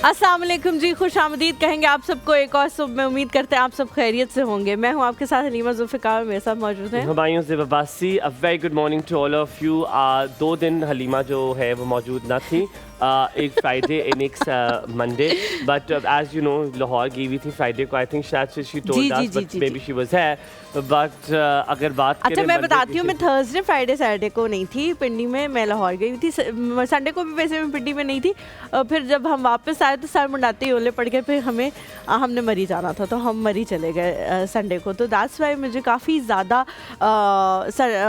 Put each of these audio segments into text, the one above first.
अस्सलाम वालेकुम जी, खुश आमदीद कहेंगे आप सबको एक और सुबह में। उम्मीद करते हैं आप सब खैरियत से होंगे। मैं हूं आपके साथ हलीमा जुल्फ़िकार, मेरे साथ मौजूद हैं Humayun Zeb Abbasi. A very good morning to all of you. 2 दिन हलीमा जो है वो मौजूद ना थी, एक फ्राइडे एंड एक Monday, but as you know Lahore गई हुई थी फ्राइडे को। आई थिंक शायद she told us but maybe she was है, बट अगर बात अच्छा मैं बताती हूँ, मैं थर्सडे फ्राइडे सैटरडे को नहीं थी पिंडी में, मैं लाहौर गई थी। संडे को भी वैसे मैं पिंडी में नहीं थी। फिर जब हम वापस आए तो सर मुंडाते ही ओले पड़ गए। फिर हमने मरी जाना था तो हम मरी चले गए संडे को। तो दैट्स वाई मुझे काफ़ी ज़्यादा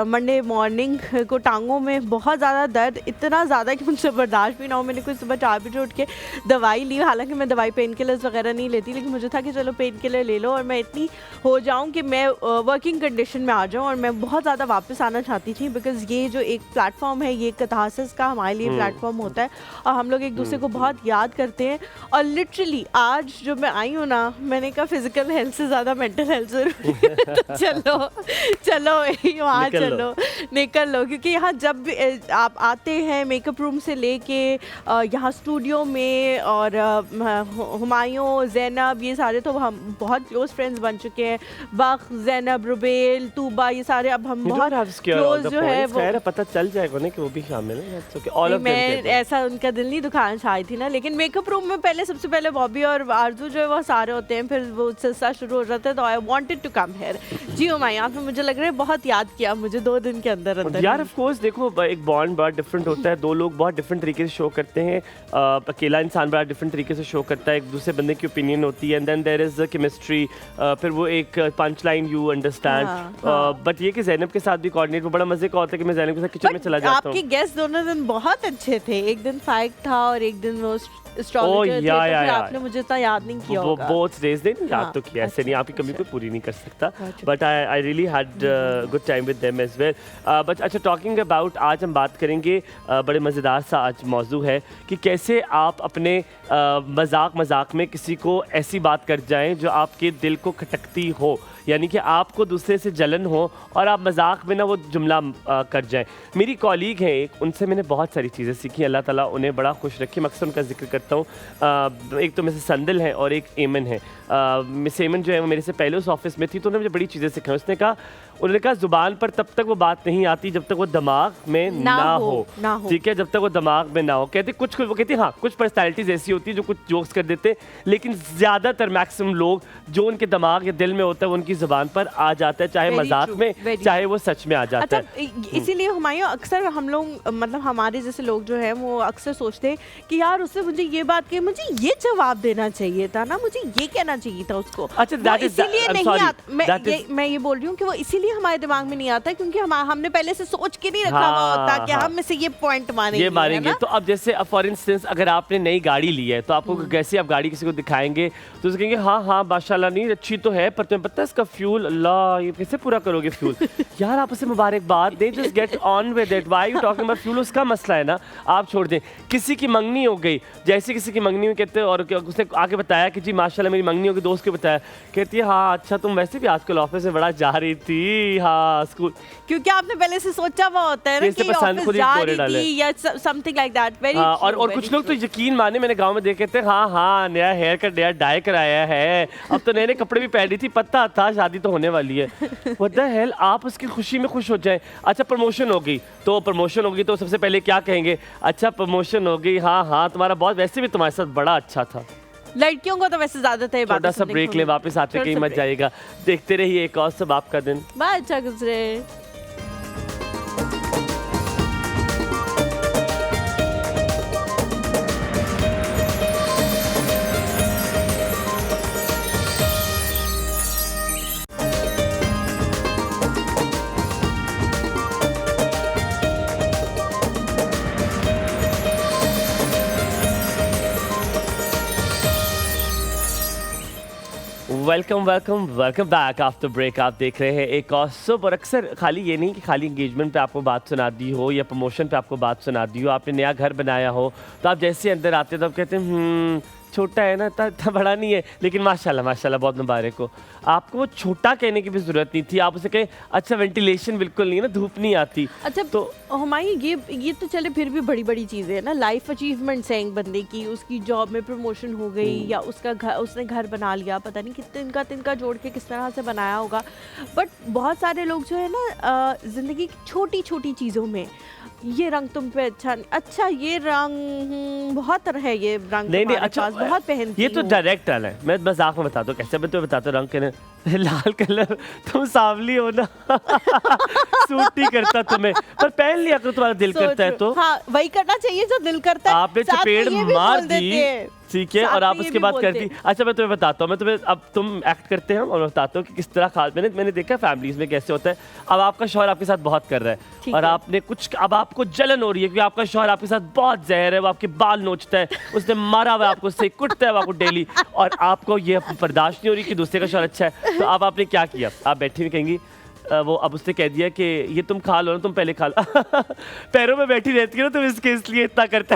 मंडे मॉर्निंग को टांगों में बहुत ज़्यादा दर्द, इतना ज़्यादा कि मुझसे बर्दाश्त भी ना हो। मैंने कुछ सुबह 4 बजे उठ के दवाई ली, हालांकि मैं दवाई पेन किलर्स वगैरह नहीं लेती, लेकिन मुझे था कि चलो पेन किलर ले लो और मैं इतनी हो जाऊँ कि मैं वर्किंग कंडीशन में आ जाऊँ। और मैं बहुत ज़्यादा वापस आना चाहती थी, बिकॉज़ ये जो एक प्लेटफॉर्म है, ये कथासिस का हमारे लिए प्लेटफॉर्म होता है और हम लोग एक दूसरे को बहुत याद करते हैं। और लिटरली आज जो मैं आई हूँ ना, मैंने कहा फिजिकल हेल्थ से ज़्यादा मेंटल हेल्थ जरूरी है। तो चलो वहाँ चलो निकल लो, क्योंकि यहाँ जब भी आप आते हैं मेकअप रूम से लेके यहाँ स्टूडियो में, और हुमायूं, ज़ैनब, ये सारे तो हम बहुत क्लोज फ्रेंड्स बन चुके हैं। बख, ज़ैनब, रुबेल, तूबा, ये सारे अब हम बहुत क्लोज जो है वो पता चल जाएगा ना कि वो भी शामिल है। मैं ऐसा उनका दिल नहीं दुखाना चाही थी ना, लेकिन मेकअप रूम में पहले सबसे पहले बॉबी और आरजू जो है वो सारे होते हैं, फिर वो सिलसिला शुरू हो जाता है। तो I wanted to come here. जी हुमायूं, आपने मुझे लग रहा है बहुत याद किया मुझे 2 दिन के अंदर यार। ऑफ कोर्स देखो, एक बॉन्ड बहुत डिफरेंट होता है, 2 लोग बहुत डिफरेंट तरीके से शो करते हैं। अकेला इंसान बड़ा डिफरेंट तरीके से शो करता है, एक दूसरे बंदे की ओपिनियन होती है, and then there is chemistry, फिर वो एक punch line you understand. But ये कि ज़ैनब के साथ भी कोऑर्डिनेट वो बड़ा मजे का होता है कि मैं ज़ैनब के साथ किचन में चला जाता हूं। आपके गेस्ट दोनों दिन बहुत अच्छे थे, एक दिन फाइक था और एक दिन वो आपने मुझे इतना याद नहीं किया होगा। बोथ डेज नहीं याद तो किया, ऐसे नहीं आपकी कमी को पूरी नहीं कर सकता, but I really had good time with them as well. But अच्छा, टॉकिंग अबाउट, आज हम बात करेंगे, बड़े मज़ेदार सा आज मौजू है कि कैसे आप अपने मजाक में किसी को ऐसी बात कर जाएं जो आपके दिल को खटकती हो, यानी कि आपको दूसरे से जलन हो और आप मजाक में ना वो जुमला कर जाएं। मेरी कॉलीग हैं एक, उनसे मैंने बहुत सारी चीज़ें सीखी, अल्लाह ताला उन्हें बड़ा खुश रखे। मैं अक्सर उनका जिक्र करता हूँ। एक तो मिसेस संदल है और एक एमन है। मिस एमन जो है वो मेरे से पहले उस ऑफिस में थी, तो उन्होंने मुझे बड़ी चीज़ें सिखाई। उन्होंने कहा ज़ुबान पर तब तक वो बात नहीं आती जब तक वो दिमाग में ना हो। ठीक है, जब तक वो दिमाग में ना हो। कहती हाँ, कुछ पर्सनैलिटीज़ ऐसी होती है जो कुछ जोक्स कर देते, लेकिन ज़्यादातर मैक्सिमम लोग जो उनके दिमाग या दिल में होता है वो उनकी ज़ुबान पर आ जाता है, चाहे मजाक में चाहे वो सच में आ जाता है। इसीलिए हुमायूं, अक्सर हम लोग, मतलब हमारे जैसे लोग जो हैं वो अक्सर सोचते हैं कि यार उससे मुझे ये बात कही, मुझे ये जवाब देना चाहिए था ना, मुझे ये कहना चाहिए था उसको। अच्छा, इसीलिए नहीं आता। मैं ये बोल रही हूँ कि वो इसीलिए हमारे दिमाग में नहीं आता क्योंकि हमने पहले से सोच के नहीं रखा हुआ होता कि हम में से ये पॉइंट मारेंगे। तो अब जैसे फॉर इंस्टेंस अगर आपने नई गाड़ी ली है तो आपको कैसे आप गाड़ी किसी को दिखाएंगे तो उसको कहेंगे हाँ माशाल्लाह, नहीं अच्छी तो है, पर तुम्हें पता है इसका फ्यूल, अल्लाह ये कैसे पूरा करोगे फ्यूल। यार आप उसे मुबारकबाद दें, just get on with it, why you talking about fuel, उसका मसला है ना, आप छोड़ दें। किसी की मंगनी हो गई, जैसे किसी की मंगनी हुई, कहते और उसने आके बताया कि जी माशाल्लाह मेरी मंगनी होगी, दोस्त को बताया, कहती है हाँ अच्छा तुम वैसे भी आजकल ऑफिस में बड़ा जा रही थी, हाँ स्कूल, क्योंकि आपने पहले से सोचा हुआ होता है ना कि ऑफिस जा रही थी या समथिंग लाइक दैट। वेरी और कुछ लोग तो यकीन माने, मैंने गांव में देखे थे, हाँ नया हेयर कट, नया डाई कराया है, अब तो नए कपड़े भी पहन रही थी, पता था शादी तो होने वाली है। व्हाट द हेल, आप उसकी खुशी में खुश हो जाएं। अच्छा प्रमोशन होगी तो सबसे पहले क्या कहेंगे, अच्छा प्रमोशन हो गई, हाँ तुम्हारा बॉस वैसे भी तुम्हारे साथ बड़ा अच्छा था। लड़कियों को तो वैसे ज्यादातर बात, छोटा सा ब्रेक ले, वापस आते कहीं मत जाएगा, देखते रहिए एक और सब आपका दिन बहुत अच्छा गुजरे। Welcome back after break. आप देख रहे हैं एक और सुबह। और अक्सर खाली ये नहीं कि खाली एंगेजमेंट पे आपको बात सुना दी हो या प्रमोशन पे आपको बात सुना दी हो, आपने नया घर बनाया हो तो आप जैसे अंदर आते हो तो आप कहते हैं छोटा है ना, इतना बड़ा नहीं है, लेकिन माशाल्लाह माशाल्लाह बहुत मुबारक हो। आपको वो छोटा कहने की भी ज़रूरत नहीं थी, आप उसे कहें अच्छा वेंटिलेशन बिल्कुल नहीं है ना, धूप नहीं आती। अच्छा तो हुमायूं ये तो चले फिर भी बड़ी बड़ी चीज़ें हैं ना, लाइफ अचीवमेंट्स हैं एक बंदे की, उसकी जॉब में प्रमोशन हो गई या उसने घर बना लिया, पता नहीं कितने तिनका जोड़ के किस तरह से बनाया होगा। बट बहुत सारे लोग जो है ना ज़िंदगी की छोटी छोटी चीज़ों में, ये रंग तुम पे अच्छा ये रंग बहुत तरह है, ये रंग नहीं अच्छा बहुत पहनती ये तो डायरेक्ट वाला है। मैं मजाक में बता दूं कैसे, मैं तुम्हें बताता हूँ रंग के लाल कलर, तुम सांवली हो ना सूट नहीं करता तुम्हें, पर पहन लिया करो तुम्हारा दिल करता है तो। हाँ वही करना चाहिए जो दिल करता है। आपने चपेड़ मार दी ठीक है, और आप उसके बाद कर दी। अच्छा मैं तुम्हें बताता हूँ, अब तुम एक्ट करते हैं और मैं बताता हूँ कि किस तरह खास मैंने देखा फैमिलीज में कैसे होता है। अब आपका शौहर आपके साथ बहुत कर रहा है और आपने कुछ, अब आपको जलन हो रही है क्योंकि आपका शौहर आपके साथ बहुत जहर है, वो आपके बाल नोचता है, उसने मारा हुआ आपको, उससे कुटता है आपको डेली, और आपको ये बर्दाश्त नहीं हो रही कि दूसरे का शौहर अच्छा है। तो अब आपने क्या किया, आप बैठी हुई कहेंगी वो, अब उसने कह दिया कि ये तुम खा लो ना, तुम पहले खा लो पैरों में बैठी रहती है ना तुम, इसलिए इतना करता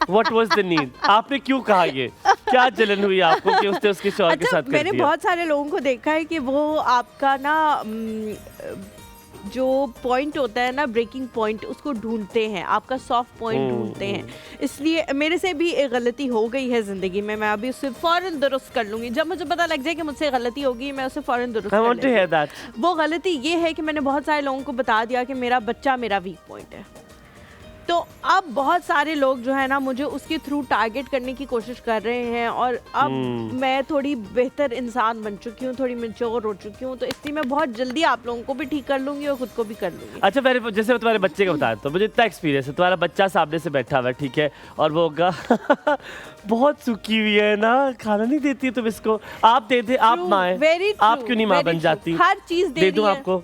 What was the need? आपने क्यों कहा ये, क्या जलन हुई आपको कि उसने उसके शौहर के साथ कर दिया? मैंने बहुत सारे लोगों को देखा है कि वो आपका ना जो पॉइंट होता है ना, ब्रेकिंग पॉइंट, उसको ढूंढते हैं, आपका सॉफ्ट पॉइंट ढूंढते हैं। इसलिए मेरे से भी एक गलती हो गई है ज़िंदगी में, मैं अभी उससे फ़ौरन दुरुस्त कर लूँगी। जब मुझे पता लग जाए कि मुझसे गलती होगी, मैं उसे फ़ौरन दुरुस्त कर लूँगी। वो गलती ये है कि मैंने बहुत सारे लोगों को बता दिया कि मेरा बच्चा मेरा वीक पॉइंट है। तो अब बहुत सारे लोग जो है ना मुझे उसके थ्रू टारगेट करने की कोशिश कर रहे हैं, और अब मैं थोड़ी बेहतर इंसान बन चुकी हूँ, थोड़ी मैच्योर हो चुकी हूँ, तो इसलिए मैं बहुत जल्दी आप लोगों को भी ठीक कर लूंगी और खुद को भी कर लूंगी। अच्छा मेरे जैसे तुम्हारे बच्चे का बताया, तो मुझे इतना एक्सपीरियंस है, तुम्हारा बच्चा सामने से बैठा हुआ है ठीक है, और वो होगा बहुत सूखी हुई है ना, खाना नहीं देती तुम इसको, आप दे दे, आप माँ हैं, आप क्यों नहीं माँ बन जाती? हर चीज दे दूं आपको,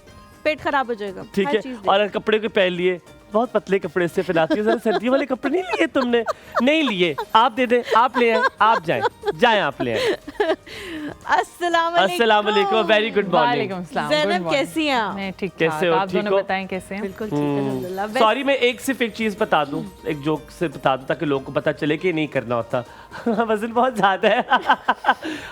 पेट खराब हो जाएगा ठीक है। और कपड़े को पहन लिए, बहुत पतले कपड़े से पहनाती है, सर्दी वाले कपड़े नहीं लिए तुमने, नहीं लिए, आप दे दे, आप ले आए, आप जाएं आप ले आए। अस्सलाम वालेकुम, वेरी गुड मॉर्निंग। ज़ैनब कैसी हैं आप? मैं ठीक, कैसे हो? आप दोनों बताएं कैसे हैं? बिल्कुल ठीक है अल्हम्दुलिल्लाह। सॉरी मैं सिर्फ एक चीज बता दूं, एक जोक से बता दूं ताकि लोगों को पता चले कि नहीं करना होता वजन बहुत ज्यादा है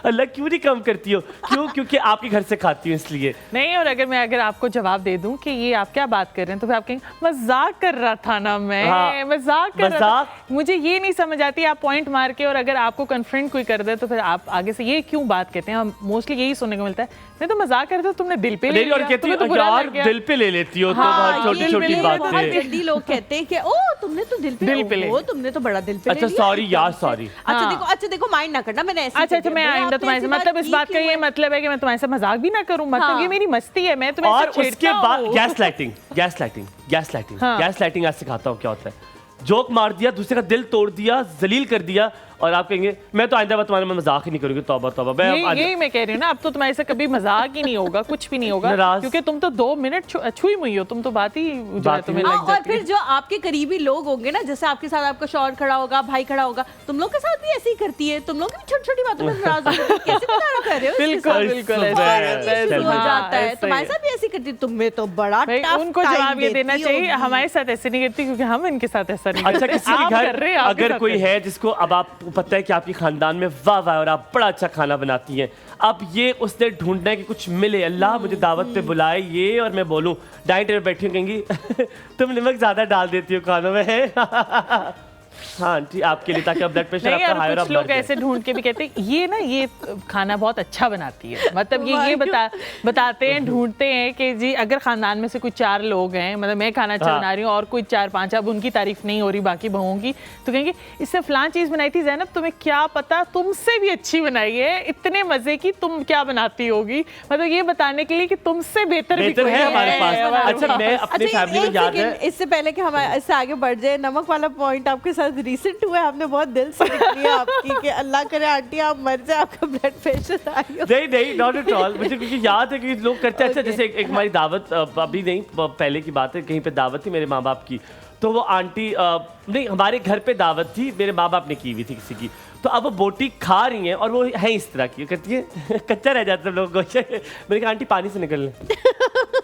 अल्लाह क्यों नहीं कम करती हो? क्यों? क्योंकि आपके घर से खाती हूँ इसलिए। नहीं, और अगर आपको जवाब दे दूं कि ये आप क्या बात कर रहे हैं, तो फिर आप कहेंगे मजाक कर रहा था ना मैं। हाँ, मजाक कर रहा था। मुझे ये नहीं समझ आती, आप पॉइंट मार के, और अगर आपको कन्फ्रंट कोई कर दे तो फिर आप आगे से ये क्यों बात कहते हैं? मोस्टली यही सुनने को मिलता है, नहीं तो मजाक करते हो, तुमने दिल पे ले लिया, और कहती है यार दिल पे ले लेती हो, तो बहुत छोटी छोटी बातें। बहुत जल्दी लोग कहते हैं कि ओ तुमने तो दिल पे ले, तुमने तो बड़ा दिल पे ले लिया। अच्छा सॉरी यार, सॉरी। अच्छा देखो माइंड ना करना, मैंने ऐसे अच्छा मैं आइंदा तुम्हारे से, मतलब इस बात का ये मतलब है कि मैं तुम्हारे से मजाक भी ना करूं, मतलब ये मेरी मस्ती है, मैं तुम्हें और उसके बाद गैस लाइटिंग आज सिखाता हूँ क्या होता है। जोक मार दिया, दूसरे का दिल तोड़ दिया, जलील कर दिया, और आप कहेंगे मैं तो आइंदा तुम्हारे में मजाक ही नहीं करूंगी, तौबा तौबा। यही मैं कह रही हूँ ना, अब तो तुम्हारे से कभी मजाक ही नहीं होगा, कुछ भी नहीं होगा, क्योंकि तुम तो 2 मिनट छुई मुई हो, तुम तो बात ही तुम्हें लग जाती है। और फिर जो आपके करीबी लोग होंगे ना, जैसे आपके साथ आपका शौहर खड़ा होगा, भाई खड़ा होगा, तुम लोग के साथ भी ऐसे ही करती है, तुम लोग भी छोटी छोटी बातों में नाराज होते हो, कैसे गुजारा कर रहे हो? बिल्कुल हो जाता है, तुम्हारे साथ भी ऐसी करती, तुम्हें तो बड़ा उनको जवाब ये देना चाहिए, हमारे साथ ऐसे नहीं करती क्योंकि हम इनके साथ ऐसा नहीं करते। अच्छा किसी के घर अगर कोई है जिसको अब आपको पता है कि आपकी खानदान में वाह वाह और आप बड़ा अच्छा खाना बनाती हैं, अब ये उसने ढूंढना है कि कुछ मिले, अल्लाह मुझे दावत पे बुलाए ये, और मैं बोलूं डाइनिंग टेबल बैठी हूँ, कहेंगी तुम नमक ज्यादा डाल देती हो खानों में हाँ आंटी आपके लिए, ताकि ब्लड प्रेशर आपका हाई और कुछ लोग ऐसे ढूंढ के भी कहते हैं ये ना ये खाना बहुत अच्छा बनाती है, मतलब ये बताते हैं, ढूंढते हैं कि जी अगर खानदान में से कुछ 4 लोग हैं, मतलब मैं खाना अच्छा बना रही हूँ और कोई 4-5, अब उनकी तारीफ नहीं हो रही बाकी बहुओं की, तो कहेंगे इससे फलां चीज बनाई थी ज़ैनब, तुम्हें क्या पता तुमसे भी अच्छी बनाई है, इतने मजे की, तुम क्या बनाती होगी, मतलब ये बताने के लिए कि तुमसे बेहतर है हमारे पास। अच्छा मैं अपनी फैमिली में याद है, इससे पहले कि हम इससे आगे बढ़ जाए, नमक वाला पॉइंट आपके साथ रिसेंट हुआ है, आपने बहुत दिल से लिया आपकी कि अल्लाह करे आंटी आप मर जाए, आपका ब्लड प्रेशर आई हो। नहीं नॉट एट ऑल, मुझे क्योंकि याद है कि लोग करते हैं। अच्छा जैसे एक हमारी दावत, अभी नहीं पहले की बात है, कहीं पे दावत थी मेरे माँ बाप की, तो वो आंटी नहीं हमारे घर पे दावत थी, मेरे माँ बाप ने की हुई थी किसी की, तो अब वो बोटी खा रही हैं और वो है इस तरह की, कहती है कच्चा रह जाता है लोगों को, मैंने कहा आंटी पानी से निकल लें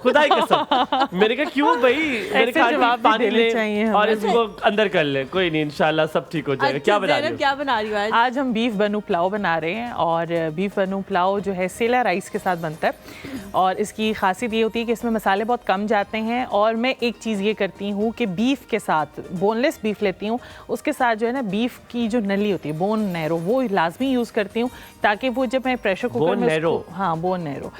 खुदा ही कसम। मैंने कहा क्यों भाई, मैंने ऐसे कहा जवाब भी पानी देने ले चाहिए और हमें। इसको अंदर कर ले, कोई नहीं इंशाल्लाह सब ठीक हो जाएगा। क्या बना रही हो? क्या बना रही हो आज? आज हम बीफ बनू पुलाव बना रहे हैं और बीफ बनू पुलाव जो है सेला राइस के साथ बनता है और इसकी खासियत ये होती है कि इसमें मसाले बहुत कम जाते हैं और मैं एक चीज़ ये करती हूँ कि बीफ के साथ बोनलेस बीफ लेती हूँ, उसके साथ जो है ना बीफ की जो नली होती है बोन नैरो वो लाजमी यूज़ करती हूँ ताकि वो जब मैं प्रेशर कुकर बोन में नैरो? हाँ bone marrow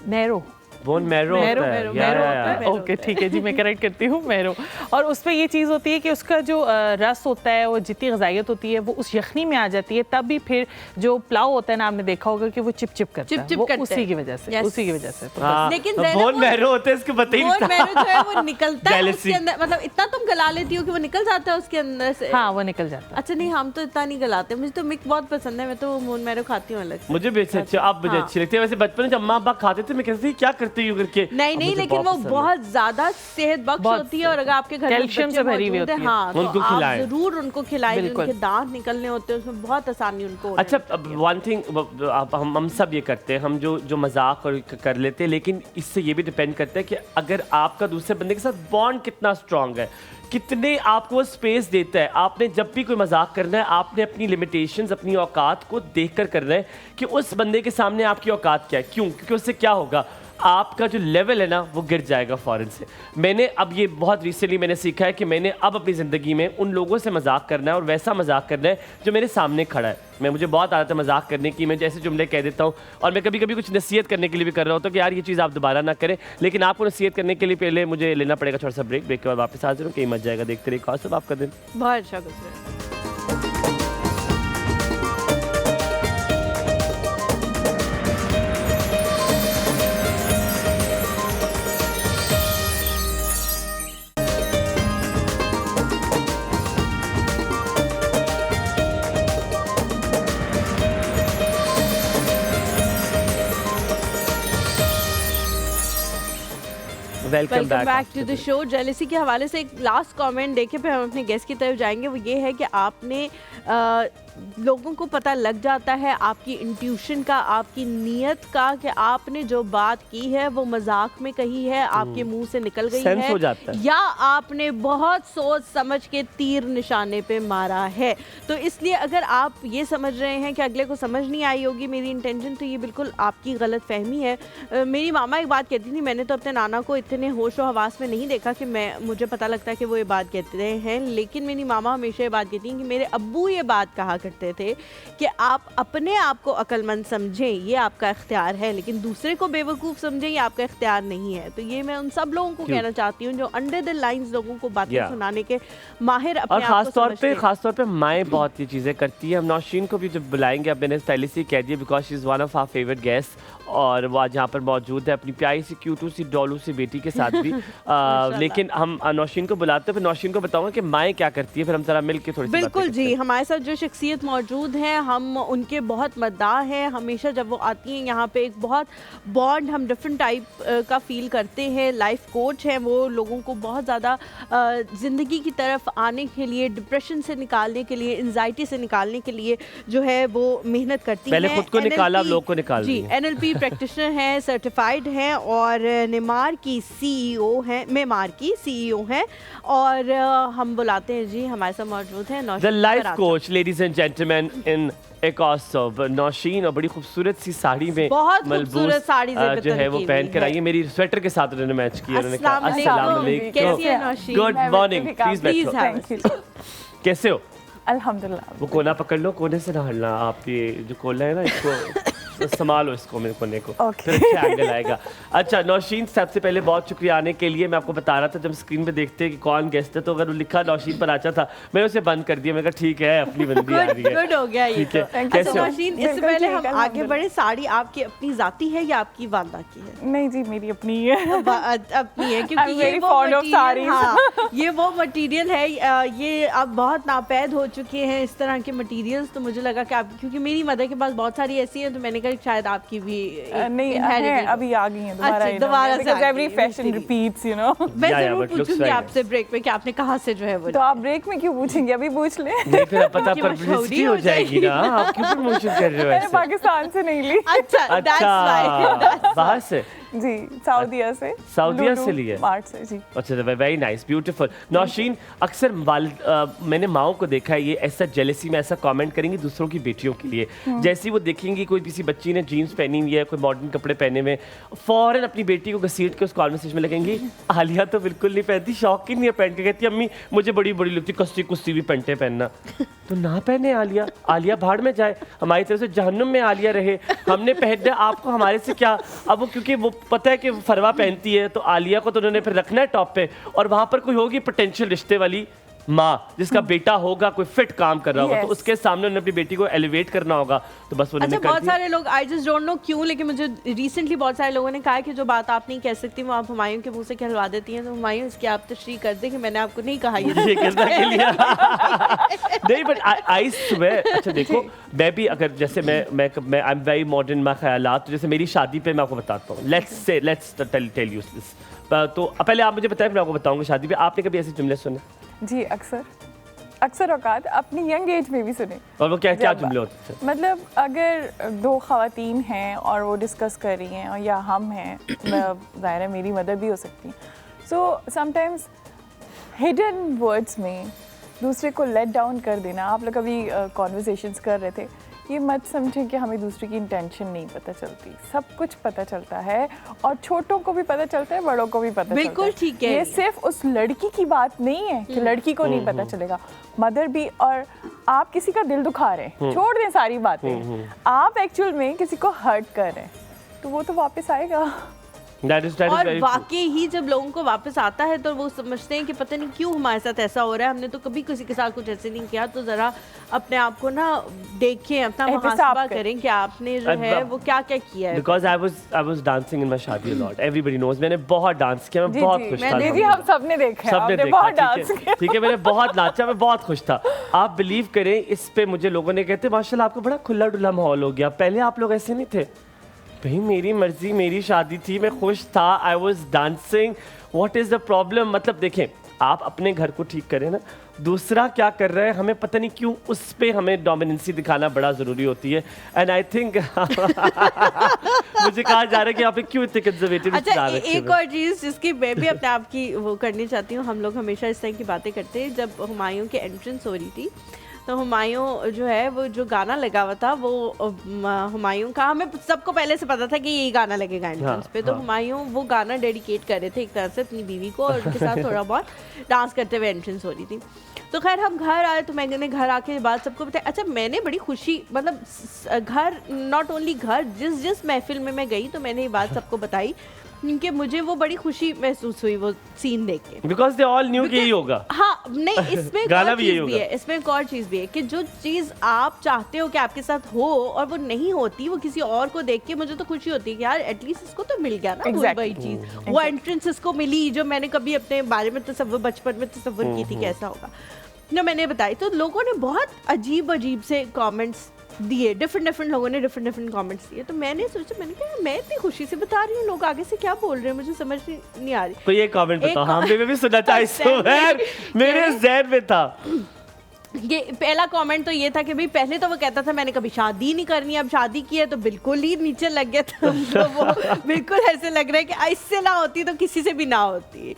narrow bone marrow marrow होता है। मैरो या, मैरो या, होता या। है। ओके ठीक है जी, मैं करेक्ट करती हूँ मैरो। और उस पर ये चीज़ होती है कि उसका जो रस होता है वो जितनी गजाइत होती है वो उस यखनी में आ जाती है, तब भी फिर जो पुलाव होता है ना आपने देखा होगा कि वो चिप चिप करता है, वो उसी की वजह से उसी की वजह से। तो हाँ, लेकिन बोन मैरो होता है, इसको पता ही नहीं बोन था। मैरो जो है वो निकलता है Jealousy. उसके अंदर, मतलब इतना तुम गला लेती हो कि वो निकल जाता है उसके अंदर से। हाँ वो निकल जाता है। अच्छा नहीं, हम तो इतना नहीं गलाते, मुझे तो मिक्स बहुत पसंद है, मैं तो बोन मैरो खाती हूँ अलग से। मुझे भी अच्छे आप मुझे अच्छी लगती है। वैसे बचपन में जब अम्मा अब्बा खाते थे मैं कहती थी क्या करती हो करके। नहीं नहीं, लेकिन वो बहुत ज्यादा सेहत बख्श होती है और अगर आपके घर में कैल्शियम बच्चे से भरी हुई मौजूद हैं, होती है। हाँ, तो उनको आप खिलाएं। जरूर उनको खिलाएं, बिल्कुल। उनके दांत निकलने होते हैं उसमें बहुत आसानी उनको होने अच्छा लगती है। वन थिंग हम सब ये करते हैं, हम जो मजाक और कर लेते हैं, लेकिन इससे ये भी डिपेंड करता है कि अगर आपका दूसरे बंदे के साथ बॉन्ड कितना स्ट्रांग है, कितने आपको स्पेस देता है। आपने जब भी कोई मजाक करना है आपने अपनी लिमिटेशंस, अपनी औकात को देखकर करना है कि उस बंदे के सामने आपकी औकात क्या है। क्यों? क्योंकि उससे क्या होगा, आपका जो लेवल है ना वो गिर जाएगा फ़ौरन से। मैंने अब ये बहुत रिसेंटली मैंने सीखा है कि मैंने अब अपनी ज़िंदगी में उन लोगों से मजाक करना है और वैसा मजाक करना है जो मेरे सामने खड़ा है। मुझे बहुत आदत है मजाक करने की, मैं जैसे जुमले कह देता हूँ और मैं कभी कभी कुछ नसीहत करने के लिए भी कर रहा होता हूँ कि यार ये चीज़ आप दोबारा ना करें, लेकिन आपको नसीहत करने के लिए पहले मुझे लेना पड़ेगा थोड़ा सा ब्रेक के बाद वापस हाजिर हूँ। कहीं मच जाएगा, देखते रहिए खास सब आपका दिन बहुत अच्छा गुजरा। Welcome back to the show. Jealousy के हवाले से एक लास्ट कमेंट देके फिर हम अपने गेस्ट की तरफ जाएंगे। वो ये है कि आपने लोगों को पता लग जाता है आपकी इंट्यूशन का, आपकी नीयत का, कि आपने जो बात की है वो मजाक में कही है, आपके मुंह से निकल गई सेंस है हो जाता है, या आपने बहुत सोच समझ के तीर निशाने पे मारा है। तो इसलिए अगर आप ये समझ रहे हैं कि अगले को समझ नहीं आई होगी मेरी इंटेंशन, तो ये बिल्कुल आपकी गलत फहमी है। मेरी मामा एक बात कहती थी, मैंने तो अपने नाना को इतने होश और हवास में नहीं देखा कि मुझे पता लगता है कि वो ये बात कहते हैं, लेकिन मेरी मामा हमेशा ये बात कहती हैं कि मेरे अब्बू ये बात कहा करते थे कि आप अपने आप को अक्लमंद समझें, ये आपका इख्तियार है, लेकिन दूसरे को बेवकूफ़ समझें, ये आपका इख्तियार नहीं है। तो ये मैं उन सब लोगों को कहना चाहती हूँ जो अंडर द लाइंस लोगों को बातें सुनाने के माहिर अपने और आप को खास तौर पे माएँ बहुत ये चीज़ें करती है। हम नौशीन को भी जब बुलाएंगे, अब मैंने पहले से ही कह दिया because she is one of our favourite guest और वो आज यहाँ पर मौजूद है अपनी प्यारी सी क्यूटू सी डॉलू सी बेटी के साथ भी। लेकिन हम नौशीन को बुलाते हैं, फिर नौशीन को बताऊंगा कि माएँ क्या करती है, फिर हम जरा मिल के थोड़ी बिल्कुल जी। हमारे साथ जो शख्सियत मौजूद हैं हम उनके बहुत मद्दाह हैं। हमेशा जब वो आती हैं यहाँ पे एक बहुत बॉन्ड हम डिफरेंट टाइप का फील करते हैं। लाइफ कोच हैं वो, लोगों को बहुत ज़्यादा ज़िंदगी की तरफ आने के लिए, डिप्रेशन से निकालने के लिए, एंजाइटी से निकालने के लिए जो है वो मेहनत करती हैं। पहले खुद को निकाला, अब लोग को निकाल जी। NLP प्रैक्टिशनर हैं, सर्टिफाइड हैं और मेमार की CEO हैं, मेमार की CEO हैं। और हम बुलाते हैं जी, हमारे साथ मौजूद हैं the life coach ladies and gentleman इन एक और नौशीन, और बड़ी खूबसूरत सी साड़ी में, बहुत खूबसूरत साड़ी जो है वो पहन कर आई है। मेरी स्वेटर के साथ उन्होंने मैच किया। उन्होंने कहा अस्सलाम वालेकुम, कैसी है नौशीन? गुड मॉर्निंग, प्लीज बैठो। कैसे हो? अल्हम्दुलिल्लाह। वो कोना पकड़ लो, कोने से ना हटना। आप ये जो कोना है ना इसको संभालो, इसको मेरे कोने को, फिर अच्छा एंगल आएगा। अच्छा नौशीन, सबसे पहले बहुत शुक्रिया आने के लिए। मैं आपको बता रहा था जब स्क्रीन पे देखते हैं कि कौन गेस्ट है, तो अगर वो लिखा नौशीन पर आचा था, मैंने उसे बंद कर दिया। मैं कहा ठीक है अपनी बंदी आ रही है, गुड हो गया ये। ठीक है। अच्छा कैसे हो? नौशीन, इससे पहले हम आगे बढ़े, साड़ी आपकी अपनी जाती है या आपकी वालदा की है? नहीं जी, मेरी अपनी है। अपनी है, क्योंकि ये ये वो मटेरियल है, ये अब बहुत नापैद हो चुके हैं इस तरह के मटेरियल्स। तो मुझे लगा कि आप, क्योंकि मेरी मदर के पास बहुत सारी ऐसी हैं, तो मैंने कहा शायद आपकी भी नहीं है, अभी आ गई हैं दोबारा। Because every fashion repeats, you know. मैं जरूर पूछूंगी आपसे ब्रेक में कि आपने कहाँ से जो है वो। तो आप ब्रेक में क्यों पूछेंगे, अभी पूछ ले। नहीं फिर पता पब्लिसिटी हो जाएगी ना। आप क्यों प्रमोशन कर रहे हो मैंने ऐसे? पाकिस्तान से नहीं ली। अच्छा अच्छा बाहर से। जी सऊदीया से। सऊदीया लुलु से लिए? मार्ट से जी। अच्छा, वेरी नाइस, ब्यूटीफुल। नौशीन, अक्सर मैंने माओं को देखा है ये ऐसा जेलसी में ऐसा कमेंट करेंगी दूसरों की बेटियों के लिए। जैसे ही वो देखेंगी कोई किसी बच्ची ने जीन्स पहनी हुई है, कोई मॉडर्न कपड़े पहने हुए, फौरन अपनी बेटी को घसीट के उस कॉन्वर्सेशन में लगेंगी, आलिया तो बिल्कुल नहीं पहनती, शौक ही नहीं है पहन के, कहती अम्मी मुझे बड़ी बड़ी लगती कस्ती कुस्ती भी पेंटे पहनना। तो ना पहने आलिया, आलिया भाड़ में जाए, हमारी तरफ से जहन्नुम में आलिया रहे, हमने पहनना, आपको हमारे से क्या। अब वो क्योंकि वो पता है कि फरवा पहनती है तो आलिया को तो उन्होंने फिर रखना है टॉप पे, और वहां पर कोई होगी पोटेंशियल रिश्ते वाली माँ जिसका बेटा होगा कोई फिट काम कर रहा होगा, तो उसके सामने उन्हें अपनी बेटी को एलिवेट करना होगा, तो बस उन्होंने अच्छा, बहुत सारे लोग, आई जस्ट डोंट नो क्यों, लेकिन मुझे रिसेंटली बहुत सारे लोगों ने कहा कि जो बात आप नहीं कह सकती वो आप हुमायूं के मुंह से कहलवा देती हैं, तो हुमायूं इसकी आप तशरीह कर दें कि मैंने आपको नहीं कहा ये कहना के लिए नहीं, बट आई स्वेयर। अच्छा देखो, मैं भी अगर जैसे मैं I am very modern my ख्यालात, तो जैसे मेरी शादी पे मैं आपको बताता हूँ, लेट्स टेल यू दिस। तो पहले आप मुझे बताएं, फिर आपको बताऊंगा शादी पे आपने कभी ऐसे जुमले सुने? जी अक्सर औकात अपनी यंग एज में भी सुने। और वो क्या क्या जुमले होते थे? मतलब अगर दो ख़वातीन हैं और वो डिस्कस कर रही हैं, और या हम हैं, ज़ाहिर है मेरी मदर भी हो सकती है, सो समटाइम्स हिडन वर्ड्स में दूसरे को लेट डाउन कर देना। आप लोग अभी कॉन्वर्सेशंस कर रहे थे, ये मत समझें कि हमें दूसरे की इंटेंशन नहीं पता चलती, सब कुछ पता चलता है, और छोटों को भी पता चलता है, बड़ों को भी पता चलता है। बिल्कुल ठीक है। ये सिर्फ उस लड़की की बात नहीं है कि लड़की को नहीं पता चलेगा, मदर भी। और आप किसी का दिल दुखा रहे हैं, छोड़ दें सारी बातें, आप एक्चुअल में किसी को हर्ट कर रहे हैं, तो वो तो वापस आएगा। That is और very वाकई ही जब लोगों को वापस आता है तो वो समझते हैं कि पता नहीं क्यों हमारे साथ ऐसा हो रहा है, हमने तो कभी किसी के साथ कुछ ऐसे नहीं किया, तो जरा अपने आप को ना देखें, अपना मुहासबा करें कि आपने जो है वो क्या क्या किया है। Because I was dancing in my शादी a lot. Everybody knows. मैंने बहुत डांस किया, मैं बहुत खुश था। जी हम सबने देखा, सबने आपने देखा, बहुत डांस किया। ठीक है, मैंने बहुत नाचा, मैं बहुत खुश था। आप बिलीव करें, इस पे मुझे लोगों ने कहते माशाल्लाह आपको बड़ा खुला डुला माहौल हो गया, पहले आप लोग ऐसे नहीं थे। भाई मेरी मर्जी, मेरी शादी थी, मैं खुश था, I was dancing, what is the problem. मतलब देखें, आप अपने घर को ठीक करें ना, दूसरा क्या कर रहा है हमें पता नहीं क्यों उस पे हमें डोमिनेंसी दिखाना बड़ा ज़रूरी होती है। एंड आई थिंक मुझे कहा जा रहा है कि आप क्यों इतने कंजर्वेटिव। अच्छा, एक और चीज़ जिसकी मैं भी अपने आप की वो करनी चाहती हूँ, हम लोग हमेशा इस तरह की बातें करते हैं। जब हुमायूं की एंट्रेंस हो रही थी तो हुमायूं जो है वो जो गाना लगा हुआ था वो हुमायूं का हमें सबको पहले से पता था कि यही गाना लगेगा एंट्रेंस पे, तो हुमायूं वो गाना डेडिकेट कर रहे थे एक तरह से अपनी बीवी को, और उनके साथ थोड़ा बहुत डांस करते हुए एंट्रेंस हो रही थी। तो खैर हम घर आए तो मैंने घर आके बात सबको बताया। अच्छा, मैंने बड़ी खुशी, मतलब घर नॉट ओनली घर, जिस महफिल में मैं गई तो मैंने ये बात सबको बताई, क्योंकि मुझे वो बड़ी खुशी महसूस हुई वो सीन देख के। Because they all knew कि यही होगा। हाँ, नहीं, इसमें गाना भी यही होगा। इसमें एक और चीज़ भी है कि जो चीज़ आप चाहते हो कि आपके साथ हो और वो नहीं होती, वो किसी और को देख के मुझे तो खुशी होती है कि यार एटलीस्ट इसको तो मिल गया ना वही चीज़, वो एंट्रेंस इसको मिली जो मैंने कभी अपने बारे में बचपन में तसव्वुर की थी कैसा होगा, जो मैंने बताई। तो लोगों ने बहुत अजीब से कमेंट्स दिए, डिफरेंट लोगों ने डिफरेंट कमेंट्स दिए। तो मैंने सोचा, मैंने कहा मैं इतनी खुशी से बता रही हूँ, लोग आगे से क्या बोल रहे हैं मुझे समझ नहीं आ रही। तो ये कमेंट बताओ, हमने भी सुना था इस मेरे ज़हन में था। ये पहला कमेंट तो ये था कि भाई पहले तो वो कहता था मैंने कभी शादी नहीं करनी, अब शादी की है तो बिल्कुल ही नीचे लग गया था। तो वो बिल्कुल ऐसे लग रहा है कि इससे ना होती तो किसी से भी ना होती।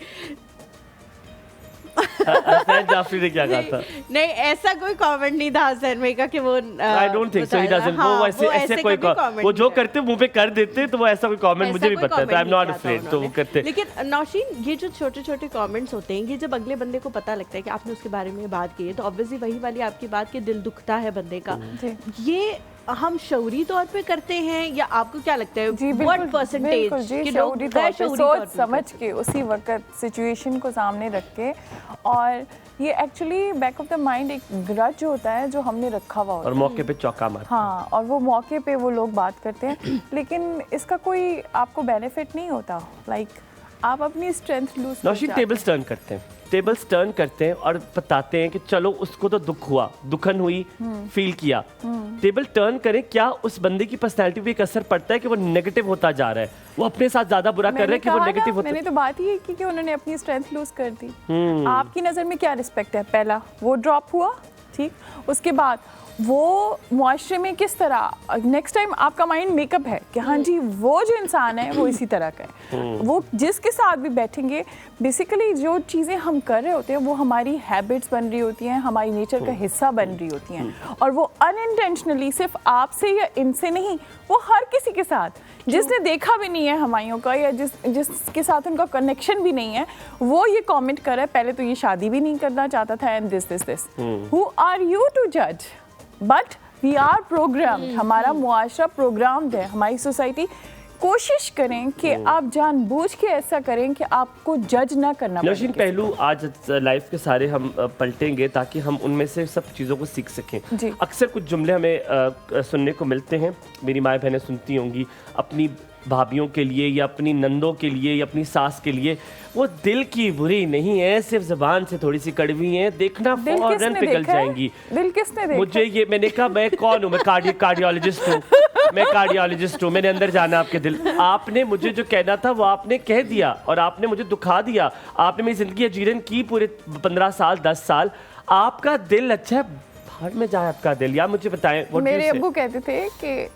हसन जाफरी ने क्या कहा था? नहीं, ऐसा कोई कमेंट नहीं था हसन भाई का कि वो I don't think so, he doesn't. वो ऐसे कोई वो जो करते मुंह पे कर देते, तो वो ऐसा कोई कमेंट मुझे भी पता है, तो आई एम नॉट अफ्रेड, तो वो करते। लेकिन नौशीन, ये जो छोटे कमेंट्स होते हैं, ये जब अगले बंदे को पता लगता है कि आपने उसके बारे में बात की है, तो ऑब्वियसली वही वाली आपकी बात के दिल दुखता है बंदे का। ये हम शऊरी तौर पे करते हैं या आपको क्या लगता है व्हाट परसेंटेज कि लोग सोच समझ के उसी वक्त सिचुएशन को सामने रख के, और ये actually back of the mind एक ग्रज होता है जो हमने रखा हुआ होता है, और मौके पे चौका मारते हैं। हाँ, और वो मौके पे वो लोग बात करते हैं, लेकिन इसका कोई आपको बेनिफिट नहीं होता। लाइक आप अपनी strength lose Nausheen tables turn करते हैं, टेबल्स टर्न करते हैं और बताते हैं कि चलो उसको तो दुख हुआ, दुखन हुई, फील किया, टेबल टर्न करें, क्या उस बंदे की पर्सनैलिटी पे एक असर पड़ता है कि वो नेगेटिव होता जा रहा है, वो अपने साथ ज्यादा बुरा कर रहा है कि वो नेगेटिव होता है। मैंने तो बात ही की कि उन्होंने अपनी स्ट्रेंथ लूज कर दी। आपकी नज़र में क्या रिस्पेक्ट है? पहला वो ड्रॉप हुआ, ठीक, उसके बाद वो मुआशरे में किस तरह नेक्स्ट टाइम आपका माइंड मेकअप है कि हाँ जी वो जो इंसान है वो इसी तरह का है, वो जिसके साथ भी बैठेंगे बेसिकली जो चीज़ें हम कर रहे होते हैं वो हमारी हैबिट्स बन रही होती हैं, हमारी नेचर का हिस्सा बन रही होती हैं, और वो अनइंटेंशनली सिर्फ आपसे या इनसे नहीं, वो हर किसी के साथ जिसने देखा भी नहीं है हमायों का या जिसके साथ उनका कनेक्शन भी नहीं है, वो ये कमेंट कर रहा है पहले तो ये शादी भी नहीं करना चाहता था and this who are you to जज, बट वी आर प्रोग्राम्ड, हमारा मुआशरा प्रोग्राम्ड है, हमारी सोसाइटी। कोशिश करें कि आप जानबूझ के ऐसा करें कि आपको जज ना करना पड़े। नौशीन, पहलू आज लाइफ के सारे हम पलटेंगे ताकि हम उनमें से सब चीज़ों को सीख सकें। अक्सर कुछ जुमले हमें सुनने को मिलते हैं, मेरी माएँ बहनें सुनती होंगी, अपनी भाभीयों के लिए या अपनी नंदों के लिए या अपनी सास के लिए, वो दिल की बुरी नहीं है, सिर्फ ज़बान से थोड़ी सी कड़वी है, देखना फौरन पिघल जाएंगी। दिल किसने देखा? मुझे ये, मैंने कहा मैं कौन हूँ, मैं कार्डियोलॉजिस्ट हूँ, मैं कार्डियोलॉजिस्ट हूँ, मैंने अंदर जाना आपके दिल। आपने मुझे जो कहना था वो आपने कह दिया और आपने मुझे दुखा दिया, आपने मेरी ज़िंदगी अजीरन की पूरे 15 साल 10 साल। आपका दिल अच्छा है, बाहर में जाए आपका दिल। या मुझे बताएं, मेरे अब्बू कहते थे कि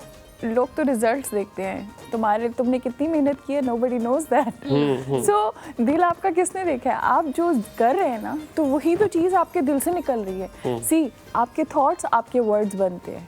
लोग तो रिजल्ट्स देखते हैं, तुमने कितनी मेहनत की है, नोबडी नोज दैट। सो दिल आपका किसने देखा है? आप जो कर रहे हैं ना, तो वही तो चीज़ आपके दिल से निकल रही है। सी, आपके थॉट्स आपके वर्ड्स बनते हैं,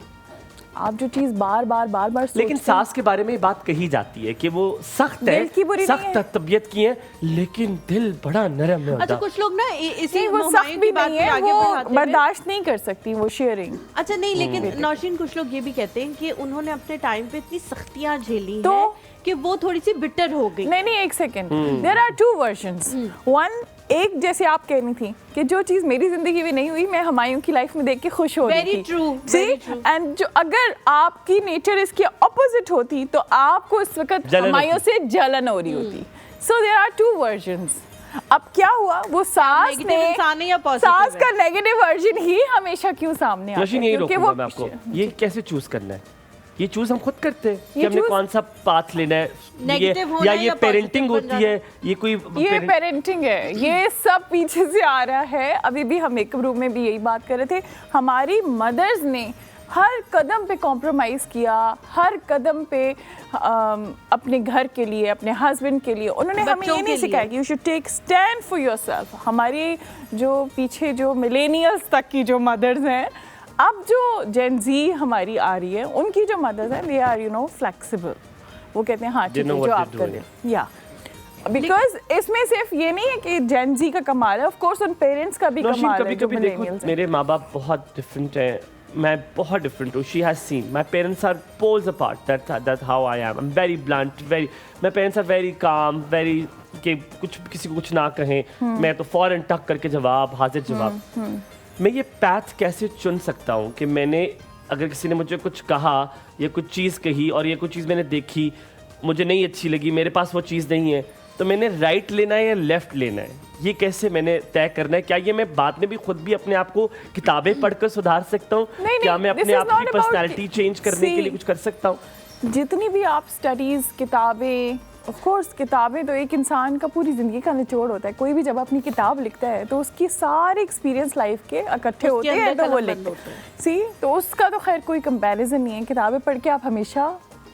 आप जो चीज़ बार बार लेकिन सास के बारे में ये बात कही जाती है कि वो सख्त है, सख्त तबीयत की है, लेकिन दिल बड़ा नरम है। अच्छा, कुछ लोग ना इसी वो सख्त भी नहीं है, वो बर्दाश्त नहीं कर सकती वो शेयरिंग। अच्छा नहीं, लेकिन नौशीन कुछ लोग ये भी कहते हैं कि उन्होंने अपने टाइम पे इतनी सख्तियां झेली तो हैं कि वो थोड़ी सी बिटर हो गई। नहीं, एक second, there are two versions. One, एक जैसे आप कह रही थी कि जो चीज़ मेरी जिंदगी में नहीं हुई, मैं हुमायूं की लाइफ में देख के खुश हो रही थी। Very true. एंड जो अगर आपकी नेचर इसके ऑपोजिट होती तो आपको इस वक्त हुमायूं से जलन हो रही होती। So there are two versions. अब क्या हुआ, वो सास का नेगेटिव वर्जन ही हमेशा क्यों सामने आता है? क्योंकि वो मैं आपको ये कैसे चूज करना है, ये चूज हम खुद करते हैं कि हमने कौन सा पाथ लेना है, या ये पेरेंटिंग होती है, ये पेरेंटिंग है, ये सब पीछे से आ रहा है। अभी भी हम मेकअप रूम में भी यही बात कर रहे थे, हमारी मदर्स ने हर कदम पे कॉम्प्रोमाइज़ किया, हर कदम पे अपने घर के लिए, अपने हस्बैंड के लिए उन्होंने हमें ये नहीं सिखाया कि you should take stand for yourself. हमारी जो पीछे जो मिलेनियल्स तक की जो मदर्स हैं, अब जो जेन ज़ी हमारी आ रही है, उनकी जो मदर्स हैं, दे आर फ्लेक्सिबल। वो कहते हैं हाँ ठीक है जो आप कर रहे हैं, या बिकॉज इसमें सिर्फ ये नहीं है कि जेन ज़ी का कमाल है, ऑफ कोर्स उन पेरेंट्स का भी कमाल है। कभी देखो, मेरे माँ बाप बहुत डिफरेंट हैं, मैं बहुत डिफरेंट हूँ। She has seen my parents are poles apart, that's how I am. I am very blunt, very, my parents are very calm, very कि कुछ किसी को कुछ ना कहें, मैं तो फौरन टक करके जवाब, हाजिर जवाब। मैं ये पैथ कैसे चुन सकता हूँ कि मैंने, अगर किसी ने मुझे कुछ कहा या कुछ चीज़ कही और ये कुछ चीज़ मैंने देखी, मुझे नहीं अच्छी लगी, मेरे पास वो चीज़ नहीं है, तो मैंने राइट लेना है या लेफ़्ट लेना है, ये कैसे मैंने तय करना है? क्या ये मैं बाद में भी खुद भी अपने आप को किताबें पढ़कर सुधार सकता हूँ? क्या मैं अपने आप की पर्सनैलिटी चेंज करने के लिए कुछ कर सकता हूँ? जितनी भी आप स्टडीज़, किताबें, ऑफ कोर्स किताबें तो एक इंसान का पूरी ज़िंदगी का निचोड़ होता है। कोई भी जब अपनी किताब लिखता है तो उसकी सारे एक्सपीरियंस लाइफ के इकट्ठे होते हैं, तो वो लिखते हैं। सी, तो उसका तो खैर कोई कंपैरिजन नहीं है, किताबें पढ़ के आप हमेशा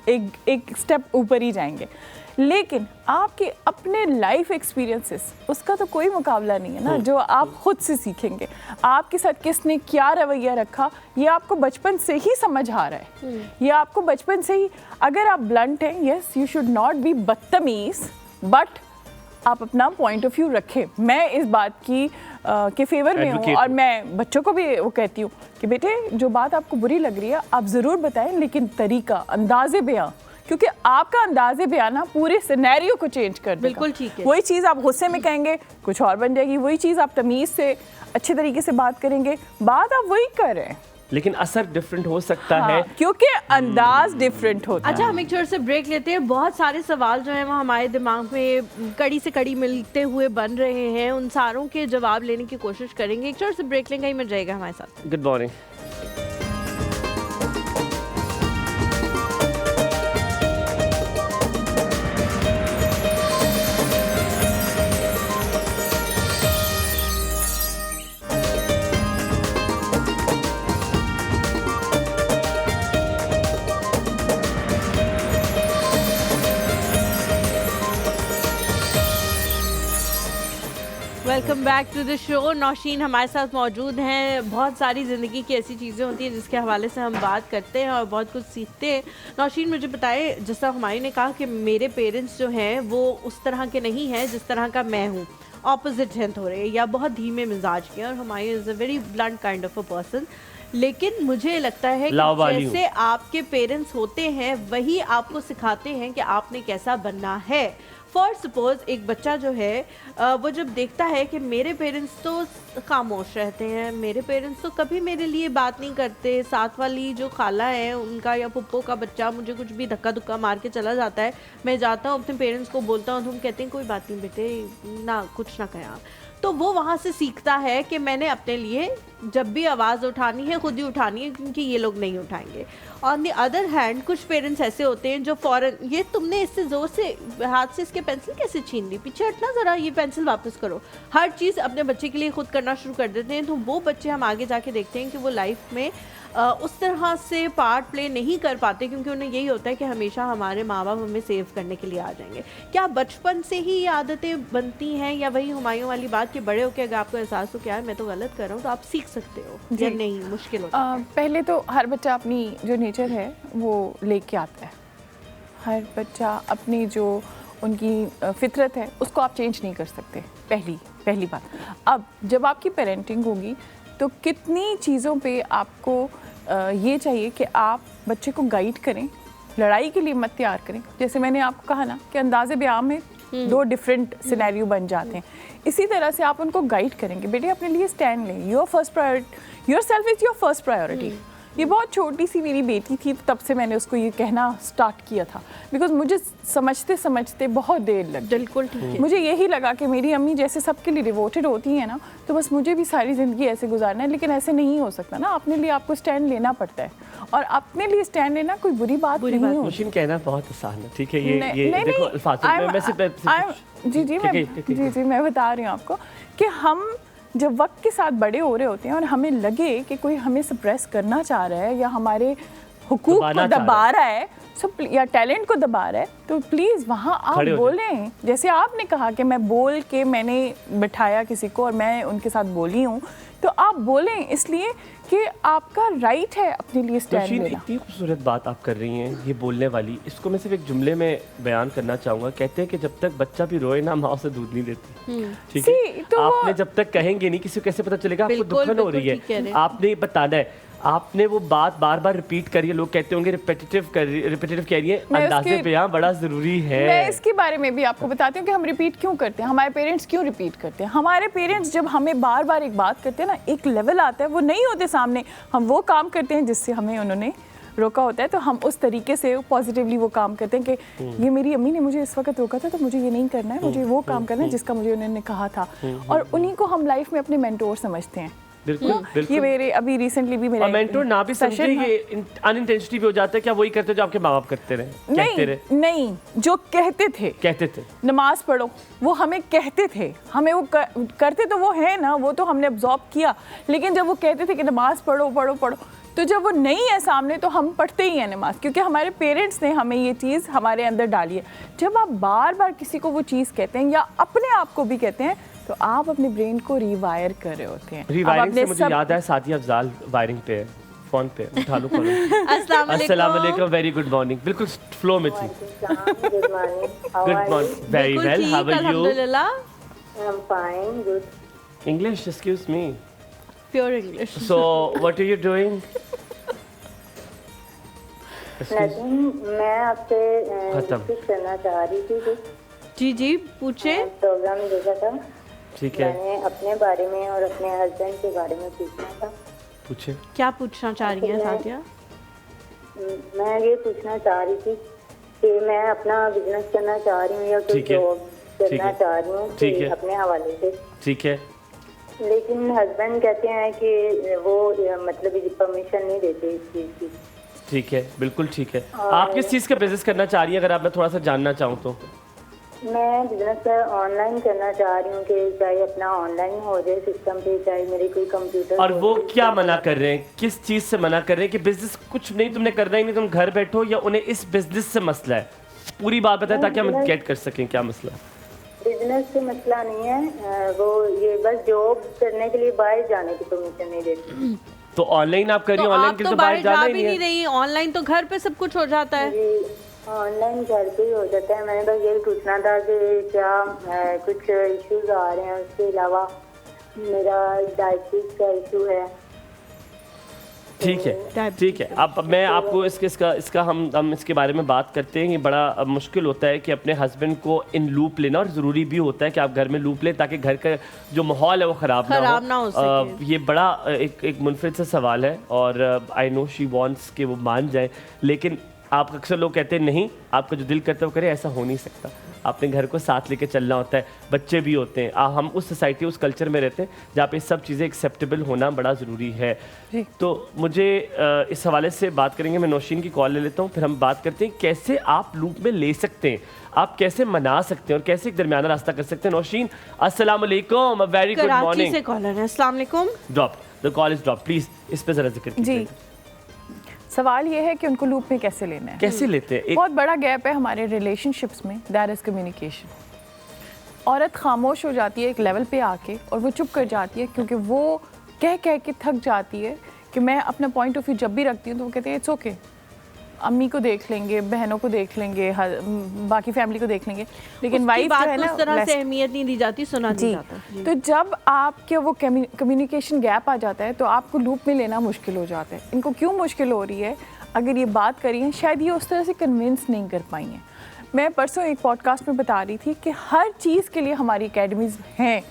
एक स्टेप ऊपर ही जाएंगे, लेकिन आपके अपने लाइफ एक्सपीरियंसेस, उसका तो कोई मुकाबला नहीं है ना, जो आप खुद से सीखेंगे। आपके साथ किसने क्या रवैया रखा, ये आपको बचपन से ही समझ आ रहा है, ये आपको बचपन से ही। अगर आप ब्लंट हैं, yes you should not be बदतमीज, बट आप अपना पॉइंट ऑफ व्यू रखें। मैं इस बात की के फेवर में हूँ, और मैं बच्चों को भी वो कहती हूँ कि बेटे जो बात आपको बुरी लग रही है आप ज़रूर बताएं, लेकिन तरीका, अंदाज़े बयां, क्योंकि आपका अंदाज़े बयाना पूरे सिनेरियो को चेंज कर देगा। बिल्कुल ठीक है। वही चीज़ आप गुस्से में कहेंगे कुछ और बन जाएगी, वही चीज़ आप तमीज़ से अच्छे तरीके से बात करेंगे, बात आप वही कर रहे हैं, लेकिन असर डिफरेंट हो सकता है, क्योंकि अंदाज डिफरेंट होता है। अच्छा, हम एक छोटे से ब्रेक लेते हैं। बहुत सारे सवाल जो हैं वो हमारे दिमाग में कड़ी से कड़ी मिलते हुए बन रहे हैं, उन सारों के जवाब लेने की कोशिश करेंगे। एक छोटे से ब्रेक लेंगे, ही मिल जाएगा हमारे साथ। Good morning. Back to the show. Nausheen हमारे साथ मौजूद हैं। बहुत सारी ज़िंदगी की ऐसी चीज़ें होती हैं जिसके हवाले से हम बात करते हैं और बहुत कुछ सीखते हैं। नौशीन, मुझे बताए, जैसा हुमायूं ने कहा कि मेरे पेरेंट्स जो हैं वो उस तरह के नहीं हैं जिस तरह का मैं हूँ, ऑपोजिट हैं थोड़े, या बहुत धीमे मिजाज के। और Humayun is a very blunt kind of a person. लेकिन मुझे लगता है कि जैसे आपके पेरेंट्स होते हैं वही आपको सिखाते हैं कि आपने कैसा बनना है। फॉर सपोज एक बच्चा जो है वो जब देखता है कि मेरे पेरेंट्स तो खामोश रहते हैं, मेरे पेरेंट्स तो कभी मेरे लिए बात नहीं करते, साथ वाली जो खाला है उनका या पुप्पो का बच्चा मुझे कुछ भी धक्का धुक्का मार के चला जाता है, मैं जाता हूँ अपने पेरेंट्स को बोलता हूँ तो हम कहते हैं कोई बात नहीं बेटे, ना कुछ ना कहें आप। तो वो वहाँ से सीखता है कि मैंने अपने लिए जब भी आवाज़ उठानी है खुद ही उठानी है, क्योंकि ये लोग नहीं उठाएंगे। ऑन द अदर हैंड कुछ पेरेंट्स ऐसे होते हैं जो फ़ौरन, ये तुमने इससे ज़ोर से हाथ से इसके पेंसिल कैसे छीन ली, पीछे हटना ज़रा, ये पेंसिल वापस करो। हर चीज़ अपने बच्चे के लिए खुद करना शुरू कर देते हैं। तो वो बच्चे हम आगे जाके देखते हैं कि वो लाइफ में उस तरह से पार्ट प्ले नहीं कर पाते, क्योंकि उन्हें यही होता है कि हमेशा हमारे माँ बाप हमें सेव करने के लिए आ जाएंगे। क्या बचपन से ही ये आदतें बनती हैं, या वही हुमायूं वाली बात कि बड़े होकर अगर आपको एहसास हो कि यार मैं तो गलत कर रहा हूँ, तो आप सीख सकते हो, या नहीं मुश्किल होता है? पहले तो हर बच्चा अपनी जो नेचर है वो लेके आता है। हर बच्चा अपनी जो उनकी फितरत है उसको आप चेंज नहीं कर सकते, पहली बात। अब जब आपकी पेरेंटिंग होगी तो कितनी चीज़ों पे आपको ये चाहिए कि आप बच्चे को गाइड करें, लड़ाई के लिए मत तैयार करें। जैसे मैंने आपको कहा ना कि अंदाज़े बयां में दो डिफरेंट सिनेरियो बन जाते हैं। इसी तरह से आप उनको गाइड करेंगे, बेटे अपने लिए स्टैंड लें, your first priority, your self is your first priority. ये बहुत छोटी सी मेरी बेटी थी, तब से मैंने उसको ये कहना स्टार्ट किया था, बिकॉज मुझे समझते समझते बहुत देर लगी। बिल्कुल ठीक है। मुझे यही लगा कि मेरी अम्मी जैसे सबके लिए डिवोटेड होती है ना, तो बस मुझे भी सारी ज़िंदगी ऐसे गुजारना है। लेकिन ऐसे नहीं हो सकता ना, अपने लिए आपको स्टैंड लेना पड़ता है, और अपने लिए स्टैंड लेना कोई बुरी बात नहीं होती। नौशीन कहना बहुत आसान है, ठीक है, ये देखो अल्फाज़ में जी मैं बता रही हूँ आपको कि हम जब वक्त के साथ बड़े हो रहे होते हैं और हमें लगे कि कोई हमें सप्रेस करना चाह रहा है या हमारे हुकूक को दबा रहा है, या टैलेंट को दबा रहा है, तो प्लीज़ वहाँ आप बोलें। जैसे आपने कहा कि मैं बोल के मैंने बिठाया किसी को और मैं उनके साथ बोली हूँ, तो आप बोलें, इसलिए कि आपका राइट है अपने लिए स्टैंड लेना। इतनी खूबसूरत बात आप कर रही हैं, ये बोलने वाली, इसको मैं सिर्फ एक जुमले में बयान करना चाहूँगा। कहते हैं कि जब तक बच्चा भी रोए ना, माँ उसे दूध नहीं देती। ठीक है, तो आपने जब तक कहेंगे नहीं, किसी को कैसे पता चलेगा आपको दुखन हो रही है। आपने बताना है, आपने वो बात बार बार रिपीट करी है। लोग कहते होंगे रिपीटेटिव कह रही है, अंदाज़े बयां बड़ा ज़रूरी है। मैं इसके बारे में भी आपको बताती हूँ कि हम रिपीट क्यों करते हैं, हमारे पेरेंट्स क्यों रिपीट करते हैं। हमारे पेरेंट्स जब हमें बार बार एक बात करते हैं ना, एक लेवल आता है, वो नहीं होते सामने, हम वो काम करते हैं जिससे हमें उन्होंने रोका होता है, तो हम उस तरीके से पॉजिटिवली वो काम करते हैं कि ये मेरी अम्मी ने मुझे इस वक्त रोका था, तो मुझे ये नहीं करना है, मुझे वो काम करना है जिसका मुझे उन्होंने कहा था। और उन्हीं को हम लाइफ में अपने मेंटोर समझते हैं। बिल्कुल। ये मेरे अभी रिसेंटली भी मेरा मेंटोर ना भी समझे, ये अनइंटेंशनली भी हो जाता है। क्या वही करते जो आपके माँ बाप करते रहे? नहीं, जो कहते थे नमाज पढ़ो, वो हमें कहते थे, हमें वो करते तो वो है ना, वो तो हमने अब्जॉर्ब किया। लेकिन जब वो कहते थे कि नमाज पढ़ो पढ़ो पढ़ो, तो जब वो नहीं है सामने तो हम पढ़ते ही हैं नमाज, क्योंकि हमारे पेरेंट्स ने हमें ये चीज़ हमारे अंदर डाली है। जब आप बार बार किसी को वो चीज़ कहते हैं या अपने आप को भी कहते हैं, तो आप अपने ब्रेन को रिवायर कर रहे होते हैं। रिवायरिंग से मुझे याद है, सादिया अफजाल वायरिंग पे है, फोन पे, उठा लो कॉल। अस्सलाम वालेकुम, वेरी गुड मॉर्निंग। बिल्कुल फ्लो में थी। Good morning, very well, how are you? अल्हम्दुलिल्लाह, I am fine, good. English, excuse me. Pure English. So what are you doing? मैं आपसे कुछ करना चाह रही थी। जी पूछे। प्रोग्राम देखा था, ठीक है, मैंने अपने बारे में और अपने हस्बैंड के बारे में पूछना था। पूछे। क्या पूछना चाह रही हैं सादिया? मैं ये पूछना चाह रही थी कि मैं अपना बिजनेस करना चाह रही हूँ या कोई जॉब करना चाह रही हूँ अपने हवाले से। ठीक है, लेकिन हस्बैंड कहते हैं कि वो मतलब परमिशन नहीं देते इस चीज़ की। ठीक है, बिल्कुल ठीक है। आप किस चीज़ का बिजनेस करना चाह रही हैं, अगर आप मैं थोड़ा सा जानना चाहूँ तो? मैं बिजनेस ऑनलाइन करना चाह रही हूँ कि चाहे अपना ऑनलाइन हो जाए सिस्टम पे, चाहे मेरी कोई कंप्यूटर। और वो क्या मना कर रहे हैं, किस चीज़ से मना कर रहे हैं कि बिजनेस कुछ नहीं तुमने करना ही नहीं, तुम घर बैठो, या उन्हें इस बिजनेस से मसला है? पूरी बात बताएं ताकि हम गेट कर सकें क्या मसला है। बिजनेस से मसला नहीं है, वो ये बस जॉब करने के लिए बाहर जाने की परमिशन नहीं देती। तो ऑनलाइन आप करिए, तो ऑनलाइन आप के तो लिए तो बाहर जाना ही भी नहीं रही, ऑनलाइन तो घर पे सब कुछ हो जाता है। जी ऑनलाइन घर पे ही हो जाता है। मैंने बस यही पूछना था कि क्या कुछ इश्यूज आ रहे हैं, उसके अलावा मेरा डायबिटीज का इशू है। ठीक है, ठीक है। अब मैं आपको इसका हम इसके बारे में बात करते हैं। ये बड़ा मुश्किल होता है कि अपने हस्बैंड को इन लूप लेना, और ज़रूरी भी होता है कि आप घर में लूप लें ताकि घर का जो माहौल है वो ख़राब ना हो सके। ये बड़ा एक मुनफरिद सा सवाल है, और आई नो शी वांट्स कि वो मान जाए, लेकिन आप अक्सर लोग कहते हैं नहीं, आपका जो दिल करता है वो करे, ऐसा हो नहीं सकता। आपने घर को साथ लेके चलना होता है, बच्चे भी होते हैं। हम उस सोसाइटी, उस कल्चर में रहते हैं जहाँ पे सब चीज़ें एक्सेप्टेबल होना बड़ा ज़रूरी है। तो मुझे इस हवाले से बात करेंगे। मैं नौशीन की कॉल ले लेता हूँ, फिर हम बात करते हैं कैसे आप लूप में ले सकते हैं, आप कैसे मना सकते हैं और कैसे एक दरमियाना रास्ता कर सकते हैं। नौशीन अस्सलाम वालेकुम, वेरी गुड कराची मॉर्निंग। से कॉलर है। अस्सलाम वालेकुम। Drop the call is drop, please इस पे जरा जिक्र कीजिए। जी, सवाल ये है कि उनको लूप में कैसे लेना है। कैसे लेते हैं? बहुत बड़ा गैप है हमारे रिलेशनशिप्स में, दैट इज़ कम्युनिकेशन। औरत खामोश हो जाती है एक लेवल पे आके, और वो चुप कर जाती है क्योंकि वो कह कह के थक जाती है कि मैं अपना पॉइंट ऑफ व्यू जब भी रखती हूँ तो वो कहते हैं इट्स ओके, अम्मी को देख लेंगे, बहनों को देख लेंगे, बाकी फैमिली को देख लेंगे, लेकिन वाइफ जो है ना उस तरह से अहमियत नहीं दी जाती, सुना नहीं जाता। तो जब आपके वो कम्युनिकेशन गैप आ जाता है तो आपको लूप में लेना मुश्किल हो जाता है। इनको क्यों मुश्किल हो रही है? अगर ये बात करी है, शायद ये उस तरह से कन्विंस नहीं कर पाई हैं। मैं परसों एक पॉडकास्ट में बता रही थी कि हर चीज़ के लिए हमारी अकेडमीज़ हैं,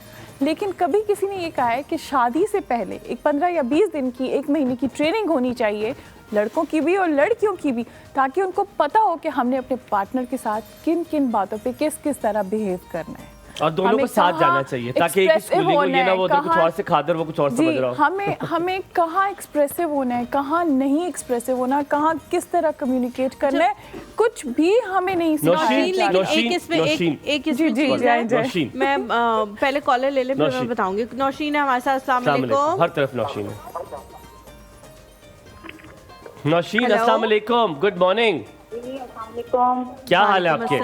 लेकिन कभी किसी ने ये कहा है कि शादी से पहले एक 15 या 20 दिन की, 1 महीने की ट्रेनिंग होनी चाहिए, लड़कों की भी और लड़कियों की भी, ताकि उनको पता हो कि हमने अपने पार्टनर के साथ किन किन बातों पे किस किस तरह बिहेव करना है, और दोनों को साथ जाना चाहिए ताकि एक स्कूलिंग हो, ये ना वो तो कुछ और से खादर, वो कुछ और समझ रहा हो। हमें कहाँ एक्सप्रेसिव होना है, कहाँ नहीं एक्सप्रेसिव होना, कहाँ किस तरह कम्युनिकेट करना है, कुछ भी हमें नहीं सिखाया। मैं पहले कॉलर ले ले, फिर मैं बताऊंगी। नौशीन है हमारे साथ। अस्सलाम वालेकुम। हर तरफ नौशीन है। नौशीन अस्सलाम वालेकुम, गुड मॉर्निंग। क्या हाल है आपके?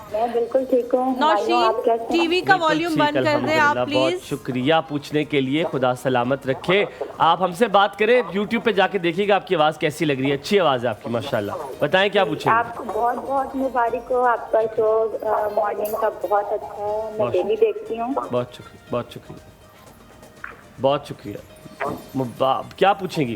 मैं बिल्कुल ठीक हूँ। नौशीन टीवी का वॉल्यूम बंद कर दें आप प्लीज। बहुत शुक्रिया पूछने के लिए, खुदा सलामत रखे। आप हमसे बात करें, YouTube पे जाके देखिएगा आपकी आवाज़ कैसी लग रही है। अच्छी आवाज़ है आपकी माशाल्लाह। बताएं क्या पूछेंगे? आपको बहुत बहुत मुबारक हो, आपका शो मॉर्निंग का बहुत अच्छा है, मैं डेली देखती हूँ। बहुत शुक्रिया, बहुत शुक्रिया, बहुत शुक्रिया। क्या पूछेंगी?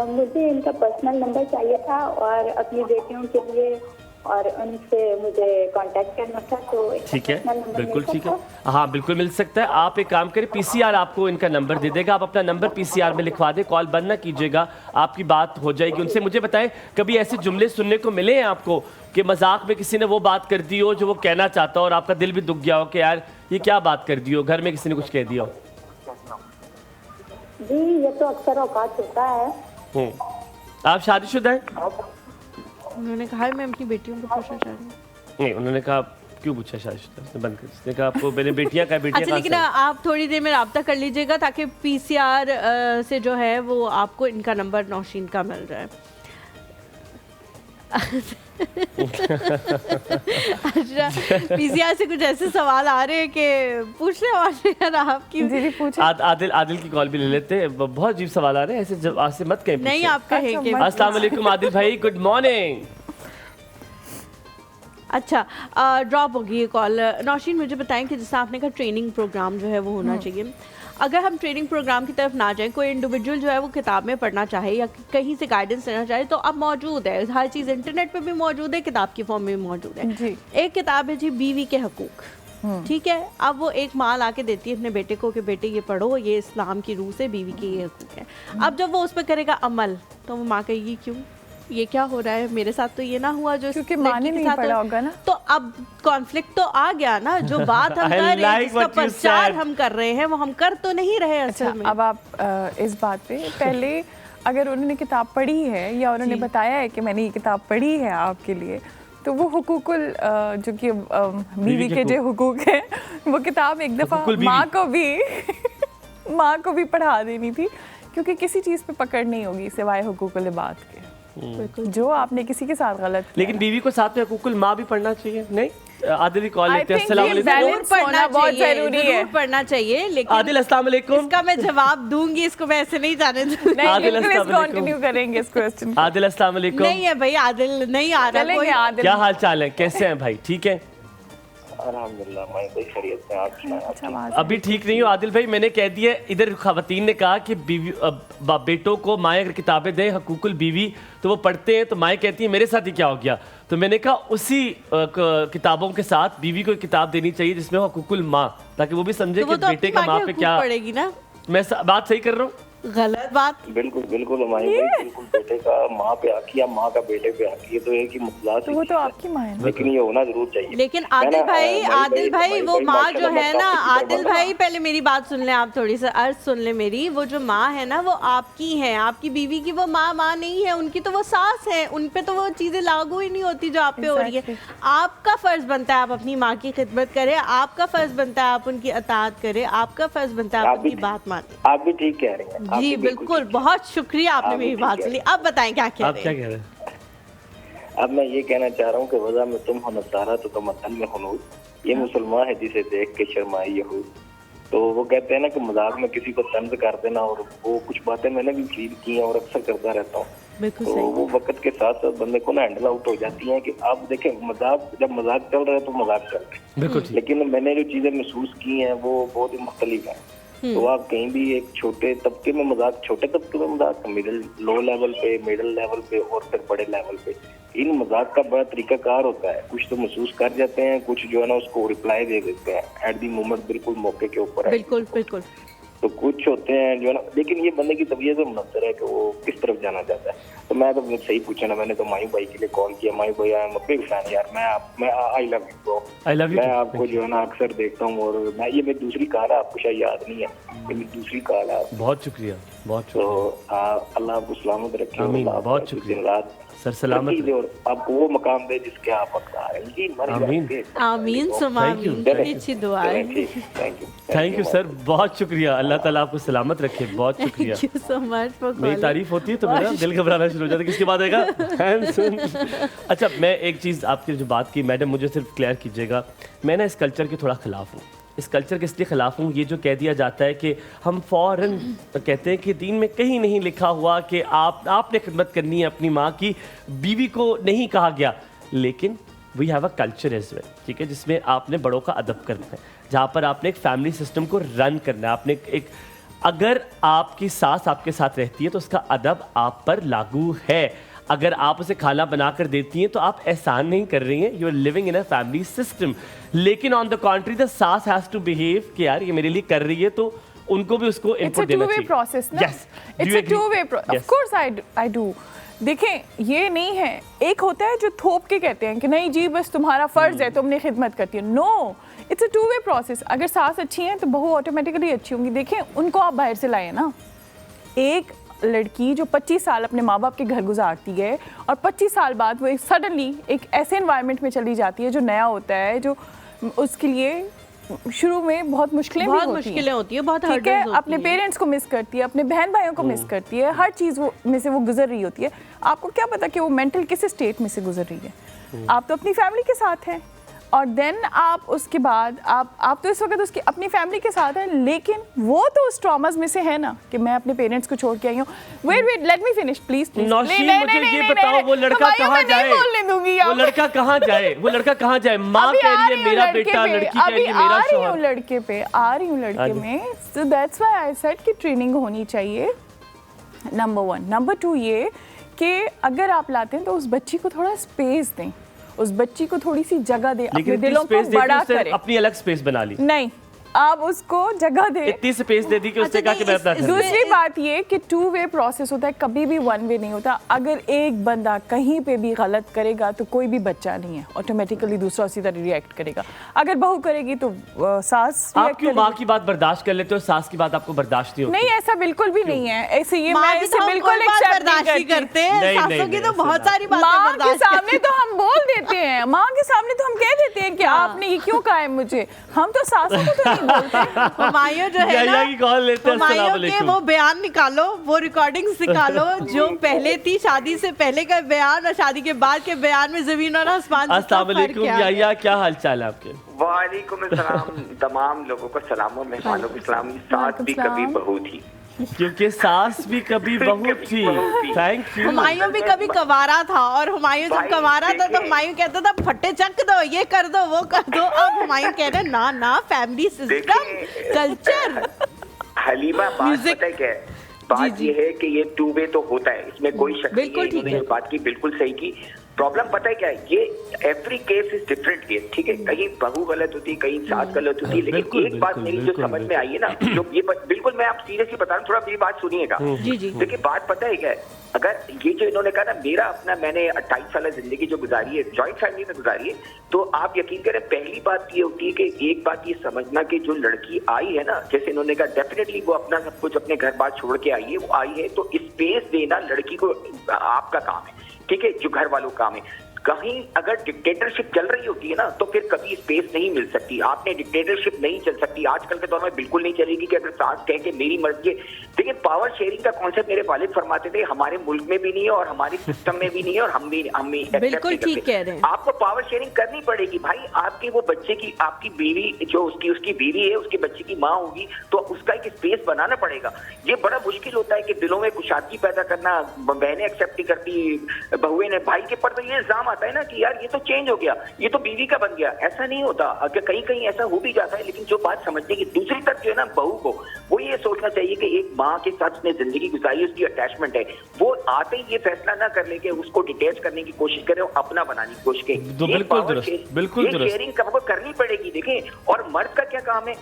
मुझे इनका पर्सनल नंबर चाहिए था और अपनी बेटियों के लिए, और उनसे मुझे कांटेक्ट करना था। तो ठीक है, बिल्कुल ठीक है, हाँ बिल्कुल मिल सकता है। आप एक काम करें, PCR आपको इनका नंबर दे देगा, आप अपना नंबर PCR में लिखवा दें, कॉल बंद ना कीजिएगा, आपकी बात हो जाएगी उनसे। मुझे बताएं, कभी ऐसे जुमले सुनने को मिले हैं आपको कि मजाक में किसी ने वो बात कर दी हो जो वो कहना चाहता हो और आपका दिल भी दुख गया हो कि यार ये क्या बात कर दी हो, घर में किसी ने कुछ कह दिया हो? जी ये तो अक्सर औकात होता है। आप शादीशुदा हैं? उन्होंने कहा मैं अपनी बेटियों को पूछना चाह रही हूँ। नहीं, उन्होंने कहा क्यों पूछा शादीशुदा? उसने बंद कर, उसने कहा आपको मेरी बेटियां का बेटियां। अच्छा, लेकिन आप थोड़ी देर में रब्ता कर लीजिएगा ताकि PCR से जो है वो आपको इनका नंबर नौशीन का मिल जाए। अच्छा, PCR से कुछ ऐसे सवाल आ रहे हैं कि पूछने वाले हैं आपकी। आदिल की कॉल भी ले लेते हैं, बहुत अजीब सवाल आ रहे हैं, ऐसे जब आज से मत कहें। नहीं आप कहेंगे। अस्सलाम वालेकुम आदिल भाई, गुड मॉर्निंग। अच्छा, ड्रॉप होगी ये कॉल। नौशीन मुझे बताएं कि जैसा आपने कहा ट्रेनिंग प्रोग्राम जो है वो होना चाहिए, अगर हम ट्रेनिंग प्रोग्राम की तरफ ना जाएं, कोई इंडिविजुअल जो है वो किताब में पढ़ना चाहे या कहीं से गाइडेंस लेना चाहे, तो अब मौजूद है, हर चीज़ इंटरनेट पे भी मौजूद है, किताब की फॉर्म में भी मौजूद है। एक किताब है जी बीवी के हकूक, ठीक है। अब वो एक माँ ला के देती है अपने बेटे को कि बेटे ये पढ़ो, ये इस्लाम की रूह से बीवी के ये हकूक है। अब जब वो उस पर करेगा अमल, तो वो माँ कहेगी क्यों, ये क्या हो रहा है, मेरे साथ तो ये ना हुआ जो क्योंकि माँ ने नहीं पढ़ा होगा ना। तो अब कॉन्फ्लिक्ट तो आ गया ना, जो बात हम कर रहे हैं, जिसका प्रचार हम कर रहे हैं, वो हम कर तो नहीं रहे असल में। अब आप इस बात पे पहले अगर उन्होंने किताब पढ़ी है या उन्होंने बताया है कि मैंने ये किताब पढ़ी है आपके लिए, तो वो हुकूकुल जो कि बीवी के जो हुकूक है, वो किताब एक दफ़ा माँ को भी पढ़ा देनी थी, क्योंकि किसी चीज़ पे पकड़ नहीं होगी सिवाय हुकूकुल लिबास के। जो आपने किसी के साथ गलत, लेकिन बीवी को साथ में हुकूकुल माँ भी पढ़ना चाहिए नहीं? आदिल कॉल I लेते हैं। think अस्सलाम ये वालेकुम। balance होना बहुत ज़रूरी है। जरूर पढ़ना चाहिए, लेकिन आदिल अस्सलाम वालेकुम। इसका मैं जवाब दूंगी, इसको मैं ऐसे नहीं जाने दूंगी। नहीं, आदिल बिल्कुल अस्सलाम वालेकुम। कंटिन्यू करेंगे इस क्वेश्चन। आदिल अस्सलाम वालेकुम। नहीं है भाई, आदिल नहीं आ रहा चलेंगे कोई। आदिल। क्या हाल चाल है, कैसे हैं भाई, ठीक है? अल्हम्दुलिल्लाह मैं कोई खैरियत से, आप सुनाएं? अच्छा आवाज़ अभी ठीक नहीं हो आदिल भाई, मैंने कह दिया। इधर खवातीन ने कहा कि बीवी बेटों को माएँ अगर किताबें दें हकूकुल बीवी तो वो पढ़ते हैं, तो माएँ कहती हैं मेरे साथ ही क्या हो गया। तो मैंने कहा उसी किताबों के साथ बीवी को एक किताब देनी चाहिए जिसमें हो हकूकुल माँ, ताकि वो भी समझे तो वो कि तो बेटे अपनी का माँ माँ के पे क्या। पड़ेगी ना। मैं बात सही कर रहा हूँ? गलत बात। बिल्कुल बिल्कुल हमारी भाई, बिल्कुल बेटे का माँ पे हकी या माँ का बेटे पे हकी, ये तो एक ही मसला तो वो तो आपकी माँ है ना। लेकिन ये होना जरूर चाहिए। लेकिन आदिल भाई वो माँ जो है ना, आदिल माशा भाई पहले मेरी बात सुन लें आप, थोड़ी सी अर्ज सुन लें मेरी। वो जो माँ है ना वो आपकी है, आपकी बीवी की वो माँ नहीं है, उनकी तो वो सास है, उन पे तो वो चीज़ें लागू ही नहीं होती जो आप पे हो रही है। आपका फ़र्ज़ बनता है आप अपनी माँ की खिदमत करें, आपका फ़र्ज़ बनता है आप उनकी अताअत करें, आपका फ़र्ज़ बनता है आप उनकी बात मानें। आप भी ठीक कह रहे हैं। आप जी भी बिल्कुल, बहुत शुक्रिया आपने मेरी बात सुनी। अब बताएं क्या कह आप रहे क्या हैं। कह रहे हैं? अब मैं ये कहना चाह रहा हूँ कि वजह में तुम हो नसारा तो कमतल में हुनूर, ये मुसलमान है जिसे देख के शर्माई यहूद। तो वो कहते हैं ना कि मजाक में किसी को तंज कर देना, और वो कुछ बातें मैंने भी फील की हैं और अक्सर करता रहता हूँ। बिल्कुल तो सही। वो वक्त के साथ साथ बंदे को ना हैंडल आउट हो जाती हैं कि आप देखें मजाक, जब मजाक चल रहा है तो मजाक चल रहा है, बिल्कुल ठीक। लेकिन मैंने जो चीजें महसूस की हैं वो बहुत ही मुख्तलिफ हैं। तो आप कहीं भी एक छोटे तबके में मजाक, छोटे तबके में मजाक, मिडिल लो लेवल पे, मिडिल लेवल पे और फिर बड़े लेवल पे, इन मजाक का बड़ा तरीकाकार होता है। कुछ तो महसूस कर जाते हैं, कुछ जो है ना उसको रिप्लाई दे देते हैं एट दी मोमेंट, बिल्कुल मौके के ऊपर है। बिल्कुल बिल्कुल। तो कुछ होते हैं जो है ना, लेकिन ये बंदे की तबीयत से मुनसर है कि वो किस तरफ जाना चाहता है। तो मैं तो सही पूछा ना, मैंने तो मायू भाई के लिए कॉल किया। मायू भाई I am a big fan यार, मैं आई love you bro, I love you. मैं आपको जो है ना अक्सर देखता हूँ, और मैं ये मेरी दूसरी कॉल है, आपको शायद याद नहीं है, ये मेरी दूसरी कॉल है। बहुत शुक्रिया, बहुत तो शुक्रिया अल्लाह आपको सलामत रखे, आमीन, अल्लाह बहुत आपको शुक्रिया। दिन रात सर सलामत तरक्की दे और आपको वो मकाम दे जिसके आप हकदार हैं। जी आमीन। आमीन सुमा Thank you. आमीन, बड़ी अच्छी दुआ है। थैंक यू सर, बहुत शुक्रिया। अल्लाह ताला आपको सलामत रखे, बहुत शुक्रिया। Thank you so much for मेरी कॉलिंग। तारीफ होती है तो मेरा दिल घबराना शुरू हो जाता है, किसके बाद आएगा हैंसुन। अच्छा, मैं एक चीज़ आपकी जो बात की मैडम, मुझे सिर्फ क्लियर कीजिएगा, मैं ना इस कल्चर के थोड़ा ख़िलाफ़ हूँ। इस कल्चर के इसलिए ख़िलाफ़ हूँ, ये जो कह दिया जाता है कि हम फ़ौरन कहते हैं कि दीन में कहीं नहीं लिखा हुआ कि आपने खिदमत करनी है अपनी माँ की, बीवी को नहीं कहा गया, लेकिन we have a culture as well, ठीक है, जिसमें आपने बड़ों का अदब करना है, जहाँ पर आपने एक फैमिली सिस्टम को रन करना है। आपने एक, अगर आपकी सास आपके साथ रहती है तो उसका अदब आप पर लागू है। अगर आप उसे खाना बनाकर देती हैं तो आप एहसान नहीं कर रही हैं, you are living in a family system. लेकिन on the contrary the saas has to behave कि यार ये मेरे लिए कर रही है, तो उनको भी उसको इनपुट देना चाहिए। It's a two-way process ना? Yes. Do It's you a agree? two-way process. Of course I do. देखें, ये नहीं है, एक होता है जो थोप के कहते हैं कि नहीं जी बस तुम्हारा फर्ज है, तुमने खिदमत करती है। No, it's a two-way process. अगर सास अच्छी हैं तो बहू ऑटोमेटिकली अच्छी होंगी। देखें, उनको आप बाहर से लाए ना, एक लड़की जो 25 साल अपने माँ बाप के घर गुजारती है और 25 साल बाद वो सडनली एक ऐसे एनवायरनमेंट में चली जाती है जो नया होता है, जो उसके लिए शुरू में बहुत मुश्किलें होती है, बहुत ठीक है, अपने पेरेंट्स को मिस करती है, अपने बहन भाइयों को मिस करती है, हर चीज़ वो में से वो गुजर रही होती है। आपको क्या पता कि वो मेंटल किस स्टेट में से गुजर रही है। आप तो अपनी फैमिली के साथ हैं, और देन आप उसके बाद आप तो इस वक्त उसकी अपनी फैमिली के साथ हैं, लेकिन वो तो उस ट्रॉमास में से है ना कि मैं अपने पेरेंट्स को छोड़ के आई हूँ। Wait let me finish please. Nausheen, मुझे ये बताओ वो लड़का कहाँ जाए, वो लड़का कहाँ जाए, वो लड़का कहाँ जाए? माँ कह रही है मेरा बेटा, लड़की कह रही है मेरा शौहर। लड़के पे आ रही हूँ, लड़के में। So that's why I said कि ट्रेनिंग होनी चाहिए, नंबर 1। नंबर 2 ये कि अगर आप लाते हैं तो उस बच्ची को थोड़ा स्पेस दें, उस बच्ची को थोड़ी सी जगह दें, अपने दिलों को बड़ा करें। अपनी अलग स्पेस बना ली नहीं, आप उसको जगह दें, इतनी स्पेस दे दी कि उसने कहा कि मैं अपना घर। दूसरी बात ये कि 2-वे प्रोसेस होता है, कभी भी 1-वे नहीं होता। अगर एक बंदा कहीं पे भी गलत करेगा तो कोई भी बच्चा नहीं है, ऑटोमेटिकली दूसरा उसी तरह रिएक्ट करेगा। अगर बहू करेगी तो सास आप क्यों माँ की बात बर्दाश्त कर लेते हो, सास की बात आपको बर्दाश्त नहीं होती? नहीं, ऐसा बिल्कुल भी नहीं है। ऐसे ये मैं इसे बिल्कुल एक्सेप्ट नहीं करते हैं। सासों की तो बहुत सारी बातें माँ के बर्दाश्त सामने तो हम बोल देते हैं, माँ के सामने तो हम कह देते हैं कि आपने ये क्यों कहा है मुझे। हम तो सासों को तो नहीं हुमायूं जो है याया ना, की कॉल लेते हैं। अस्सलाम हुमायूं के वालेकुम। वो बयान निकालो, वो रिकॉर्डिंग्स निकालो जो पहले थी, शादी से पहले का बयान और शादी के बाद के बयान में जमीन और आसमान से अस्सलाम क्या फर्क वालेकुम है। याया, क्या हाल चाल है आपके? वालेकुम अस्सलाम। तमाम लोगों को सलाम और मेहमानों को सलाम। साथ भी कभी बहू थी, क्योंकि सास भी कभी बहू थी। Thank you. हुमायूं भी कभी कवारा था, और हुमायूं जब भाई, कवारा था तो देखिए। हुमायूं कहता था फट्टे चक दो, ये कर दो, वो कर दो। अब हुमायूं कह रहे ना ना, फैमिली सिस्टम, देखिए, कल्चर। हलीमा, बात Music। पता है क्या है? बात जी। ये है कि ये टू वे तो होता है, इसमें कोई शक नहीं बिल्कुल है। ठीक इन्होंने है। जो बात की बिल्कुल सही की। प्रॉब्लम पता है क्या है? ये every case is different case, ठीक है? कहीं बहू गलत होती, कहीं सास गलत होती, लेकिन बिल्कुल, एक बात बिल्कुल, मेरी जो बिल्कुल, समझ में आई है ना, जो ये बिल्कुल मैं आप सीरियसली बता रहा हूँ, थोड़ा मेरी बात सुनिएगा। जी जी। देखिए बात पता है क्या है, अगर ये जो इन्होंने कहा ना, मेरा अपना मैंने 28 साल जिंदगी जो गुजारी है जॉइंट फैमिली में गुजारी है, तो आप यकीन करें पहली बात ये होती है कि एक बात ये समझना कि जो लड़की आई है ना, जैसे इन्होंने कहा डेफिनेटली वो अपना सब कुछ अपने घर बार छोड़ के आई है, वो आई है तो स्पेस देना लड़की को आपका काम है, ठीक है? जो घर वालों का काम है। कहीं अगर डिक्टेटरशिप चल रही होती है ना, तो फिर कभी स्पेस नहीं मिल सकती। आपने डिक्टेटरशिप नहीं चल सकती, आजकल के दौर में बिल्कुल नहीं चलेगी कि अगर सास कह के मेरी मर्जी है। देखिए पावर शेयरिंग का कॉन्सेप्ट मेरे वालिद फरमाते थे, हमारे मुल्क में भी नहीं है और हमारे सिस्टम में भी नहीं है, और हम भी accept बिल्कुल नहीं करते। ठीक कह रहे हैं। आपको पावर शेयरिंग करनी पड़ेगी भाई। आपके वो बच्चे की, आपकी बीवी जो उसकी बीवी है, उसके बच्चे की माँ होगी, तो उसका एक स्पेस बनाना पड़ेगा। ये बड़ा मुश्किल होता है कि दिलों में कुशादगी पैदा करना। बहनें एक्सेप्ट नहीं करती, बहुएं ने, भाई के पर तो ये इल्जाम आता है ना कि यार ये तो चेंज हो गया, ये तो बीवी का बन गया। ऐसा नहीं होता, अगर कहीं कहीं ऐसा हो भी जाता है, लेकिन जो बात समझने की दूसरी तरफ जो है ना, बहू को वो ये सोचना चाहिए कि एक माँ के साथ उसने जिंदगी गुजारी, उसकी अटैचमेंट है, वो आते ही ये फैसला ना कर ले कि उसको डिटेच करने की कोशिश करे और अपना बनाने की कोशिश करे। तो ये बिल्कुल power दुरुस्त, share- बिल्कुल ये दुरुस्त। शेयरिंग सबको करनी पड़ेगी। देखें, और मर्द का क्या काम है,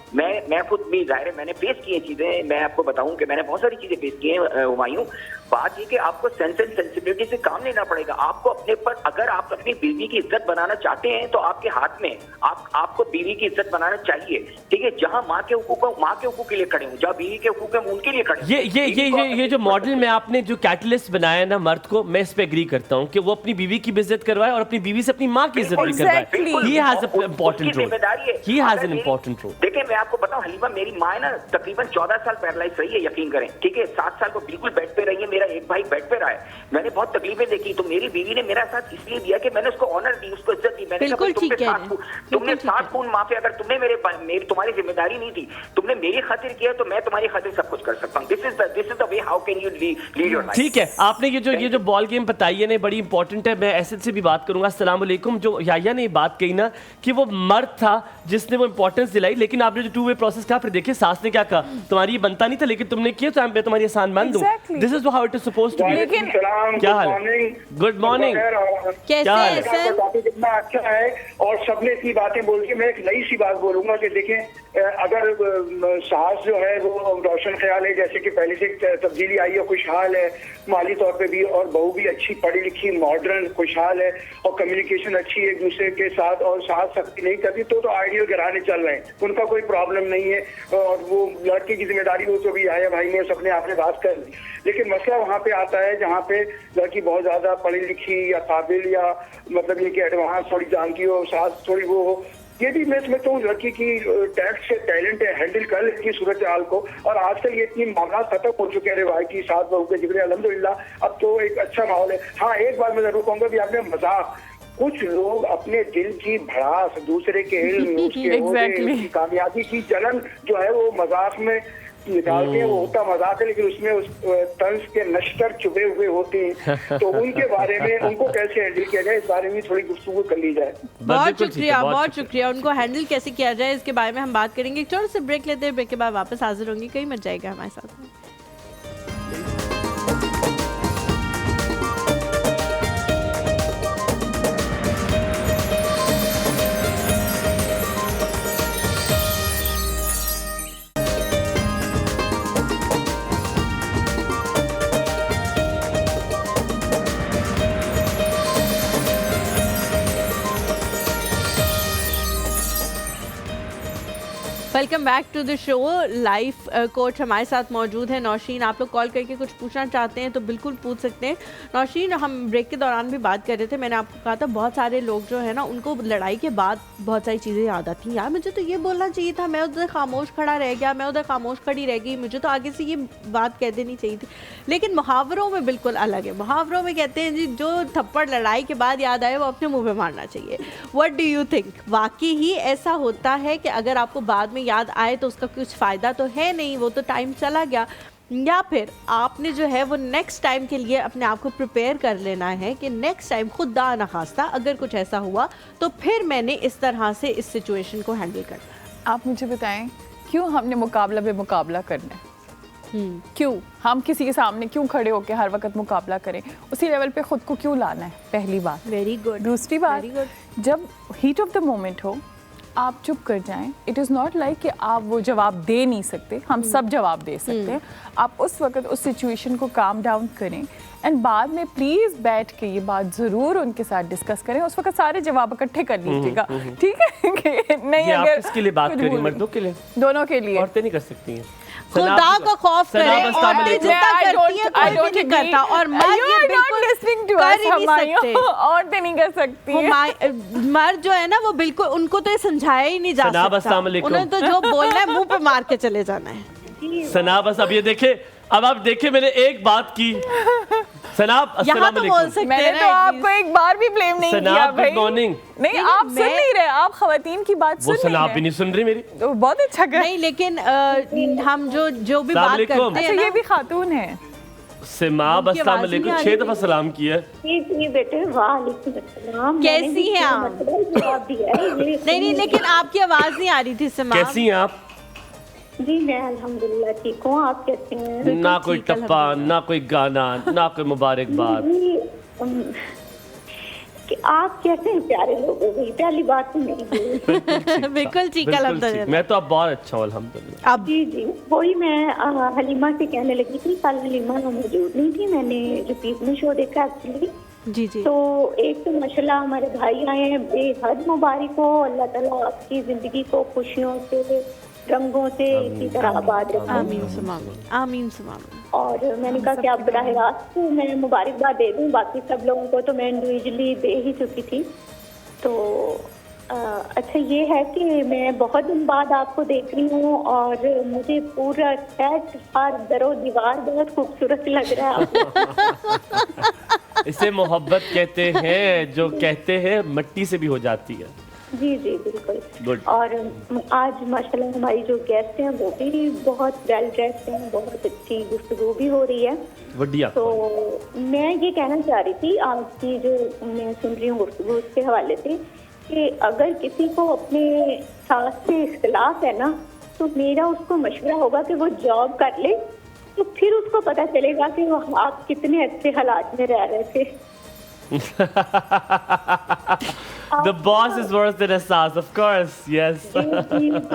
मैं खुद भी जाहिर है मैंने फेस की चीजें, मैं आपको बताऊं कि मैंने बहुत सारी चीजें फेस की हैं हुमायूं। बात ये कि आपको सेंस एंड सेंसिबिलिटी से काम लेना पड़ेगा। आपको अपने पर, अगर आप अपनी बीवी की इज्जत बनाना चाहते हैं तो आपके हाथ में, आपको बीवी की इज्जत बनाना चाहिए, ठीक है? जहां माँ के हुकूक के लिए खड़े हूँ, जहां बीवी के हुकूक है उनके लिए खड़े हूं। ये जो मॉडल में आपने जो कैटलिस्ट बनाया ना मर्द को, मैं इस पे एग्री करता हूँ कि वो अपनी बीवी की भी इज्जत करवाए और अपनी बीवी से अपनी माँ की इज्जत भी करवाए। Exactly. He has an important उसकी role. जिम्मेदारी है। He has अगर an मेरी- important role. देखिए मैं आपको बताऊं, हलीमा मेरी माँ है ना, तकरीबन 14 साल पैरालाइज रही है, यकीन करें, ठीक है? 7 साल को बिल्कुल बेड पे रही है, मेरा एक भाई बेड पे रहा है। मैंने बहुत तकलीफें देखी, तो मेरी बीवी ने मेरा साथ इसलिए दिया कि मैंने उसको ऑनर दी, उसको इज्जत दी। मैंने बिल्कुल कहा, ठीक कह रहे हैं। तुमने बिल्कुल ठीक 7 खून माफे, अगर तुमने मेरी तुम्हारी जिम्मेदारी नहीं थी, तुमने मेरी खातिर किया, तो मैं तुम्हारी खातिर सब कुछ कर सकता हूँ। This is the way how can you lead your life. ठीक है, आपने ये जो बॉल गेम बताई है ना, बड़ी इंपॉर्टेंट है। मैं एसद से भी बात करूंगा। अस्सलाम वालेकुम। जो याया ने बात कही ना कि वो मर्द था जिसने वो इंपॉर्टेंस दिलाई, लेकिन आपने जो टू वे प्रोसेस कहा, फिर देखिए सास ने क्या कहा, तुम्हारी ये बनता नहीं था लेकिन तुमने किया, तो मैं तुम्हारी आसान मान दूं। Exactly. This is how it is supposed to be. लेकिन क्या हाल है? Good morning. कैसे क्या हाल है? हैं सर? टॉपिक इतना अच्छा है और सबने इतनी बातें बोल के मैं एक नई सी बात बोलूंगा कि देखें, अगर सास जो है वो रोशन ख्याल है, जैसे कि पहले से तब्दीली आई है, खुशहाल है माली तौर पे भी, और बहू भी अच्छी पढ़ी लिखी मॉडर्न खुशहाल है और कम्युनिकेशन अच्छी है एक दूसरे के साथ, और सास सख्ती नहीं करती, तो आइडियल घराने चल रहे हैं, उनका कोई प्रॉब्लम नहीं है। और वो लड़के की जिम्मेदारी वो तो भी आया भाई ने सबने आपने बात कर ली, लेकिन मसला वहाँ पे आता है जहाँ पे लड़की बहुत ज्यादा पढ़ी लिखी या काबिल या मतलब ये कि एडवांस थोड़ी जानती हो, सास थोड़ी वो हो, ये भी मैं समझता हूँ लड़की की टैक्स से टैलेंट है, हैंडल कर लेती है सूरत हाल को। और आजकल ये इतनी मामला खत्म हो चुके हैं भाई की सास बहू के जिक्र, अल्हम्दुलिल्लाह अब तो एक अच्छा माहौल है। हाँ एक बात मैं जरूर कहूँगा भी आपने मजाक, कुछ लोग अपने दिल की भड़ास, दूसरे के इल्म, उसके Exactly. उसकी कामयाबी की जलन जो है वो मजाक में निकालते हैं, वो होता मजाक है लेकिन उसमें उस तंज के नश्तर चुभे हुए होते हैं। तो उनके बारे में उनको कैसे हैंडल किया जाए, इस बारे में थोड़ी गुफ्तगू कर ली जाए। बहुत शुक्रिया, बहुत शुक्रिया। उनको हैंडल कैसे किया जाए इसके बारे में हम बात करेंगे। एक छोटा सा ब्रेक लेते हैं, ब्रेक के बाद वापस हाजिर होंगे। कहीं मत जाएगा हमारे साथ में। Welcome back to the show. Life coach हमारे साथ मौजूद है नौशीन। आप लोग कॉल करके कुछ पूछना चाहते हैं तो बिल्कुल पूछ सकते हैं। नौशीन, हम ब्रेक के दौरान भी बात कर रहे थे, मैंने आपको कहा था बहुत सारे लोग जो है ना उनको लड़ाई के बाद बहुत सारी चीज़ें याद आती हैं। यार मुझे तो ये बोलना चाहिए था, मैं उधर खामोश खड़ा रह गया, मैं उधर खामोश खड़ी रह गई, मुझे तो आगे से ये बात कह देनी चाहिए थी। लेकिन मुहावरों में बिल्कुल अलग है। मुहावरों में कहते हैं जी जो थप्पड़ लड़ाई के बाद याद आए वो अपने मुँह पे मारना चाहिए। व्हाट डू यू थिंक, वाकई ही ऐसा होता है कि अगर आपको बाद में याद आए तो उसका कुछ फ़ायदा तो है नहीं, वो तो टाइम चला गया, या फिर आपने जो है वो नेक्स्ट टाइम के लिए अपने आप को प्रिपेयर कर लेना है कि नेक्स्ट टाइम खुदा न खास्ता अगर कुछ ऐसा हुआ तो फिर मैंने इस तरह से इस सिचुएशन को हैंडल करना। आप मुझे बताएं क्यों हमने मुकाबला पे मुकाबला करना है? क्यों हम किसी के सामने क्यों खड़े होकर हर वक्त मुकाबला करें? उसी लेवल पे खुद को क्यों लाना है? पहली बात। Very good. दूसरी बात, जब हीट ऑफ द मोमेंट हो आप चुप कर जाएं। इट इज़ नॉट लाइक कि आप वो जवाब दे नहीं सकते, हम सब जवाब दे सकते हैं। आप उस वक्त उस सिचुएशन को काम डाउन करें एंड बाद में प्लीज़ बैठ के ये बात ज़रूर उनके साथ डिस्कस करें। उस वक्त सारे जवाब इकट्ठे कर लीजिएगा, ठीक है? कि नहीं, ये अगर आप किसके लिए बात कुछ करी, भूल मर्दों के लिए? दोनों के लिए। औरतें नहीं कर सकती हैं। खुदा का खौफ करें, औरतें जितना करती हैं कोई भी नहीं करता, और मर्द ये बिल्कुल कर ही नहीं सकते। औरतें नहीं कर सकती। मर्द जो है ना वो बिल्कुल, उनको तो ये समझाया ही नहीं जा सकता, उन्हें तो जो बोलना है मुंह पे मार के चले जाना है। सना बस अब ये देखे, अब आप देखे मैंने एक बात की। सनाब यहाँ तो बोल सकते हैं। मैंने तो आपको एक बार भी ब्लेम नहीं किया भाई। Good morning. नहीं, आप सुन नहीं रहे, आप खवातीन की बात सुन नहीं रहे। वो सनाब भी नहीं सुन रही मेरी। तो बहुत अच्छा कर। नहीं, लेकिन हम जो भी बात करते हैं ना, ये भी खातून है। सिमाब अस्सलाम वालेकुम, 6 दफा सलाम किया। जी बेटे, वालेकुम अस्सलाम। कैसी हैं आप? नहीं, लेकिन आपकी आवाज नहीं आ रही थी सिमाब। कैसी हैं आप? जी मैं अल्हम्दुलिल्लाह ठीक हूँ, आप कैसे हैं? ना कोई टप्पा, ना कोई गाना, ना कोई मुबारकबाद। कि आप कैसे हैं प्यारे लोग हो गई, पहली बात तो नहीं। बिल्कुल ठीक है अल्हम्दुलिल्लाह। मैं तो अब बहुत अच्छा हूँ अल्हम्दुलिल्लाह। अब जी वही मैं हलीमा से कहने लगी थी, कल हलीमा मौजूद नहीं थी, मैंने रिपीट में शो देखा एक्चुअली। जी। तो एक तो माशाल्लाह हमारे भाई आए हैं, बेहद मुबारक हो, अल्लाह ताला आपकी जिंदगी को खुशियों से रंगों से इसी तरह आबाद रखें। आमीन सुमामीन, आमीन सुमामीन। और मैंने कहा कि आप बराह रास्त मैं मुबारकबाद दे दूं, बाकी सब लोगों को तो मैं इंडिविजुअली दे ही चुकी थी। तो अच्छा ये है कि मैं बहुत दिन बाद आपको देख रही हूँ और मुझे पूरा सेट, हर दरो दीवार बहुत खूबसूरत लग रहा है। इसे मोहब्बत कहते हैं, जो कहते हैं मिट्टी से भी हो जाती है। जी बिल्कुल। Good. और आज माशाल्लाह हमारी जो गेस्ट हैं वो भी बहुत वेल ड्रेस्ड हैं, बहुत अच्छी गुफ्तगू भी हो रही है। बढ़िया। तो मैं ये कहना चाह रही थी, आपकी जो मैं सुन रही हूँ गुफ्तगू उसके हवाले से, कि अगर किसी को अपने सास से इख्तिलाफ है ना, तो मेरा उसको मशवरा होगा कि वो जॉब कर ले, तो फिर उसको पता चलेगा कि वो आप कितने अच्छे हालात में रह रहे थे। The boss is worse than a sass, of course. Yes.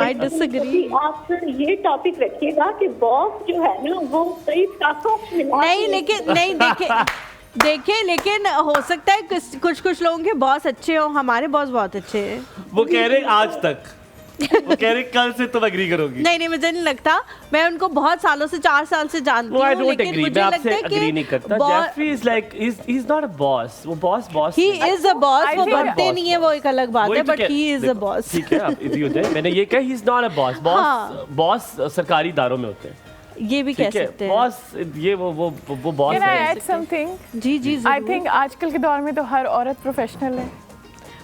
I disagree. आप ये टॉपिक रखिएगा कि बॉस जो है ना वो कई सासों नहीं, लेकिन नहीं देखिए लेकिन हो सकता है कुछ लोगों के बॉस अच्छे हो, हमारे बॉस बहुत अच्छे हैं। वो कह रहे आज तक, वो कह रहे कल से तुम एग्री करोगी। नहीं मुझे नहीं लगता, मैं उनको बहुत सालों से 4 साल से जानती हूँ, लेकिन मुझे लगता है कि नहीं करता। Jeffrey is like he's not a boss, वो boss he is a boss, वो बनते नहीं है वो एक अलग बात है, but he is a boss। ठीक है, आप इजी हो जाए। मैंने ये कहा he's not a boss, boss सरकारी इदारों में होते हैं, ये भी कह सकते हैं। बॉस ये वो बॉस है। Can I add something? Ji I think आजकल के दौर में तो हर औरत प्रोफेशनल है।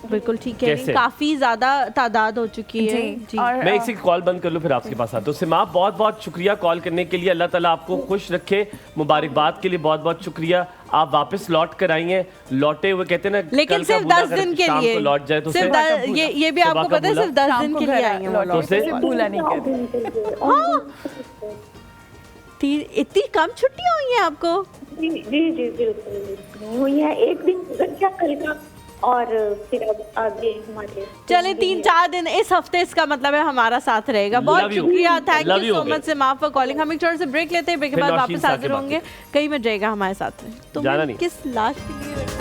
बिल्कुल ठीक है, काफी ज्यादा तादाद हो चुकी है। जी। मैं इसी कॉल बंद कर लूँ फिर आपके पास आता हूँ। सिमाब बहुत बहुत शुक्रिया कॉल करने के लिए, अल्लाह ताला आपको खुश रखे, मुबारकबाद के लिए बहुत बहुत शुक्रिया। आप वापस लौट कर आई हैं, लौटे हुए कहते हैं ना, लेकिन सिर्फ 10 दिन के लिए लौट जाए तो ये भी आपको पता है, सिर्फ 10 दिन के लिए आई हैं, भूला नहीं करते। इतनी कम छुट्टियां हुई हैं आपको? जी बिल्कुल हुई है, एक दिन गुजर गया कल का, और फिर अब आगे हमारे चले 3-4 दिन इस हफ्ते, इसका मतलब है हमारा साथ रहेगा। बहुत शुक्रिया, thank you so much Seemab for calling. हम एक छोटे से ब्रेक लेते हैं, ब्रेक के बाद वापस हाजिर होंगे। कहीं मत जाएगा हमारे साथ, तो किस लाश के लिए बैठा?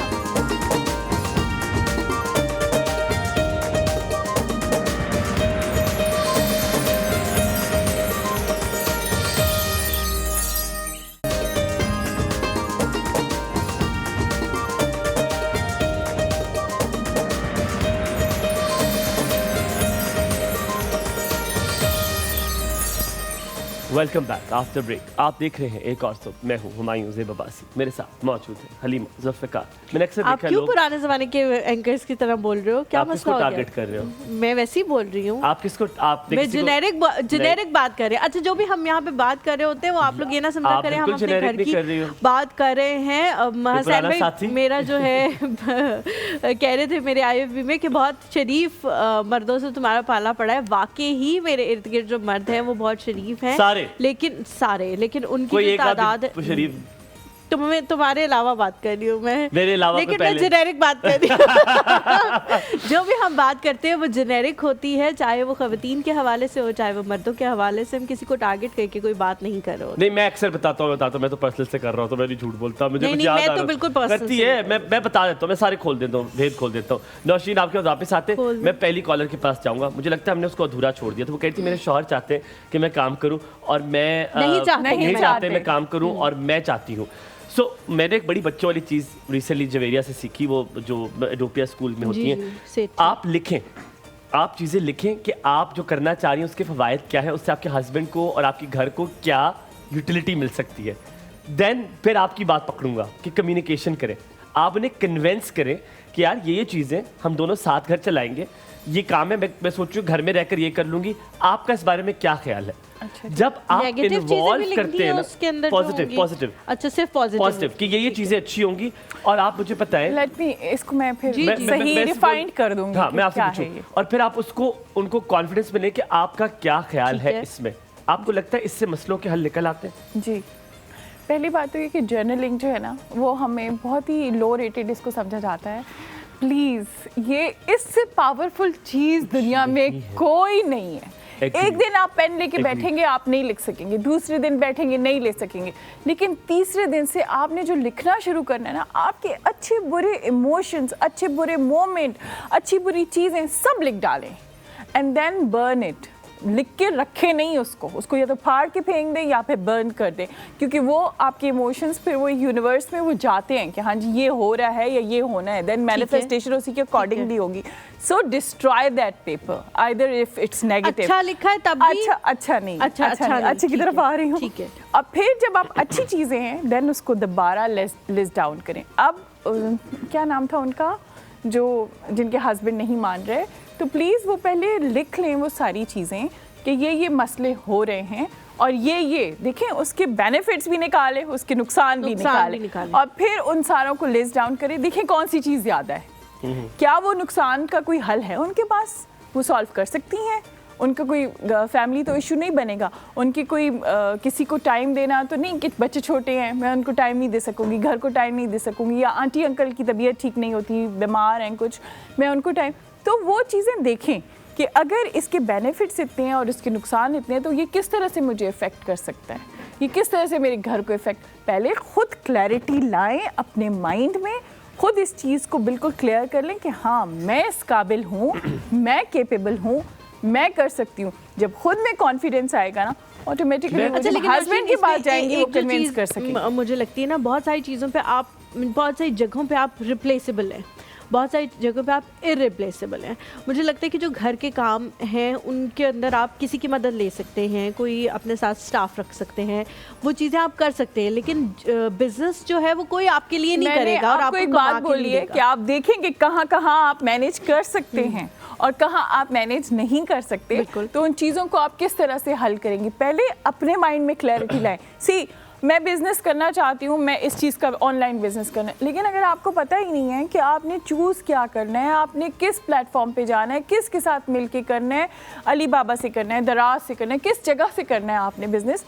Welcome back after break. आप देख रहे हैं एक और सोप। मैं हूं हुमायूं ज़ेब अब्बासी, मेरे साथ मौजूद है हलीमा जुल्फ़िकार। मैंने अक्सर आप देखा क्यों लोग पुराने जमाने के एंकर्स की तरह बोल रहे हो? क्या आप मसला किसको हो गया? टारगेट कर रहे हो? मैं वैसे ही बोल रही हूँ। आप किसको आपने मैं किसी को- जेनेरिक बात कर रहे हैं। अच्छा, जो भी हम यहाँ पे बात कर रहे होते हैं वो आप लोग ये ना समझा आप करें हम बिल्कुल अपने generic घर नहीं कर रही की हो। बात कर रहे हैं। हसैन पुराना भाई साथी? मेरा जो है कह रहे थे मेरे IFB में कि बहुत शरीफ मर्दों से तुम्हारा पाला पड़ा है। वाकई ही मेरे इर्द गिर्द जो मर्द हैं वो बहुत शरीफ हैं, लेकिन उनकी कोई जो एक तादाद शरीफ तुम्हारे अलावा बात कर रही हूँ मैं, मेरे अलावा लेकिन पे मैं पहले। जेनेरिक बात कर रही हूँ। जो भी हम बात करते हैं वो जेनेरिक होती है, चाहे वो खवातीन के हवाले से हो चाहे वो मर्दों के हवाले से। हम किसी को टारगेट करके कोई बात नहीं कर रहे होते। नहीं, मैं अक्सर बताता हूँ, मैं तो पर्सनल से कर रहा हूँ, तो मैं नहीं झूठ बोलता। मुझे नहीं, कुछ याद मैं आ तो रहा बिल्कुल है। personal करती से है, मैं बता देता हूँ, मैं सारे खोल देता हूँ, भेद खोल देता हूँ। नौशीन आपके वापस आते, मैं पहली कॉलर के पास जाऊंगा। मुझे लगता है हमने उसको अधूरा छोड़ दिया। तो वो कहती मेरे शौहर चाहते हैं कि मैं काम करूँ और मैं नहीं चाहते मैं काम करूँ और मैं चाहती हूँ। सो मैंने एक बड़ी बच्चों वाली चीज़ रिसेंटली जवेरिया से सीखी, वो जो एडोपिया स्कूल में होती हैं। आप लिखें, आप चीज़ें लिखें कि आप जो करना चाह रही हैं उसके फ़वाइद क्या है, उससे आपके हस्बैंड को और आपके घर को क्या यूटिलिटी मिल सकती है। देन फिर आपकी बात पकड़ूंगा कि कम्युनिकेशन करें, आप उन्हें कन्वेंस करें कि यार ये चीज़ें हम दोनों साथ घर चलाएंगे, ये काम है, मैं सोच रही हूँ घर में रहकर ये कर लूँगी, आपका इस बारे में क्या ख्याल है। अच्छा, जब आप नेगेटिव इन्वॉल्व चीजें करते हैं ना, पॉजिटिव, अच्छा सिर्फ पॉजिटिव कि ये चीज़ें अच्छी होंगी। और आप मुझे पता है, लेट मी इसको मैं फिर जी, जी। सही मैं डिफाइन कर दूंगी। हाँ, कि मैं आपसे क्या पूछूं है ये। और फिर आप उसको उनको कॉन्फिडेंस मिले कि आपका क्या ख्याल ठीक है है। इसमें। आपको लगता है इससे मसलों के हल निकल आते हैं? जी, पहली बात तो ये कि जर्नलिंग जो है ना वो हमें बहुत ही लो रेटेड इसको समझा जाता है। प्लीज़, ये इससे पावरफुल चीज़ दुनिया में कोई नहीं है। एक दिन आप पेन लेके बैठेंगे, आप नहीं लिख सकेंगे, दूसरे दिन बैठेंगे नहीं ले सकेंगे, लेकिन तीसरे दिन से आपने जो लिखना शुरू करना है ना, आपके अच्छे बुरे इमोशंस, अच्छे बुरे मोमेंट, अच्छी बुरी चीज़ें सब लिख डालें एंड देन बर्न इट। लिख के रखे नहीं उसको या तो फाड़ के फेंक दें या फिर बर्न कर दें, क्योंकि वो आपके इमोशंस फिर वो यूनिवर्स में वो जाते हैं कि हाँ जी ये हो रहा है या ये होना है, देन मैनिफेस्टेशन उसी के अकॉर्डिंगली होगी। So destroy that paper either if it's negative. अच्छा लिखा है तब भी अच्छा नहीं, अच्छा नहीं, अच्छे की तरफ आ रही हूँ। ठीक है। अब फिर जब आप अच्छी चीज़ें हैं देन उसको दोबारा लिस्ट डाउन करें। अब क्या नाम था उनका जो जिनके हस्बैंड नहीं मान रहे, तो प्लीज़ वो पहले लिख लें वो सारी चीज़ें कि ये मसले हो रहे हैं और ये देखें, उसके बेनिफिट्स भी निकालें, उसके नुकसान भी निकालें और फिर उन सारों को लिस्ट डाउन करें। देखें कौन सी चीज़ ज़्यादा है, क्या वो नुकसान का कोई हल है उनके पास, वो सॉल्व कर सकती हैं, उनका कोई फैमिली तो इशू नहीं बनेगा, उनकी कोई किसी को टाइम देना तो नहीं कि बच्चे छोटे हैं मैं उनको टाइम नहीं दे सकूँगी, घर को टाइम नहीं दे सकूँगी, या आंटी अंकल की तबीयत ठीक नहीं होती, बीमार हैं कुछ, मैं उनको टाइम। तो वो चीज़ें देखें कि अगर इसके बेनिफिट्स इतने हैं और इसके नुकसान इतने हैं तो ये किस तरह से मुझे इफ़ेक्ट कर सकता है, ये किस तरह से मेरे घर को इफ़ेक्ट। पहले खुद क्लैरिटी लाएं अपने माइंड में, खुद इस चीज़ को बिल्कुल क्लियर कर लें कि हाँ मैं इस काबिल हूँ, मैं केपेबल हूँ, मैं कर सकती हूँ। जब खुद में कॉन्फिडेंस आएगा ना ऑटोमेटिकली हस्बैंड के पास जाएंगे वो कन्विंस कर सकेंगे। मुझे लगती है ना बहुत सारी चीज़ों पे आप, बहुत सारी जगहों पे आप रिप्लेसेबल हैं, बहुत सारी जगहों पे आप इरिप्लेसेबल हैं। मुझे लगता है कि जो घर के काम हैं उनके अंदर आप किसी की मदद ले सकते हैं, कोई अपने साथ स्टाफ रख सकते हैं, वो चीज़ें आप कर सकते हैं, लेकिन बिजनेस जो है वो कोई आपके लिए नहीं करेगा। और आपको एक बात बोलिए कि आप देखेंगे कहाँ कहाँ आप मैनेज कर सकते हैं और कहाँ आप मैनेज नहीं कर सकते, तो उन चीज़ों को आप किस तरह से हल करेंगे। पहले अपने माइंड में क्लैरिटी लाएं। सी, मैं बिज़नेस करना चाहती हूँ, मैं इस चीज़ का ऑनलाइन बिज़नेस करना है, लेकिन अगर आपको पता ही नहीं है कि आपने चूज़ क्या करना है, आपने किस प्लेटफॉर्म पे जाना है, किसके साथ मिलके करना है, अली बाबा से करना है, दराज से करना है, किस जगह से करना है आपने बिज़नेस,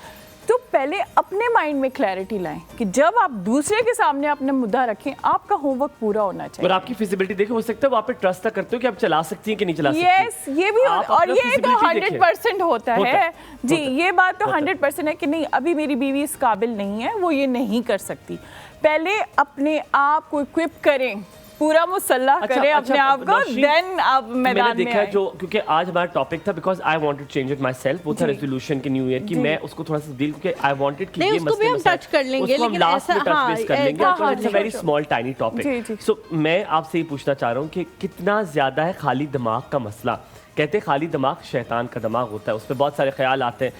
तो पहले अपने माइंड में क्लैरिटी लाएं कि जब आप दूसरे के सामने अपना मुद्दा रखें आपका होमवर्क पूरा होना चाहिए। और आपकी फिजिबिलिटी देखें, हो सकता है वो आप पे ट्रस्ट करते हो कि आप चला सकती हैं कि नहीं चला सकती। यस, ये भी और ये तो 100% होता है जी, ये बात तो 100% है कि नहीं अभी मेरी बीवी इस काबिल नहीं है, वो ये नहीं कर सकती। पहले अपने आप को इक्विप करें, पूरा मुसल्लह करें अपने आप को, देन आप मैदान में आए। जो क्योंकि आज हमारा टॉपिक था because I wanted to change it myself, वो था रेजोल्यूशन के न्यू ईयर की, मैं उसको थोड़ा सा डील क्योंकि आई वांटेड कि ये मसले हम टच कर लेंगे, लेकिन लास्ट में टच बेस कर लेंगे, because it's a very small tiny topic. So मैं आपसे ये पूछना चाह रहा हूँ कि कितना ज्यादा है खाली दिमाग का मसला। कहते हैं खाली दिमाग शैतान का दिमाग होता है, उस पर बहुत सारे ख्याल आते हैं।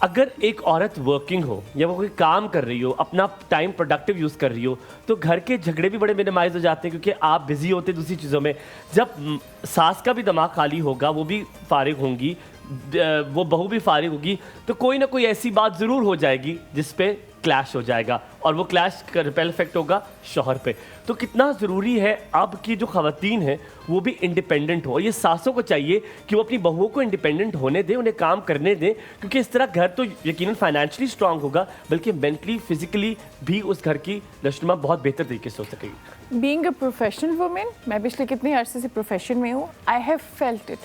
अगर एक औरत वर्किंग हो या वो कोई काम कर रही हो, अपना टाइम प्रोडक्टिव यूज़ कर रही हो, तो घर के झगड़े भी बड़े मिनिमाइज हो जाते हैं क्योंकि आप बिजी होते दूसरी चीज़ों में। जब सास का भी दिमाग खाली होगा, वो भी फारिग होंगी, वो बहू भी फारिग होगी, तो कोई ना कोई ऐसी बात ज़रूर हो जाएगी जिस पे क्लैश हो जाएगा और वो क्लैश का रिपेल इफेक्ट होगा शौहर पे। तो कितना ज़रूरी है अब की जो ख़वातीन हैं वो भी इंडिपेंडेंट हो। ये सासों को चाहिए कि वो अपनी बहुओं को इंडिपेंडेंट होने दें, उन्हें काम करने दें, क्योंकि इस तरह घर तो यकीनन फाइनेंशियली स्ट्रांग होगा बल्कि मेंटली फिजिकली भी उस घर की नशनुमा बहुत बेहतर तरीके से हो सकेगी। बीइंग अ प्रोफेशनल वुमेन, मैं पिछले कितने अरसे से प्रोफेशन में हूँ, आई हैव फेल्ट इट।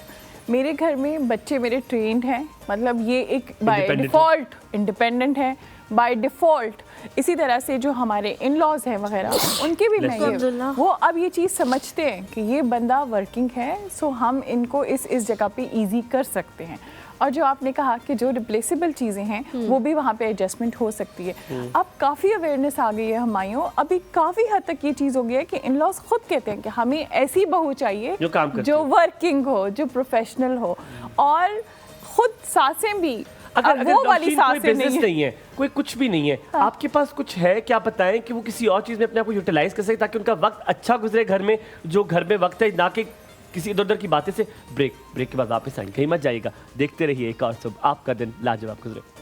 मेरे घर में बच्चे मेरे ट्रेंड हैं, मतलब ये एक बाय डिफ़ॉल्ट इंडिपेंडेंट है बाय डिफ़ॉल्ट। इसी तरह से जो हमारे इन लॉज हैं वगैरह, उनके भी मैं ये वो अब ये चीज़ समझते हैं कि ये बंदा वर्किंग है, सो हम इनको इस जगह पे इजी कर सकते हैं। और जो आपने कहा कि जो रिप्लेसेबल चीज़ें हैं वो भी वहाँ पे एडजस्टमेंट हो सकती है। अब काफ़ी अवेयरनेस आ गई है हमायों, अभी काफ़ी हद तक ये चीज़ हो गई है कि इन लॉज खुद कहते हैं कि हमें ऐसी बहू चाहिए जो वर्किंग हो, जो प्रोफेशनल हो, और खुद सासें भी अगर वो वाली सासें नहीं है, कोई कुछ भी नहीं है, आपके पास कुछ है क्या बताएं कि वो किसी और चीज़ में अपने आप को यूटिलाइज कर सके ताकि उनका वक्त अच्छा गुजरे घर में, जो घर में वक्त है, ना कि किसी इधर उधर की बातें से। ब्रेक के बाद वापस आएंगे, कहीं मत जाइएगा, देखते रहिए एक और सुबह, आपका दिन लाजवाब गुजरे।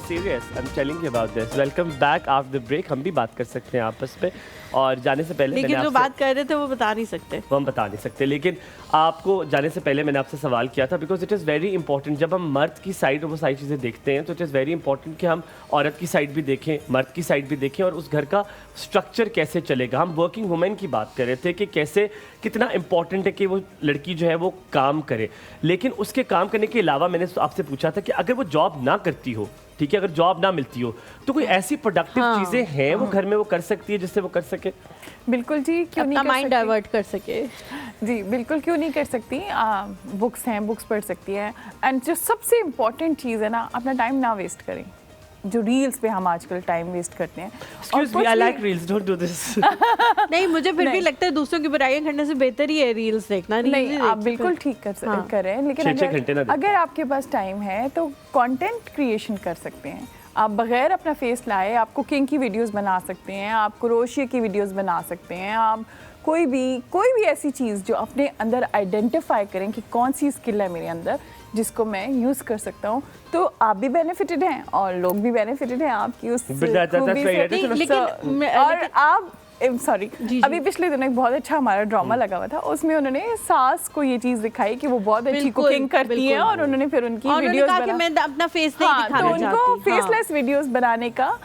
Serious, I'm telling you about this. Welcome back after the break. हम भी बात कर सकते हैं आपस में, और जाने से पहले लेकिन जो बात कर रहे थे वो बता नहीं सकते, वो हम बता नहीं सकते, लेकिन आपको जाने से पहले मैंने आपसे सवाल किया था because it is very important. जब हम मर्द की साइड और वो सारी चीज़ें देखते हैं तो इट इज़ वेरी इंपॉर्टेंट कि हम औरत की साइड भी देखें, मर्द की साइड भी देखें, और उस घर का स्ट्रक्चर कैसे चलेगा। हम वर्किंग वुमेन की बात कर रहे थे कि कैसे कितना इंपॉर्टेंट है कि वो लड़की जो है वो काम करे, लेकिन उसके काम करने के अलावा मैंने आपसे पूछा था कि अगर वो जॉब ना करती हो, ठीक है, अगर जॉब ना मिलती हो, तो कोई ऐसी प्रोडक्टिव चीजें हैं वो घर में वो कर सकती है जिससे वो कर सके। बिल्कुल जी, क्यों नहीं, माइंड डाइवर्ट कर सके। जी बिल्कुल, क्यों नहीं कर सकती। बुक्स हैं, बुक्स पढ़ सकती है। एंड जो सबसे इम्पॉर्टेंट चीज़ है ना, अपना टाइम ना वेस्ट करें। जो रील्स पे हम आजकल टाइम वेस्ट करते हैं। Excuse me, I like reels, don't do this. नहीं, मुझे फिर भी लगता है दूसरों की बुराइयां करने से बेहतर ही है रील्स देखना। नहीं, आप बिल्कुल ठीक कर रहे हैं, लेकिन अगर आपके पास टाइम है तो कंटेंट क्रिएशन कर सकते हैं। आप बगैर अपना फेस लाए आप कुकिंग की वीडियोस बना सकते हैं, आप क्रोशिया की वीडियोस बना सकते हैं, आप कोई भी ऐसी चीज़ जो अपने अंदर आइडेंटिफाई करें कि कौन सी स्किल है मेरे अंदर जिसको मैं यूज़ कर सकता हूँ, तो आप भी बेनिफिटेड हैं और लोग भी बेनिफिटेड हैं आपकी उस खूबी से। और आप सॉरी, अभी पिछले दिनों एक बहुत अच्छा हमारा ड्रामा लगा हुआ था, उसमें उन्होंने सास को ये चीज़ दिखाई कि वो बहुत अच्छी कुकिंग करती है, और उन्होंने फिर उनकी वीडियोस अपना फेस नहीं दिखाना चाहती, तो उनको फेसलेस वीडियोस बनाने का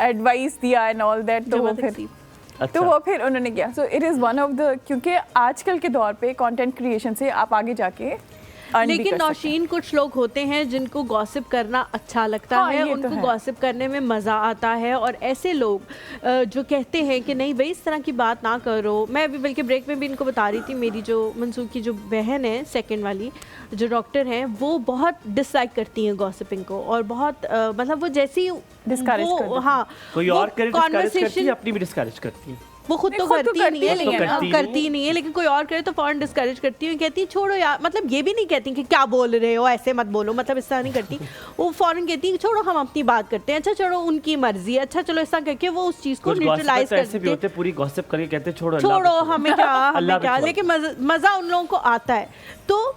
एडवाइस दिया एंड ऑल दैट। तो वो फिर उन्होंने किया। So it is one of the, क्योंकि आजकल के दौर पे कंटेंट क्रिएशन से आप आगे जाके लेकिन नौशीन कुछ लोग होते हैं जिनको गॉसिप करना अच्छा लगता है, उनको गॉसिप करने में मज़ा आता है, और ऐसे लोग जो कहते हैं कि नहीं भाई इस तरह की बात ना करो। मैं अभी बल्कि ब्रेक में भी इनको बता रही थी, मेरी जो मंसूर की जो बहन है सेकंड वाली जो डॉक्टर हैं, वो बहुत डिसलाइक करती हैं गॉसिपिंग को, और बहुत मतलब वो जैसी डिस्करेज कोई और करे डिस्करेज करती है, अपनी भी डिस्करेज करती है। वो खुद तो करती नहीं है, लेकिन करती नहीं है, लेकिन कोई और करे तो फौरन डिस्करेज करती है, कहती है छोड़ो यार, मतलब ये भी नहीं कहती कि क्या बोल रहे हो, ऐसे मत बोलो, मतलब इस तरह नहीं करती। वो फौरन कहती है छोड़ो हम अपनी बात करते हैं, अच्छा छोड़ो उनकी मर्जी, अच्छा चलो ऐसा करके वो उस चीज को न्यूट्रलाइज करते हैं। पूरी गॉसिप करके कहते हैं छोड़ो हमें क्या, लेकिन मजा उन लोगों को आता है। तो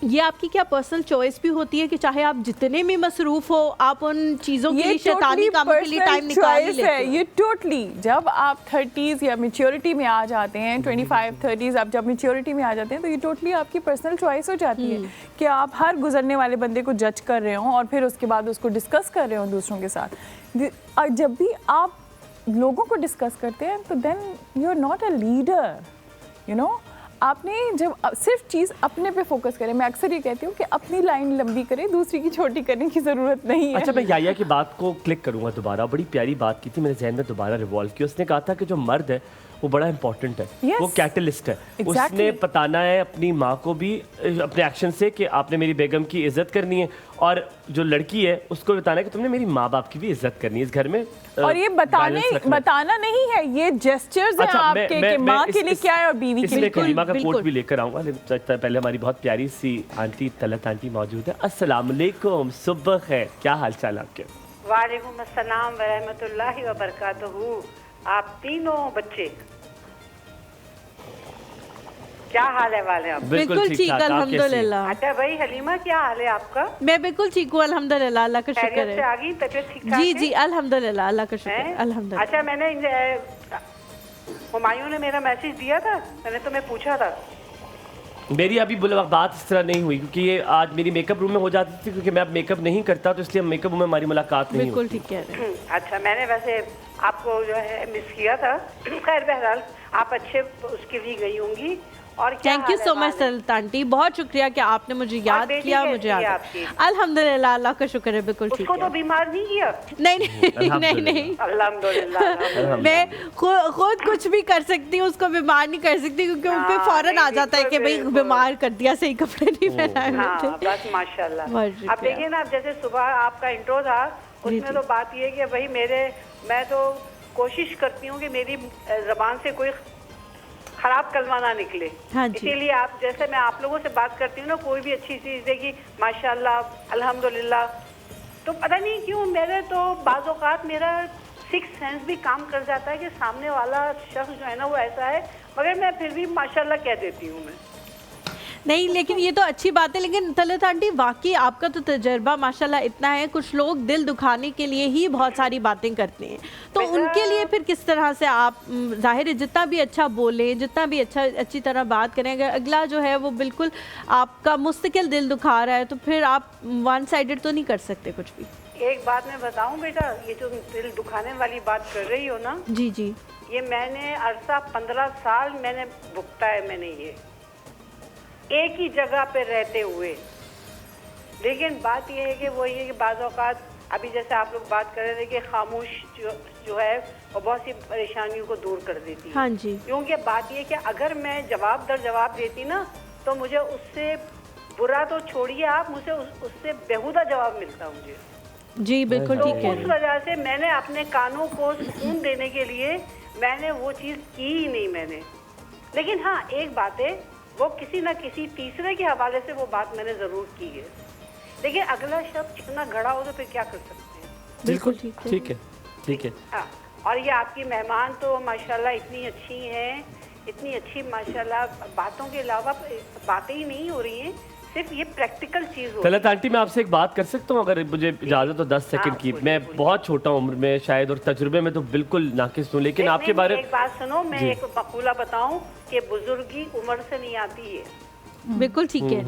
ये आपकी क्या पर्सनल चॉइस भी होती है कि चाहे आप जितने भी मसरूफ हो, आप उन चीज़ों के लिए, शैतानी कामों के लिए टाइम निकाल ही लेते हैं। ये टोटली, जब आप 30s या मैच्योरिटी में आ जाते हैं, 25-30s आप जब मैच्योरिटी में आ जाते हैं, तो ये टोटली आपकी पर्सनल चॉइस हो जाती है कि आप हर गुजरने वाले बंदे को जज कर रहे हो और फिर उसके बाद उसको डिस्कस कर रहे हो दूसरों के साथ। जब भी आप लोगों को डिस्कस करते हैं तो then you are not a leader, you know. आपने जब सिर्फ चीज़ अपने पे फोकस करें, मैं अक्सर ये कहती हूँ कि अपनी लाइन लंबी करें, दूसरी की छोटी करने की ज़रूरत नहीं है। अच्छा, मैं याया की बात को क्लिक करूंगा दोबारा। बड़ी प्यारी बात की थी, मेरे जहन में दोबारा रिवॉल्व की। उसने कहा था कि जो मर्द है वो बड़ा इंपॉर्टेंट है, Yes. वो कैटलिस्ट है। Exactly. उसने बताना है अपनी माँ को भी अपने एक्शन से कि आपने मेरी बेगम की इज्जत करनी है, और जो लड़की है उसको बताना है कि तुमने मेरी माँ बाप की भी इज्जत करनी है इस घर में। और ये बताना नहीं है, ये जेस्चर्स हैं आपके कि माँ के लिए क्या है और बीवी के लिए। कलीमा का कोट भी लेकर आऊंगा, लेकिन पहले हमारी बहुत प्यारी सी आंटी तलत आंटी मौजूद है। अस्सलाम वालेकुम, सुबह खैर, क्या हाल चाल आपके? वालेकुम अस्सलाम व रहमतुल्लाहि व बरकातहू। आप तीनों बच्चे क्या हाल है वाले आप? बिल्कुल ठीक, अल्हम्दुलिल्लाह। अच्छा भाई हलीमा, क्या हाल है आपका? मैं बिल्कुल ठीक हूँ अल्हम्दुलिल्लाह, अल्लाह का शुक्र खैरियत से है। आ गई, तबीयत ठीक ठाक जी है? जी अल्हम्दुलिल्लाह, अल्लाह का शुक्र है, अल्हम्दुलिल्लाह। अच्छा, मैंने हुमायूं ने मेरा मैसेज दिया था, मैंने तुम्हें पूछा था। मेरी अभी बात इस तरह नहीं हुई, क्योंकि ये आज मेरी मेकअप रूम में हो जाती थी, क्योंकि मैं अब मेकअप नहीं करता, तो इसलिए मेकअप रूम में हमारी मुलाकात नहीं बिल्कुल हुई। ठीक कह रहे हैं। अच्छा, मैंने वैसे आपको जो है मिस किया था। खैर बहरहाल आप अच्छे उसके लिए गई होंगी। और thank you so much Talat aunty, बहुत शुक्रिया कि आपने मुझे याद किया। मुझे याद, अल्हम्दुलिल्लाह, अल्लाह का शुक्र है, बिल्कुल ठीक है। उसको तो बीमार नहीं किया? नहीं नहीं, अल्हम्दुलिल्लाह। मैं खुद कुछ भी कर सकती हूँ, उसको बीमार नहीं कर सकती, क्योंकि उन पे फौरन आ जाता है कि भाई बीमार कर दिया, सही कपड़े नहीं पहनाए हाँ, बस माशाल्लाह। अब देखिए ना, अब जैसे सुबह आपका इंट्रो था, उसमें तो बात ये है कि भाई मैं तो कोशिश करती हूँ कि मेरी ज़बान से कोई खराब कलमा ना निकले। हाँ जी। इसीलिए आप जैसे मैं आप लोगों से बात करती हूँ ना, कोई भी अच्छी चीज़ देखी माशाल्लाह अल्हम्दुलिल्लाह, तो पता नहीं क्यों मेरे तो बाज़ औक़ात मेरा सिक्स सेंस भी काम कर जाता है कि सामने वाला शख्स जो है ना वो ऐसा है, मगर मैं फिर भी माशाल्लाह कह देती हूँ मैं। नहीं, लेकिन ये तो अच्छी बात है। लेकिन तलत आंटी, वाकई आपका तो तजर्बा माशाल्लाह इतना है, कुछ लोग दिल दुखाने के लिए ही बहुत सारी बातें करते हैं, तो उनके लिए फिर किस तरह से आप, जाहिर है जितना भी अच्छा बोलें, जितना भी अच्छी तरह बात करें, अगर अगला जो है वो बिल्कुल आपका मुस्तकिल दिल दुखा रहा है, तो फिर आप वन साइडेड तो नहीं कर सकते कुछ भी। एक बात मैं बताऊं बेटा, ये जो दिल दुखाने वाली बात कर रही हो ना, जी जी, ये मैंने अरसा 15 साल मैंने भुगता है, मैंने ये एक ही जगह पे रहते हुए। लेकिन बात ये है कि वो ये कि बाज़ औक़ात अभी जैसे आप लोग बात कर रहे थे कि खामोश जो है वो बहुत सी परेशानियों को दूर कर देती है। हाँ जी। क्योंकि बात ये कि अगर मैं जवाब दर जवाब देती ना, तो मुझे उससे बुरा तो छोड़िए आप, मुझे उससे बेहुदा जवाब मिलता मुझे। जी बिल्कुल तो ठीक है। उस वजह से मैंने अपने कानों को सुकून देने के लिए मैंने वो चीज़ की ही नहीं मैंने। लेकिन हाँ, एक बात है, वो किसी न किसी तीसरे के हवाले से वो बात मैंने ज़रूर की है, लेकिन अगला शब्द इतना घड़ा हो तो फिर क्या कर सकते हैं। बिल्कुल ठीक है। हाँ, और ये आपकी मेहमान तो माशाल्लाह इतनी अच्छी हैं, इतनी अच्छी माशाल्लाह, बातों के अलावा बातें ही नहीं हो रही हैं, सिर्फ ये प्रैक्टिकल चीज़ हो। तलत आंटी, मैं आपसे एक बात कर सकता हूँ अगर मुझे इजाज़त हो 10 सेकंड की? मैं बहुत छोटा उम्र में शायद, और तजुर्बे में तो बिल्कुल नाकिस हूँ, लेकिन आपके बारे में एक बात सुनो, मैं एक मकूला बताऊं कि बुजुर्गी उम्र से नहीं आती है। बिल्कुल ठीक है।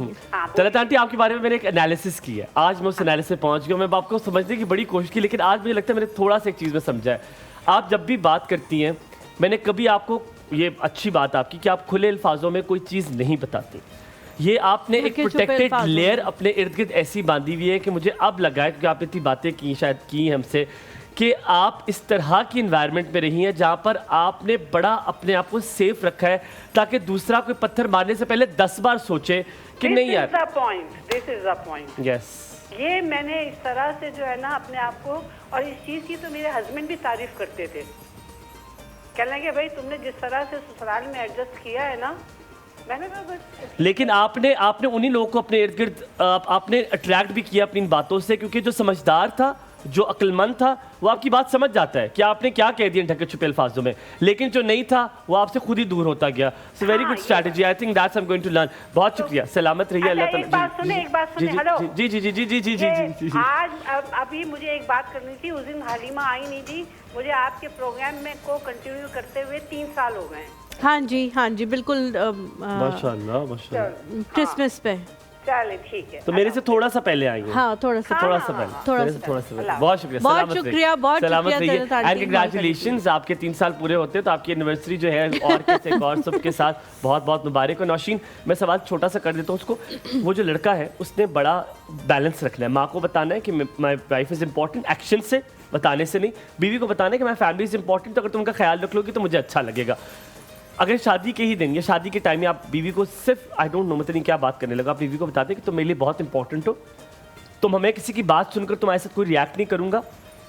तलत आंटी, आपके बारे में मैंने एक एनालिसिस की है, आज मैं उस एनालिसिस पे पहुंच गया। मैं आपको समझने की बड़ी कोशिश की, लेकिन आज मुझे लगता है मैंने थोड़ा सा एक चीज़ में समझा है। आप जब भी बात करती हैं, मैंने कभी आपको, ये अच्छी बात आपकी कि आप खुले अल्फाजों में कोई चीज़ नहीं बताती। ये आपने एक प्रोटेक्टेड लेयर अपने इर्द गिर्द ऐसी बांधी हुई है कि मुझे अब लगा है, क्योंकि आपने इतनी बातें की शायद की हमसे, कि आप इस तरह की इन्वायरमेंट में रही हैं जहाँ पर आपने बड़ा अपने आप को सेफ रखा है, ताकि दूसरा कोई पत्थर मारने से पहले 10 बार सोचे कि नहीं यार। This is the point. Yes, ये मैंने इस तरह से जो है ना अपने आप को, और इस चीज़ की तो मेरे हस्बैंड भी तारीफ करते थे, कहने लगे भाई तुमने जिस तरह से ससुराल में एडजस्ट किया है ना, मैंने कहा। लेकिन आपने उन्हीं लोगों को अपने इर्द गिर्द आपने अट्रैक्ट भी किया अपनी इन बातों से, क्योंकि जो समझदार था, जो अक्लमंद था, वो आपकी बात समझ जाता है कि आपने क्या कह दिया ढके छुपे अल्फाजों में, लेकिन जो नहीं था वो आपसे खुद ही दूर होता गया। So very good strategy, I think that's I am going to learn. बहुत शुक्रिया, सलामत रहिए, अल्लाह ताला। एक बात सुने, हेलो जी जी जी जी जी जी जी जी। आज अभी मुझे एक बात करनी थी, उस दिन हलीमा आई नहीं थी, मुझे आपके प्रोग्राम में को कंटिन्यू करते हुए 3 साल हो गए। हाँ जी बिल्कुल, माशाल्लाह माशाल्लाह। क्रिसमस पे चले ठीक है। तो मेरे से थोड़ा सा पहले आई हैं। हाँ थोड़ा सा थोड़ा सा पहले, थोड़ा मेरे से सा थोड़ा सा पहले। अल्लाह बहुत शुक्रिया, बहुत सलामत शुक्रिया, रहिए, बहुत सलामत शुक्रिया रहिए तरह एंड आंटी, कंग्रेचुलेशंस। आपके 3 साल पूरे होते हैं तो आपकी एनिवर्सरी जो है और कैसे एक और सबके साथ बहुत बहुत मुबारक हो। नौशीन, मैं सवाल छोटा सा कर देता हूँ उसको। वो जो लड़का है उसने बड़ा बैलेंस रखना है, माँ को बताना है कि my wife is important, action से बताने से नहीं, बीवी को बताना है कि माई फैमिली इज़ इंपॉर्टेंट, तो अगर तुम उनका ख्याल रख लोगी तो मुझे अच्छा लगेगा। अगर शादी के ही दिन या शादी के टाइम में आप बीवी को सिर्फ आई डोंट नो मतलब नहीं क्या बात करने लगा, आप बीवी को बताते कि तुम मेरे लिए बहुत इंपॉर्टेंट हो, तुम हमें किसी की बात सुनकर तुम्हारे साथ कोई रिएक्ट नहीं करूंगा,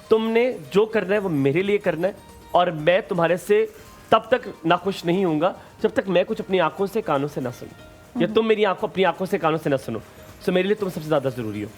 तुमने जो करना है वो मेरे लिए करना है और मैं तुम्हारे से तब तक नाखुश नहीं होऊंगा जब तक मैं कुछ अपनी आंखों से कानों से ना सुनूं या तुम मेरी अपनी आंखों से कानों से ना सुनो। सो मेरे लिए तुम सबसे ज़्यादा ज़रूरी हो।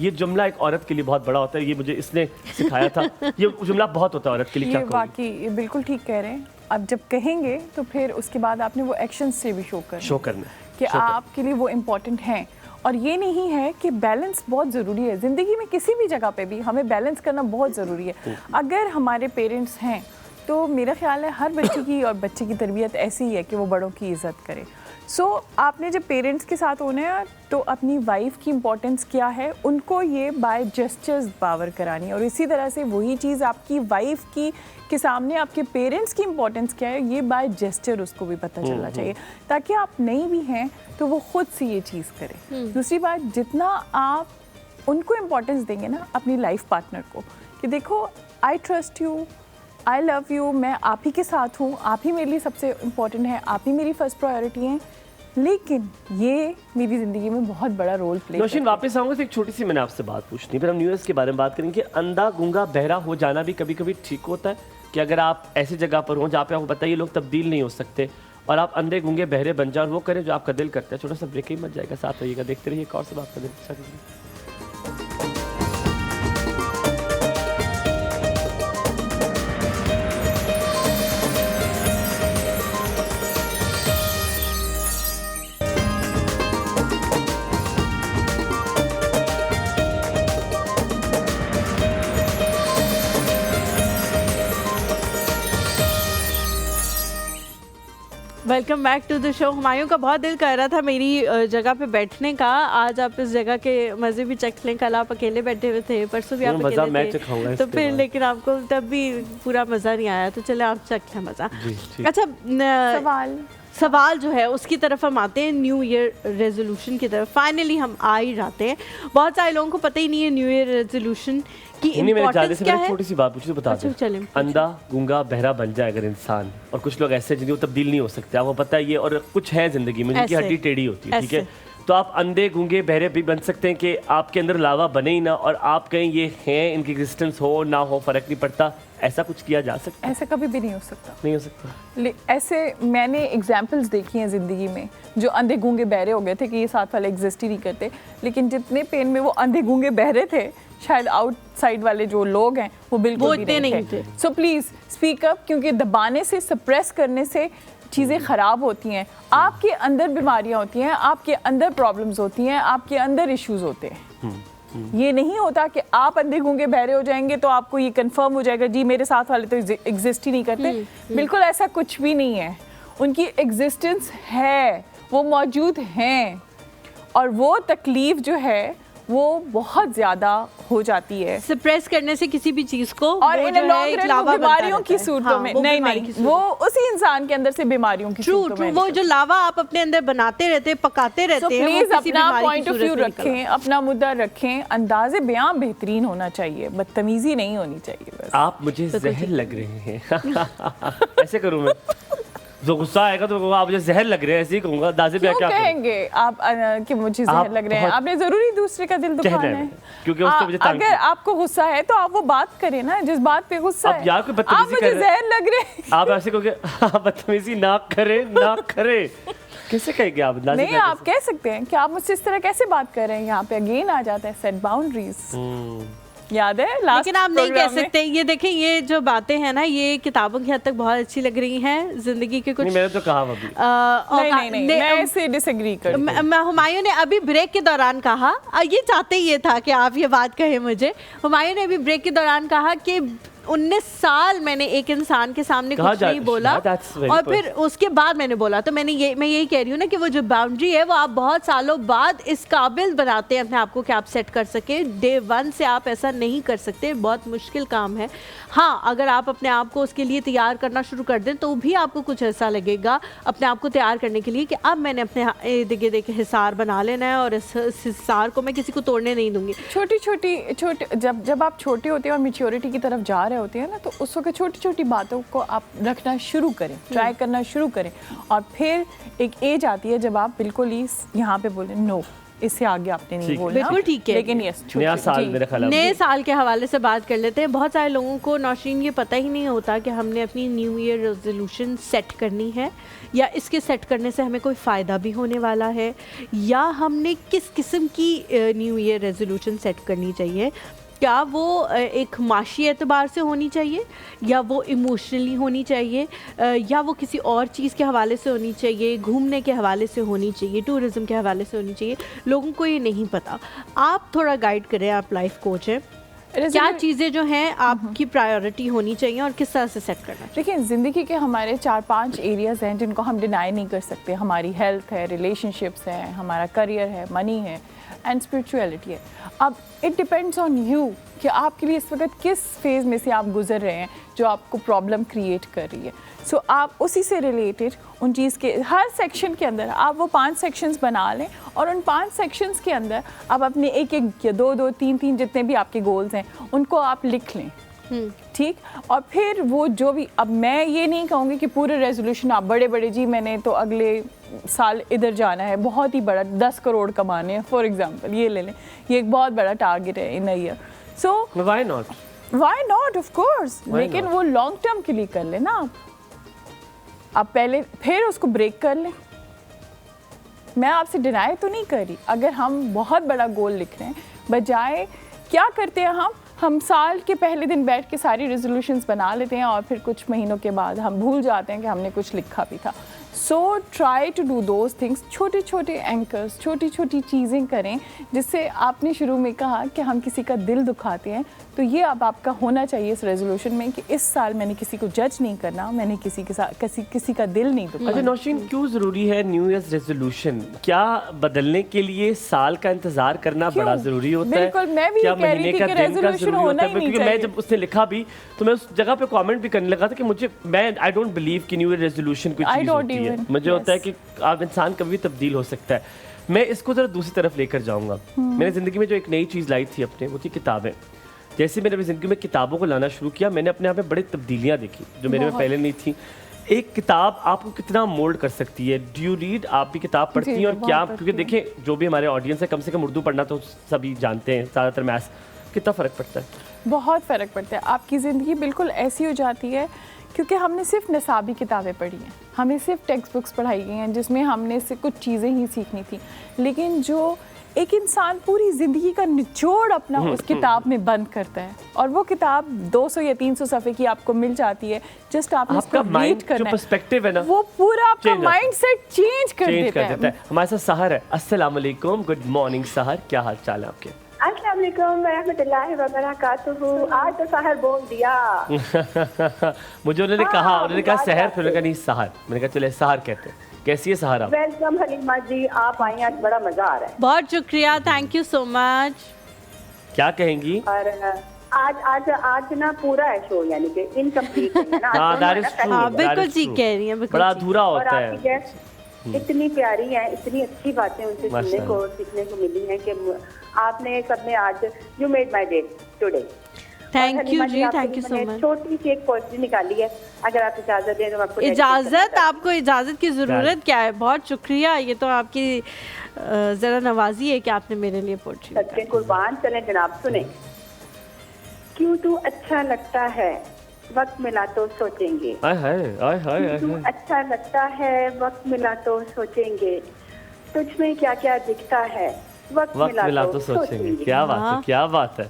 ये जुमला एक औरत के लिए बहुत बड़ा होता है, ये मुझे इसने सिखाया था। ये जुमला बहुत होता है औरत के लिए। ये क्या वाकई ये बिल्कुल ठीक कह रहे हैं। अब जब कहेंगे तो फिर उसके बाद आपने वो एक्शन से भी शो करना कि आपके लिए वो इम्पोर्टेंट हैं। और ये नहीं है कि बैलेंस बहुत ज़रूरी है ज़िंदगी में, किसी भी जगह पे भी हमें बैलेंस करना बहुत ज़रूरी है। अगर हमारे पेरेंट्स हैं तो मेरा ख्याल है हर बच्चे की और बच्चे की तरबियत ऐसी ही है कि वो बड़ों की इज़्ज़त करे। सो आपने जब पेरेंट्स के साथ होना है तो अपनी वाइफ की इम्पोर्टेंस क्या है उनको ये बाय जेस्चर्स पावर करानी है, और इसी तरह से वही चीज़ आपकी वाइफ की के सामने आपके पेरेंट्स की इम्पोर्टेंस क्या है ये बाय जेस्चर उसको भी पता चलना चाहिए, ताकि आप नहीं भी हैं तो वो खुद से ये चीज़ करें। दूसरी बात, जितना आप उनको इम्पोर्टेंस देंगे ना अपनी लाइफ पार्टनर को कि देखो I trust you, I love you, मैं आप ही के साथ हूँ, आप ही मेरे लिए सबसे इम्पोर्टेंट है, आप ही मेरी फर्स्ट प्रायोरिटी हैं, लेकिन ये मेरी ज़िंदगी में बहुत बड़ा रोल प्ले। नौशीन, वापस आऊँगा तो एक छोटी सी मैंने आपसे बात पूछनी, फिर हम न्यू ईयर के बारे में बात करेंगे। अंधा गूंगा बहरा हो जाना भी कभी कभी ठीक होता है कि अगर आप ऐसी जगह पर हो जहाँ पे आपको बताइए लोग तब्दील नहीं हो सकते और आप अंधे गूंगे बहरे बन जाओ और वो करें जो आपका दिल करता है। छोटा सा ब्रेक ही मत जाएगा, साथ रहिएगा, देखते रहिए एक और सब आपका दिल अच्छा कीजिए। Welcome back to the show. Humayun का बहुत दिल कर रहा था मेरी जगह पे बैठने का। आज आप इस जगह के मज़े भी चख लें। कल आप अकेले बैठे हुए थे, परसों भी आप अकेले थे, तो फिर लेकिन आपको तब भी पूरा मज़ा नहीं आया, तो चले आप चख लें मज़ा। अच्छा, सवाल जो है उसकी तरफ हम आते हैं, न्यू ईयर रेजोल्यूशन की तरफ फाइनली हम आ ही जाते हैं। बहुत सारे लोगों को पता ही नहीं है न्यू ईयर रेजोल्यूशन की इम्पोर्टेंस क्या है। छोटी सी बात पूछी तो बता दें। अंधा गूंगा बहरा बन जाए अगर इंसान, और कुछ लोग ऐसे जिनकी तब्दील नहीं हो सकते, आपको पता है ये, और कुछ है जिंदगी में जिनकी हड्डी टेढ़ी होती है, ठीक है, तो आप अंधे गूंगे बहरे भी बन सकते हैं कि आपके अंदर लावा बने ही ना और आप कहीं ये हैं, इनकी एग्जिस्टेंस हो ना हो फर्क नहीं पड़ता, ऐसा कुछ किया जा सकता है? ऐसा कभी भी नहीं हो सकता। नहीं हो सकता। ऐसे मैंने एग्जाम्पल्स देखी हैं ज़िंदगी में जो अंधे गूंगे बहरे हो गए थे कि ये साथ वाले एग्जिस्ट ही नहीं करते, लेकिन जितने पेन में वो अंधे गूंगे बहरे थे शायद आउटसाइड वाले जो लोग हैं वो बिल्कुल भी नहीं थे। सो प्लीज़ स्पीक अप, क्योंकि दबाने से, सप्रेस करने से चीज़ें ख़राब होती हैं, आपके अंदर बीमारियां होती हैं, आपके अंदर प्रॉब्लम्स होती हैं, आपके अंदर इश्यूज होते हैं। ये नहीं होता कि आप अंधे गूंगे बहरे हो जाएंगे तो आपको ये कंफर्म हो जाएगा जी मेरे साथ वाले तो एग्जिस्ट ही नहीं करते। बिल्कुल ऐसा कुछ भी नहीं है, उनकी एग्जिस्टेंस है, वो मौजूद हैं, और वो तकलीफ जो है वो बहुत ज़्यादा हो जाती है सप्रेस करने से किसी भी चीज़ को, और इन लॉन्ग रन बीमारियों की सूरतों में नहीं, वो उसी इंसान के अंदर से बीमारियों की सूरतों में। वो जो लावा आप अपने अंदर बनाते रहते, पकाते रहते हैं, प्लीज अपना पॉइंट ऑफ व्यू रखें, अपना मुद्दा रखें, अंदाज़े बयां बेहतरीन होना चाहिए, बदतमीजी नहीं होनी चाहिए। बस आप मुझे जहर लग रहे हैं ऐसे करूँ मैं, जो गुस्सा आएगा तो आप मुझे जहर लग रहे हैं, ऐसे ही कहूँगा। दाज़े पे क्या कहेंगे आप कि मुझे जहर लग रहे हैं? आपने जरूरी दूसरे का दिल दुखाना है, क्योंकि उसको मुझे अगर आपको गुस्सा है तो आप वो बात करें ना जिस बात पे गुस्सा है। यार कोई बदतमीजी आप मुझे जहर लग रहे हैं, आप ऐसे कहोगे बदतमीजी ना करे, ना करे, कैसे कहेंगे आप? नहीं, आप कह सकते हैं कि आप मुझसे इस तरह कैसे बात कर रहे हैं। यहाँ पे अगेन आ जाता है सेट बाउंड्रीज, याद है लास्ट। लेकिन आप नहीं कह सकते। ये देखें, ये जो बातें हैं ना, ये किताबों की हद तक बहुत अच्छी लग रही हैं, जिंदगी के कुछ। नहीं, मैंने तो कहा अभी नहीं, मैं इससे डिसएग्री करती हूं। हुमायूं ने अभी ब्रेक के दौरान कहा, ये चाहते ये था कि आप ये बात कहें मुझे। हुमायूं ने अभी ब्रेक के दौरान कहा कि 19 साल मैंने एक इंसान के सामने कहाँ कुछ नहीं जा- बोला, That's very और फिर उसके बाद मैंने बोला। तो मैं यही कह रही हूँ ना कि वो जो बाउंड्री है वो आप बहुत सालों बाद इस काबिल बनाते हैं अपने आप को कि आप सेट कर सके। डे 1 से आप ऐसा नहीं कर सकते, बहुत मुश्किल काम है। हाँ, अगर आप अपने आप को उसके लिए तैयार करना शुरू कर दें तो भी आपको कुछ ऐसा लगेगा अपने आप को तैयार करने के लिए कि अब मैंने अपने देखिए हिसार बना लेना है और इस हिसार को मैं किसी को तोड़ने नहीं दूंगी। छोटे जब आप छोटे होते हैं और मैच्योरिटी की तरफ जा रहे होते हैं ना, तो उस वक्त छोटी छोटी बातों को आप रखना शुरू करें, ट्राई करना शुरू करें, और फिर एक एज आती है जब आप बिल्कुल ही यहाँ पे बोलें नो, इससे आगे आपने नहीं बोलना। बिल्कुल ठीक है, लेकिन यस, नया साल मेरे ख्याल नए साल के हवाले से बात कर लेते हैं। बहुत सारे लोगों को नौशीन ये पता ही नहीं होता कि हमने अपनी न्यू ईयर रेजोल्यूशन सेट करनी है, या इसके सेट करने से हमें कोई फ़ायदा भी होने वाला है, या हमने किस किस्म की न्यू ईयर रेजोल्यूशन सेट करनी चाहिए। क्या वो एक माशी एतबार से होनी चाहिए, या वो इमोशनली होनी चाहिए, या वो किसी और चीज़ के हवाले से होनी चाहिए, घूमने के हवाले से होनी चाहिए, टूरिज़म के हवाले से होनी चाहिए। लोगों को ये नहीं पता। आप थोड़ा गाइड करें, आप लाइफ कोच हैं, क्या चीज़ें जो हैं आपकी प्रायोरिटी होनी चाहिए और किस तरह से सेट करना चाहिए? देखिए, ज़िंदगी के हमारे 4-5 एरियाज़ हैं जिनको हम डिनाई नहीं कर सकते। हमारी हेल्थ है, रिलेशनशिप्स है, हमारा करियर है, मनी है एंड स्पिरिचुअलिटी है। अब इट डिपेंड्स ऑन यू कि आपके लिए इस वक्त किस फेज़ में से आप गुजर रहे हैं जो आपको प्रॉब्लम क्रिएट कर रही है। सो आप उसी से रिलेटेड उन चीज़ के हर सेक्शन के अंदर आप वो 5 सेक्शंस बना लें, और उन 5 सेक्शंस के अंदर आप अपने एक या 2 3 जितने भी आपके गोल्स हैं उनको आप लिख लें। ठीक, और फिर वो जो भी, अब मैं ये नहीं कहूँगी कि पूरे रेजोल्यूशन आप बड़े जी मैंने तो अगले साल इधर जाना है, बहुत ही बड़ा 10 करोड़ कमाने हैं फॉर एग्जांपल, ये ले लें, ये एक बहुत बड़ा टारगेट है in a year. So why not, of course, लेकिन वो लॉन्ग टर्म के लिए कर लेना आप पहले, फिर उसको ब्रेक कर लें। मैं आपसे डिनाई तो नहीं कर रही, अगर हम बहुत बड़ा गोल लिख रहे हैं, बजाय क्या करते हैं हम साल के पहले दिन बैठ के सारी रेजोल्यूशंस बना लेते हैं और फिर कुछ महीनों के बाद हम भूल जाते हैं कि हमने कुछ लिखा भी था। So try to do those things, छोटे छोटे एंकर्स, छोटी छोटी चीज़ें करें, जिससे आपने शुरू में कहा कि हम किसी का दिल दुखाते हैं, तो ये अब आपका होना चाहिए इस रेजोल्यूशन में कि इस साल मैंने किसी को जज नहीं करना, मैंने किसी के साथ किसी का दिल नहीं दुखाना। अच्छा नौशीन, क्यों ज़रूरी है न्यू ईयर्स रेजोल्यूशन? क्या बदलने के लिए साल का इंतजार करना बड़ा ज़रूरी होता है? बिल्कुल, मैं भी क्या कह रही महीने थी का कि दिन का रेजोल्यूशन ज़रूरी होना होता ही है? नहीं क्योंकि मैं चाहिए। जब उसने लिखा भी तो मैं उस जगह पे कमेंट भी करने लगा था कि मैं आई डोंट बिलीव कि न्यू ईयर रेजोल्यूशन कोई चीज़ होती है। मुझे होता है कि आप इंसान कभी तब्दील हो सकता है। मैं इसको ज़रा दूसरी तरफ लेकर जाऊँगा। मैंने ज़िंदगी में जो एक नई चीज़ लाई थी अपने, वो थी किताबें। जैसे मैंने अपनी ज़िंदगी में किताबों को लाना शुरू किया, मैंने अपने आप में बड़ी तब्दीलियाँ देखी जो मेरे में पहले नहीं थी। एक किताब आपको कितना मोल्ड कर सकती है। Do you read? आप भी किताब पढ़ती हैं? और क्या, क्योंकि देखें जो भी हमारे ऑडियंस है, कम से कम उर्दू पढ़ना तो सभी जानते हैं, ज़्यादातर मैथ्स, कितना फ़र्क पड़ता है? बहुत फ़र्क पड़ता है। आपकी ज़िंदगी बिल्कुल ऐसी हो जाती है क्योंकि हमने सिर्फ निसाबी किताबें पढ़ी हैं, हमें सिर्फ टेक्स्ट बुक्स पढ़ाई गई हैं जिसमें हमने से कुछ चीज़ें ही सीखनी थी। लेकिन जो एक इंसान पूरी ज़िंदगी का निचोड़ अपना उस किताब में बंद करता है, और वो किताब 200 या 300 सफ़े की आपको मिल जाती है, जस्ट आपने उसको रीड करना है, पर्सपेक्टिव है ना, वो पूरा आपका माइंडसेट चेंज कर देता है। हमारे साथ सहर है। अस्सलाम वालेकुम, गुड मॉर्निंग सहर, क्या हाल चाल है आपके? अस्सलाम वालेकुम रहमतुल्लाहि व बरकातुहू। आज तो सहर बोल दिया। मुझे उन्होंने कहा सहर, फिर उन्होंने कहा नहीं सहर, मैंने कहा चले सहर कहते हैं। कैसी है सहर आप? वेलकम हलीमा जी, आप आई, आज बड़ा मजा आ रहा है। बहुत शुक्रिया, थैंक यू सो मच। क्या कहेंगी? और आज ना पूरा है शो, यानी कि इनकम्प्लीट है ना। हाँ, बिल्कुल ठीक कह रही हैं, बड़ा अधूरा होता है। और आपकी इतनी प्यारी है, इतनी अच्छी बातें उनसे सुनने को सीखने को मिली हैं कि आपने सबने आज you made my day today. Thank you जी, थैंक यू सो मच। छोटी सी एक पोएट्री निकाली है, अगर आप इजाजत दें तो आपको। इजाजत? आपको इजाजत की ज़रूरत क्या है? बहुत शुक्रिया, ये तो आपकी ज़रा नवाजी है कि आपने मेरे लिए पोएट्री। सच्चे कुर्बान, चलें जनाब सुने। क्यों तू अच्छा लगता है, वक्त मिला तो सोचेंगे। तू अच्छा लगता है, वक्त मिला तो सोचेंगे। तुझ में क्या क्या दिखता है, वक्त मिला तो सोचेंगे। क्या बात है, क्या बात है।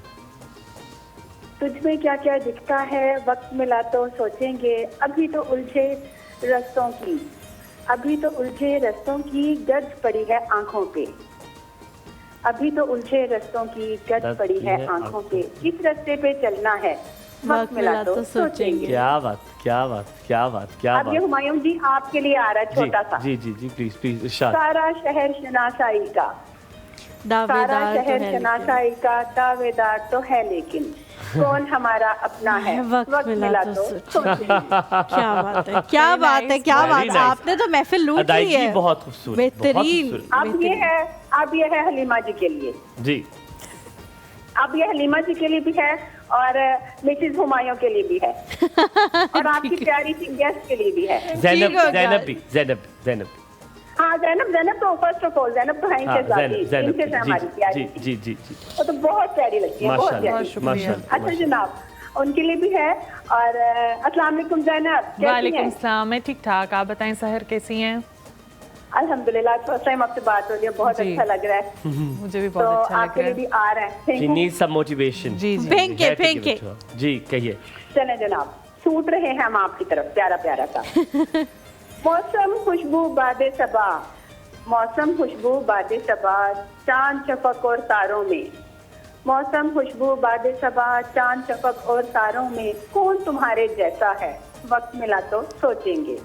तुझ में क्या क्या दिखता है, वक्त मिला तो सोचेंगे। अभी तो उलझे रस्तों की गर्द पड़ी है आंखों पे। अभी तो उलझे रस्तों की गर्द पड़ी है आंखों पे। किस रास्ते पे चलना है, वक्त मिला तो सोचेंगे। क्या बात, क्या बात, क्या बात, क्या अब ये बात। हुमायूं जी आपके लिए आ रहा है छोटा सा। जी जी जी, प्लीज प्लीज इरशाद। सारा शहर शनाशाई का, सारा दावेदार तो शहर है शनाशाई का दावेदार तो है, लेकिन कौन हमारा अपना है, वक्त मिला तो सोचेंगे। क्या बात है, क्या बात है, क्या Very बात है। nice. आपने तो महफिल लूट ली अदायगी है। बहुत खूबसूरत, बेहतरीन। बहुत खूबसूरत। अब ये है हलीमा जी के लिए, जी अब ये हलीमा जी के लिए भी है और मिसेज हुमायूं के लिए भी है और आपकी प्यारी सी गेस्ट के लिए भी है। ज़ैनब, ठीक हो गया। ज़ैनब भी, ज़ैनब हाँ जैनब तो फर्स्ट ऑफ ऑल जैनब तो है हाँ, इनसे ज़ैनब इनसे से हमारी प्यारी जी जी जी जी, वो तो बहुत प्यारी लगती है, बहुत माशाल्लाह प्यारी। माशाल्लाह। अच्छा जनाब, उनके लिए भी है। और अस्सलाम वालेकुम जैनब, कैसी वालेकुम हैं? सलाम, मैं ठीक ठाक, आप बताएं सहर कैसी हैं? अल्हम्दुलिल्लाह, फर्स्ट टाइम आपसे बात हो रही है, बहुत जी। अच्छा लग रहा है। मुझे भी तो बहुत अच्छा लग आपके रहा लिए है। भी आ रहा है। She Thank you। needs some motivation. जी जी फेंक के, है, ठीक है, फेंक के। बच्चों। जी कहिए। चले जनाब, सूट रहे हैं हम आपकी तरफ, प्यारा प्यारा सा। मौसम खुशबू बादे सबा, मौसम खुशबू बादे सबा, चांद शफक और तारों में, मौसम खुशबू बादे सबा, चांद शफक और तारों में, कौन तुम्हारे जैसा है, वक्त मिला तो सोचेंगे।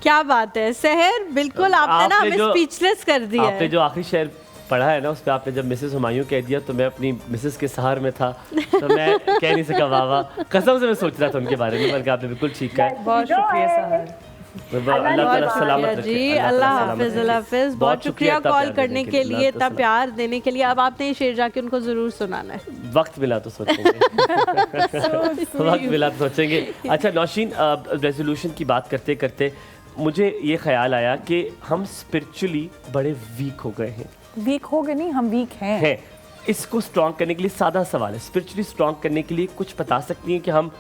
क्या बात है सहर, बिल्कुल आपने ना आपने हमें जो- स्पीचलेस कर दिया आपने है। जो आखिरी शेर पढ़ा है ना, उस पर आपने जब मिसेस हुमायूं कह दिया तो मैं अपनी मिसेस के सहार में था, तो मैं कह नहीं सका वाह वाह, कसम से मैं सोच रहा था उनके बारे में, बल्कि आपने बिल्कुल ठीक कहा है। बहुत शुक्रिया सहर। अल्लाह ताला बहुत सलामत शुक्रिया रखे, जी, ताला अल्लाह सलामत हाफिज, रखे। अल्लाह हाफिज। बहुत शुक्रिया इतना कॉल प्यार करने देने के लिए, इतना अल्लाह प्यार देने के लिए। अब आपने ये शेर जाके उनको जरूर सुनाना है। वक्त मिला तो सोचेंगे। वक्त मिला तो सोचेंगे। अच्छा नौशीन, रेजोल्यूशन की बात करते करते मुझे ये ख्याल आया कि हम स्पिरिचुअली बड़े वीक हो गए हैं। वीक हो गए नहीं, हम वीक हैं। इसको स्ट्रॉन्ग करने के लिए सादा सवाल है, स्पिरिचुअली स्ट्रॉन्ग करने के लिए कुछ बता सकती हैं कि हम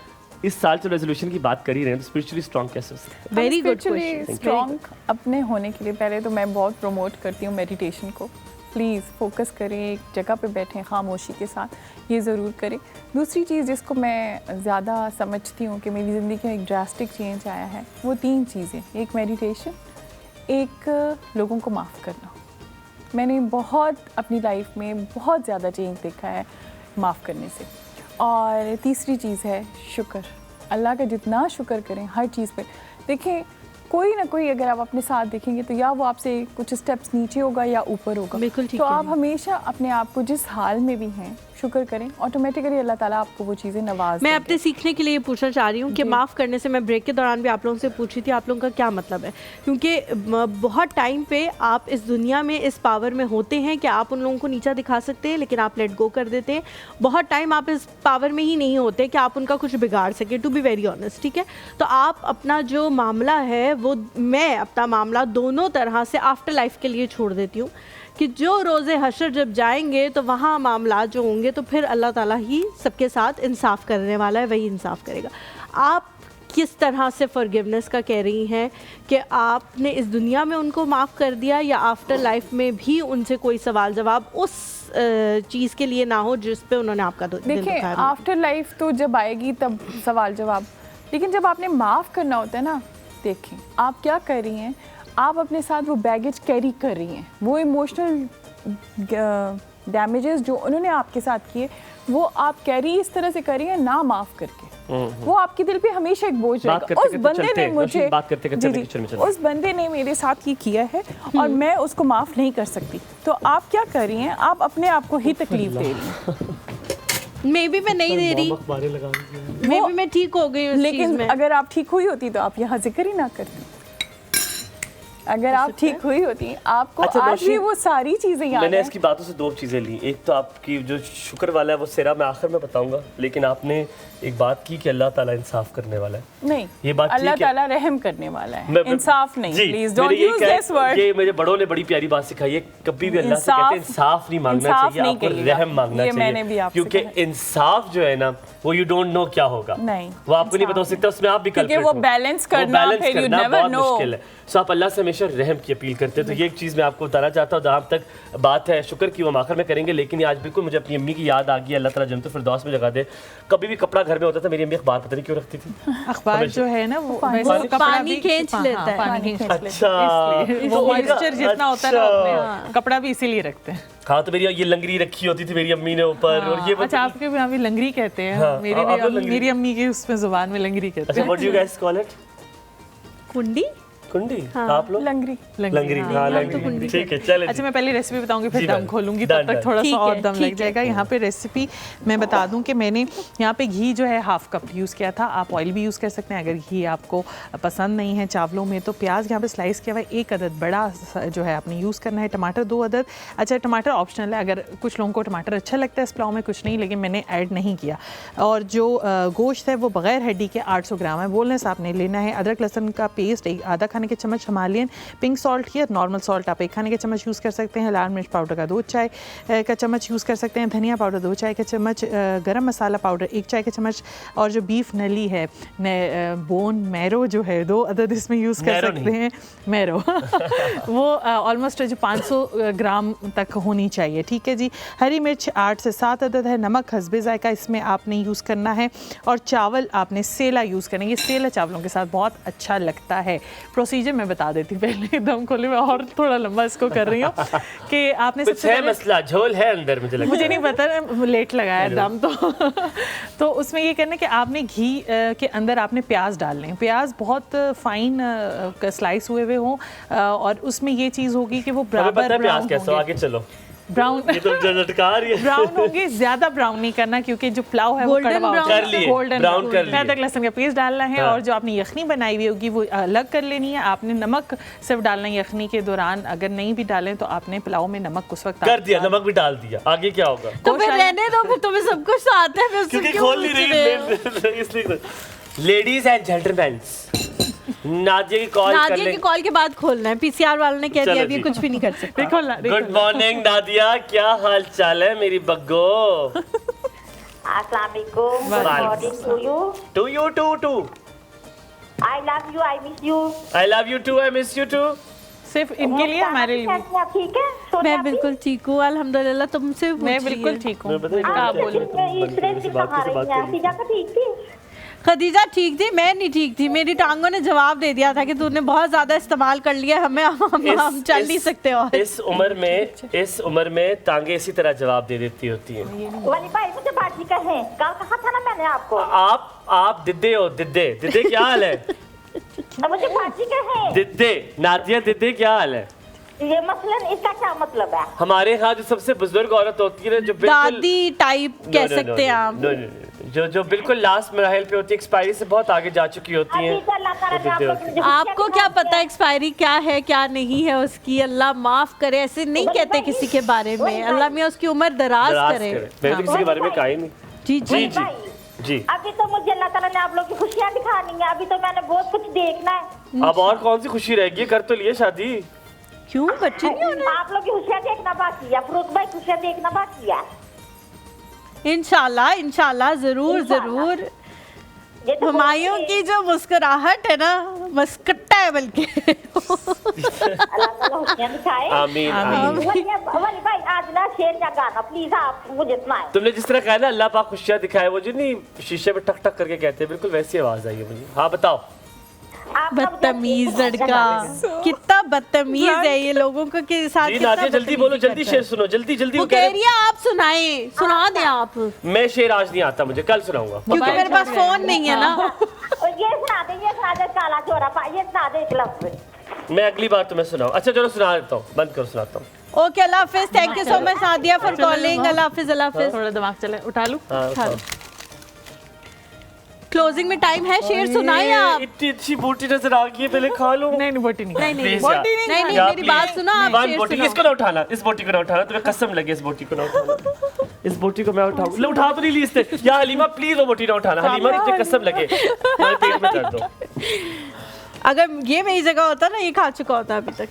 इस साल जो रेजोल्यूशन की बात कर ही रहे हैं, तो स्पिरिचुअली स्ट्रॉन्ग कैसे हो सकते हैं? Very good question. स्ट्रॉन्ग अपने होने के लिए पहले तो मैं बहुत प्रमोट करती हूँ मेडिटेशन को। प्लीज़ फोकस करें, एक जगह पे बैठें खामोशी के साथ, ये ज़रूर करें। दूसरी चीज़ जिसको मैं ज़्यादा समझती हूँ कि मेरी ज़िंदगी में एक ड्रास्टिक चेंज आया है, वो 3 चीज़ें, एक मेडिटेशन, एक लोगों को माफ़ करना। मैंने बहुत अपनी लाइफ में बहुत ज़्यादा चेंज देखा है माफ़ करने से। और तीसरी चीज़ है शुक्र। अल्लाह का जितना शुक्र करें हर चीज़ पे। देखें कोई ना कोई अगर आप अपने साथ देखेंगे तो या वो आपसे कुछ स्टेप्स नीचे होगा या ऊपर होगा। बिल्कुल ठीक तो है। आप हमेशा अपने आप को जिस हाल में भी हैं शुक्र करें, ऑटोमेटिकली अल्लाह ताला आपको वो चीज़ें नवाज मैं देंगे। अपने सीखने के लिए ये पूछना चाह रही हूँ कि जी। माफ़ करने से, मैं ब्रेक के दौरान भी आप लोगों से पूछी थी आप लोगों का क्या मतलब है, क्योंकि बहुत टाइम पे आप इस दुनिया में इस पावर में होते हैं कि आप उन लोगों को नीचा दिखा सकते हैं, लेकिन आप लेट गो कर देते हैं। बहुत टाइम आप इस पावर में ही नहीं होते कि आप उनका कुछ बिगाड़ सके, टू बी वेरी ऑनेस्ट, ठीक है। तो आप अपना जो मामला है वो, मैं अपना मामला दोनों तरह से आफ्टर लाइफ के लिए छोड़ देती हूँ कि जो रोज़े हशर जब जाएंगे तो वहाँ मामला जो होंगे तो फिर अल्लाह ताला ही सबके साथ इंसाफ करने वाला है, वही इंसाफ करेगा। आप किस तरह से फॉरगिवनेस का कह रही हैं कि आपने इस दुनिया में उनको माफ़ कर दिया, या आफ्टर लाइफ में भी उनसे कोई सवाल जवाब उस चीज़ के लिए ना हो जिस पे उन्होंने आपका दिल देखिए दुखाया? आफ्टर लाइफ तो जब आएगी तब सवाल जवाब, लेकिन जब आपने माफ़ करना होता है ना, देखें आप क्या कर रही हैं, आप अपने साथ वो बैगेज कैरी कर रही हैं, वो इमोशनल डैमेजेस जो उन्होंने आपके साथ किए वो आप कैरी इस तरह से कर रही हैं ना माफ़ करके। वो आपके दिल पे हमेशा एक बोझ बात रहेगा। करते उस करते बंदे चलते ने हैं, मुझे बात करते करते जी, जी, किचन में चलते हैं। उस बंदे ने मेरे साथ ये किया है और मैं उसको माफ़ नहीं कर सकती। तो आप क्या कर रही हैं, आप अपने आप को ही तकलीफ दे रही हैं। मे बी मैं नहीं दे रही, मे बी मैं ठीक हो गई उस चीज़ लेकिन में। अगर आप ठीक हुई होती तो आप यहाँ जिक्र ही ना करती। अगर आप ठीक हुई होती, आपको अच्छा, आज नौशीन, भी वो सारी चीजें याद मैंने हैं। इसकी बातों से 2 चीज़ें ली। एक तो आपकी जो शुक्र वाला है वो सिरा मैं आखिर में बताऊंगा, लेकिन आपने एक बात की कि अल्लाह ताला इंसाफ करने वाला है। नहीं, ये बात अल्लाह ठीक है। ताला रहम करने वाला है, मैं- इंसाफ नहीं। जी, प्लीज मेरे डोंट ये यूज कह- दिस वर्ड। ये मेरे बड़ों ने बड़ी प्यारी बात सिखाई है, कभी भी अल्लाह से इंसाफ- कहते हैं इंसाफ नहीं मांगना इंसाफ चाहिए, नहीं आपको कहिएगा। रहम मांगना ये चाहिए। मैंने भी आपसे क्योंकि कहा है। इंसाफ जो है ना वो यू डोंट नो क्या होगा, नहीं, वो आपको नहीं इंसाफ बता हो सकता, उसमें आप भी क्योंकि culprit वो हो। balance वो करना, balance फिर you करना never बहुत know। मुश्किल है। सो आप अल्लाह से हमेशा रहम की अपील करते हैं। तो ये एक चीज़ मैं आपको बताना चाहता हूँ, जहाँ तक बात है शुक्र की वो हम आखिर में करेंगे, लेकिन ये आज बिल्कुल मुझे अपनी अम्मी की याद आ गई, अल्लाह ताला जन्नतुल फिरदौस में जगह दे। कभी भी कपड़ा घर में होता था मेरी अम्मी अखबार पता नहीं क्यों रखती थी। अखबार जो है ना वो वैसे कपड़ा पानी भी खींच लेता है। पानी खींच लेता है, अच्छा इसलिए वो मॉइस्चर जितना होता है ना अपने कपड़ा भी इसीलिए रखते हैं। हाँ तो मेरी ये लंगरी रखी होती थी मेरी अम्मी ने ऊपर और ये अच्छा आपके भी यहाँ भी लंगरी कहते हैं। हाँ, मेरी आप लोग भी लंगरी- मेरी अम्मी की उसमें जुबान में लंगरी कहते अच्छा हैं। What do you guys call it? कुंडी। कुंडी। आप लोग लंगरी लंगरी। हाँ लंगरी ठीक है चले। अच्छा मैं पहले रेसिपी बताऊंगी फिर जी, दम मैम। खोलूंगी, डन, तब तक डन। थोड़ा सा ठीक और है, दम ठीक लग है। जाएगा। यहाँ पे रेसिपी मैं बता दूं कि मैंने यहाँ पे घी जो है 1/2 कप यूज़ किया था। आप ऑयल भी यूज़ कर सकते हैं अगर घी आपको पसंद नहीं है चावलों में। तो प्याज यहाँ पे स्लाइस किया हुआ 1 अदद बड़ा जो है आपने यूज़ करना है। टमाटर 2 अदद। अच्छा टमाटर ऑप्शनल है, अगर कुछ लोगों को टमाटर अच्छा लगता है इस पुलाव में, कुछ नहीं, लेकिन मैंने ऐड नहीं किया। और जो गोश्त है वो बगैर हड्डी के 800 ग्राम है, बोनलेस आपने लेना है। अदरक लहसुन का पेस्ट आधा खाने के चम्मच, हिमालयन पिंक सॉल्ट या नॉर्मल सॉल्ट आप 1 खाने के चम्मच यूज़ कर सकते हैं। लाल मिर्च पाउडर का 2 चाय का चम्मच यूज़ कर सकते हैं। धनिया पाउडर 2 चाय के चम्मच, गरम मसाला पाउडर 1 चाय के चम्मच। और जो बीफ नली है बोन मैरो जो है 2 अदद इसमें यूज़ कर सकते हैं। मैरो वो ऑलमोस्ट जो 500 ग्राम तक होनी चाहिए, ठीक है जी। हरी मिर्च 8 से 7 अदद है। नमक हस्बे जायका इसमें आपने यूज़ करना है। और चावल आपने सेला यूज़ करना है, ये सेला चावलों के साथ बहुत अच्छा लगता है। प्रोसीजर मैं बता देती हूँ पहले, दम खोले मैं और थोड़ा लंबा इसको कर रही हूँ कि आपने कुछ है मसला, झोल है अंदर मुझे लगता है। मुझे नहीं पता, लेट लगाया दम तो उसमें ये करना है कि आपने घी के अंदर आपने प्याज डालने हैं। प्याज बहुत फाइन स्लाइस हुए हुए हों और उसमें ये चीज़ होगी कि वो हमें पता बराबर है प्याज कैसा हो, आगे चलो। ब्राउन ये तो लटका रही है। ब्राउन होंगे, ज्यादा ब्राउन नहीं करना क्योंकि जो पुलाव है वो Golden कड़वा brown कर लिए, brown कर लिए। अदरक लहसुन का पेस्ट डालना है। हाँ। और जो आपने यखनी बनाई हुई होगी वो अलग कर लेनी है। आपने नमक सिर्फ डालना है यखनी के दौरान, अगर नहीं भी डालें तो आपने पुलाव में नमक उस वक्त कर दिया, नमक भी डाल दिया, आगे क्या होगा? तो फिर रहने दो, फिर तुम्हें सब कुछ तो आता है, फिर उससे क्योंकि क्यों खोल नहीं पूछ रहे हो? रही इसलिए। लेडीज एंड जेंटलमैन, नादिया की कॉल कर नादिया ले। की कॉल के बाद खोलना है, पीसीआर वालों ने कह चलो दिया अभी जी। कुछ भी नहीं कर सकते। देखो ना, देखो गुड मॉर्निंग नादिया, क्या हाल चाल है मेरी बग्गो? अस्सलाम वालेकुम, गुड वालेकुम morning to you. To you too I love you, I miss you. I love you too, I miss you too. सिर्फ इनके लिए, हमारे लिए। आप ठीक है? सोने मैं आप बिल्कुल ठीक हूँ अल्हम्दुलिल्लाह, तुमसे मैं पूछिए। बिल्कुल ठीक हूँ। मैं पता है क्या क्या बोलूं? इतने दिन कहाँ रही हैं? खदीजा तो ठीक थी। खदीजा ठीक थी, मैं नहीं ठीक थी। मेरी टांगों ने जवाब दे दिया था कि तूने बहुत ज्यादा इस्तेमाल कर लिया, हम चल नहीं सकते। और इस उम्र में टांगे इसी तरह जवाब दे देती होती हैं। वाली भाई मुझे बाजी कहें, कल कहा था ना मैंने आपको, आप दिद्दे हो, दिद्दे क्या हाल है? मुझे बाजी कहें। दिद्दे, नादिया दिद्दे क्या हाल है? ये मसलन इसका क्या मतलब है? हमारे यहाँ जो सबसे बुजुर्ग औरत होती है ना, जो बिल्कुल दादी टाइप कह सकते हैं आप। जो बिल्कुल लास्ट मराहिल पे होती है, एक्सपायरी से बहुत आगे जा चुकी होती हैं। अभी तो अल्लाह ताला ने आप लोग मुझे आपको क्या पता एक्सपायरी क्या है क्या नहीं है उसकी? अल्लाह माफ करे, ऐसे नहीं कहते किसी के बारे में। अल्लाह मियां उसकी उम्र दराज करे। मैंने तो किसी के बारे में कहा ही नहीं। जी जी जी जी। अभी तो मुझे अल्लाह ताला ने आप लोग की खुशियां दिखानी है, अभी तो मैंने बहुत कुछ देखना है। अब और कौन सी खुशी रहेगी? कर तो लिए शादी। क्यों बच्चे नहीं होने? आप लोग की खुशियां देखना बाकी है, फरूक भाई खुशियां देखना बाकी है। इंशाल्लाह इंशाल्लाह जरूर जरूर। ये तो हुमायूं की जो मुस्कुराहट है ना, मस्कट्टा है बल्कि। अल्लाह ताला खुशियां दिखाए। आमीन आमीन। वाली भाई आज ना शेर या गाना प्लीज आप मुझे सुनाए। तुमने जिस तरह कहा ना अल्लाह पाक खुशियां दिखाए, वो जो नहीं शीशे पे टक टक करके कहते हैं, बिल्कुल वैसी आवाज आई है मुझे। हाँ बताओ। बदतमीज लड़का, कितना बदतमीज है ये लोगों को के साथ। जी नादिया जल्दी बोलो, जल्दी शेर सुनो, जल्दी जल्दी। वो कह रही है आप सुनाए, सुना दें आप। मैं शेर आज नहीं आता मुझे, कल सुनाऊंगा। क्योंकि मेरे पास फोन नहीं है ना। ये सुना दे काला चोरा पा, ये सुना दे एक लफ्ज। मैं अगली बार तुम्हें सुनाऊं। अच्छा चलो सुना देता हूँ, बंद करो, सुनाता हूँ। ओके अल्लाह हाफिज, thank you so much Nadia for calling. अल्लाह हाफिज, अल्लाह हाफिज। थोड़ा दिमाग चले, उठा लूं। क्लोजिंग में टाइम है, शेर सुनाए आप। इतनी अच्छी बोटी नजर आ गई है, पहले खा लो। नहीं बोटी नहीं, नहीं नहीं Please बोटी यार। नहीं, यार, मेरी बात please। सुनो आप। वन शेर बोटी, सुनाओ। इसको ना उठाना, इस बोटी को ना उठाना, तुम्हें कसम लगे इस बोटी को ना उठाना। इस बोटी को मैं उठाऊं, ले उठा तो नहीं ली इसने। या हलीमा प्लीज वो बोटी ना उठाना, हलीमा तुझे कसम लगे, तुम्हारे पेट में दर्द हो। अगर ये मेरी जगह होता ना, ये खा चुका होता अभी तक।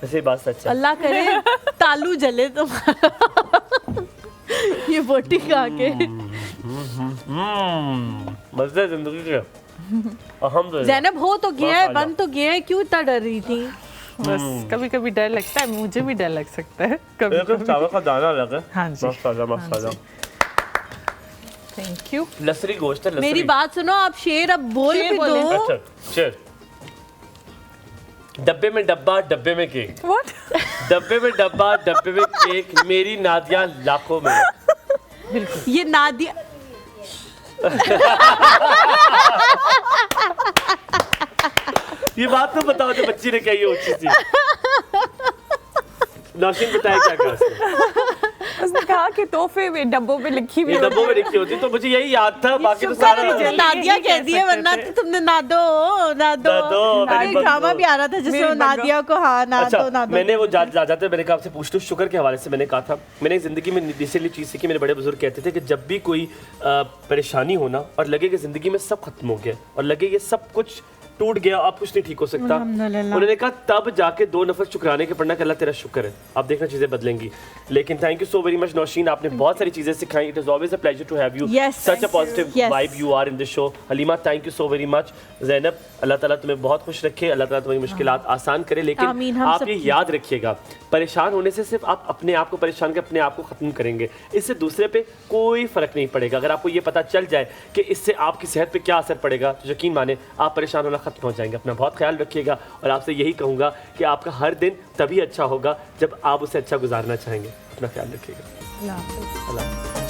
ऐसे बात सच है। अल्लाह करे तालू जले तुम्हारा ये बोटी खा के। मजे जिंदगी के अल्हम्दुलिल्लाह। ज़ैनब हो तो गया है, बन तो गया है, क्यों इतना डर रही थी? बस कभी कभी डर लगता है, मुझे भी डर लग सकता है कभी चावल का दाना लगा। हाँ जी। माशाल्लाह माशाल्लाह। Thank you. लसरी गोश्त है, लसरी। मेरी बात सुनो, आप शेर अब बोल शेर भी बोले। दो। अच्छा शेर। डब्बे में डब्बा, डब्बे में केक। What? डब्बे में डब्बा, डब्बे में केक, मेरी नादिया लाखों में। ये नादिया ये बात तो बताओ जो बच्ची ने कही है ऊंची सी। नौशीन बताए क्या कहा उसने? उसने कहा कि तोहफे में डब्बों पे लिखी हुई ये डब्बों में लिखी होती तो मुझे यही याद था, बाकी तो सारा तुमने नादिया कह दिया, वरना तो तुमने नादो नादो नादो, अरे मेरी ड्रामा बंदो। भी आ रहा था जिसमें वो मेरी नादिया को हाँ नादो अच्छा नादो। मैंने वो जाते मैंने कहा आपसे पूछ लूं, शुगर के हवाले से मैंने कहा था, मैंने जिंदगी में इसीलिए चीज़ सीखी, मेरे बड़े बुजुर्ग कहते थे कि जब भी कोई परेशानी होना और लगे कि जिंदगी में सब खत्म हो गया और लगे ये सब कुछ टूट गया, अब कुछ नहीं ठीक हो सकता, उन्होंने कहा तब जाके 2 नफल शुक्राने के पढ़ना कि अल्लाह तेरा शुक्र है, आप देखना चीजें बदलेंगी। लेकिन thank you so very much Nausheen, आपने बहुत सारी चीजें सिखाई। It is always a pleasure to have you, Yes. Such a positive Yes. Vibe you are in this show. Halima thank you so very much. Zainab अल्लाह ताला तुम्हें बहुत खुश रखे, अल्लाह ताला तुम्हारी मुश्किलात आसान करे। आमीन, लेकिन हम आप सब ये याद रखिएगा, परेशान होने से सिर्फ आप अपने आप को परेशान कर अपने आप को ख़त्म करेंगे, इससे दूसरे पे कोई फ़र्क नहीं पड़ेगा। अगर आपको ये पता चल जाए कि इससे आपकी सेहत पे क्या असर पड़ेगा तो यकीन माने आप परेशान होना ख़त्म हो जाएंगे। अपना बहुत ख्याल रखिएगा और आपसे यही कहूँगा कि आपका हर दिन तभी अच्छा होगा जब आप उसे अच्छा गुजारना चाहेंगे। अपना ख्याल रखिएगा। अल्लाह हाफ़िज़। अल्लाह।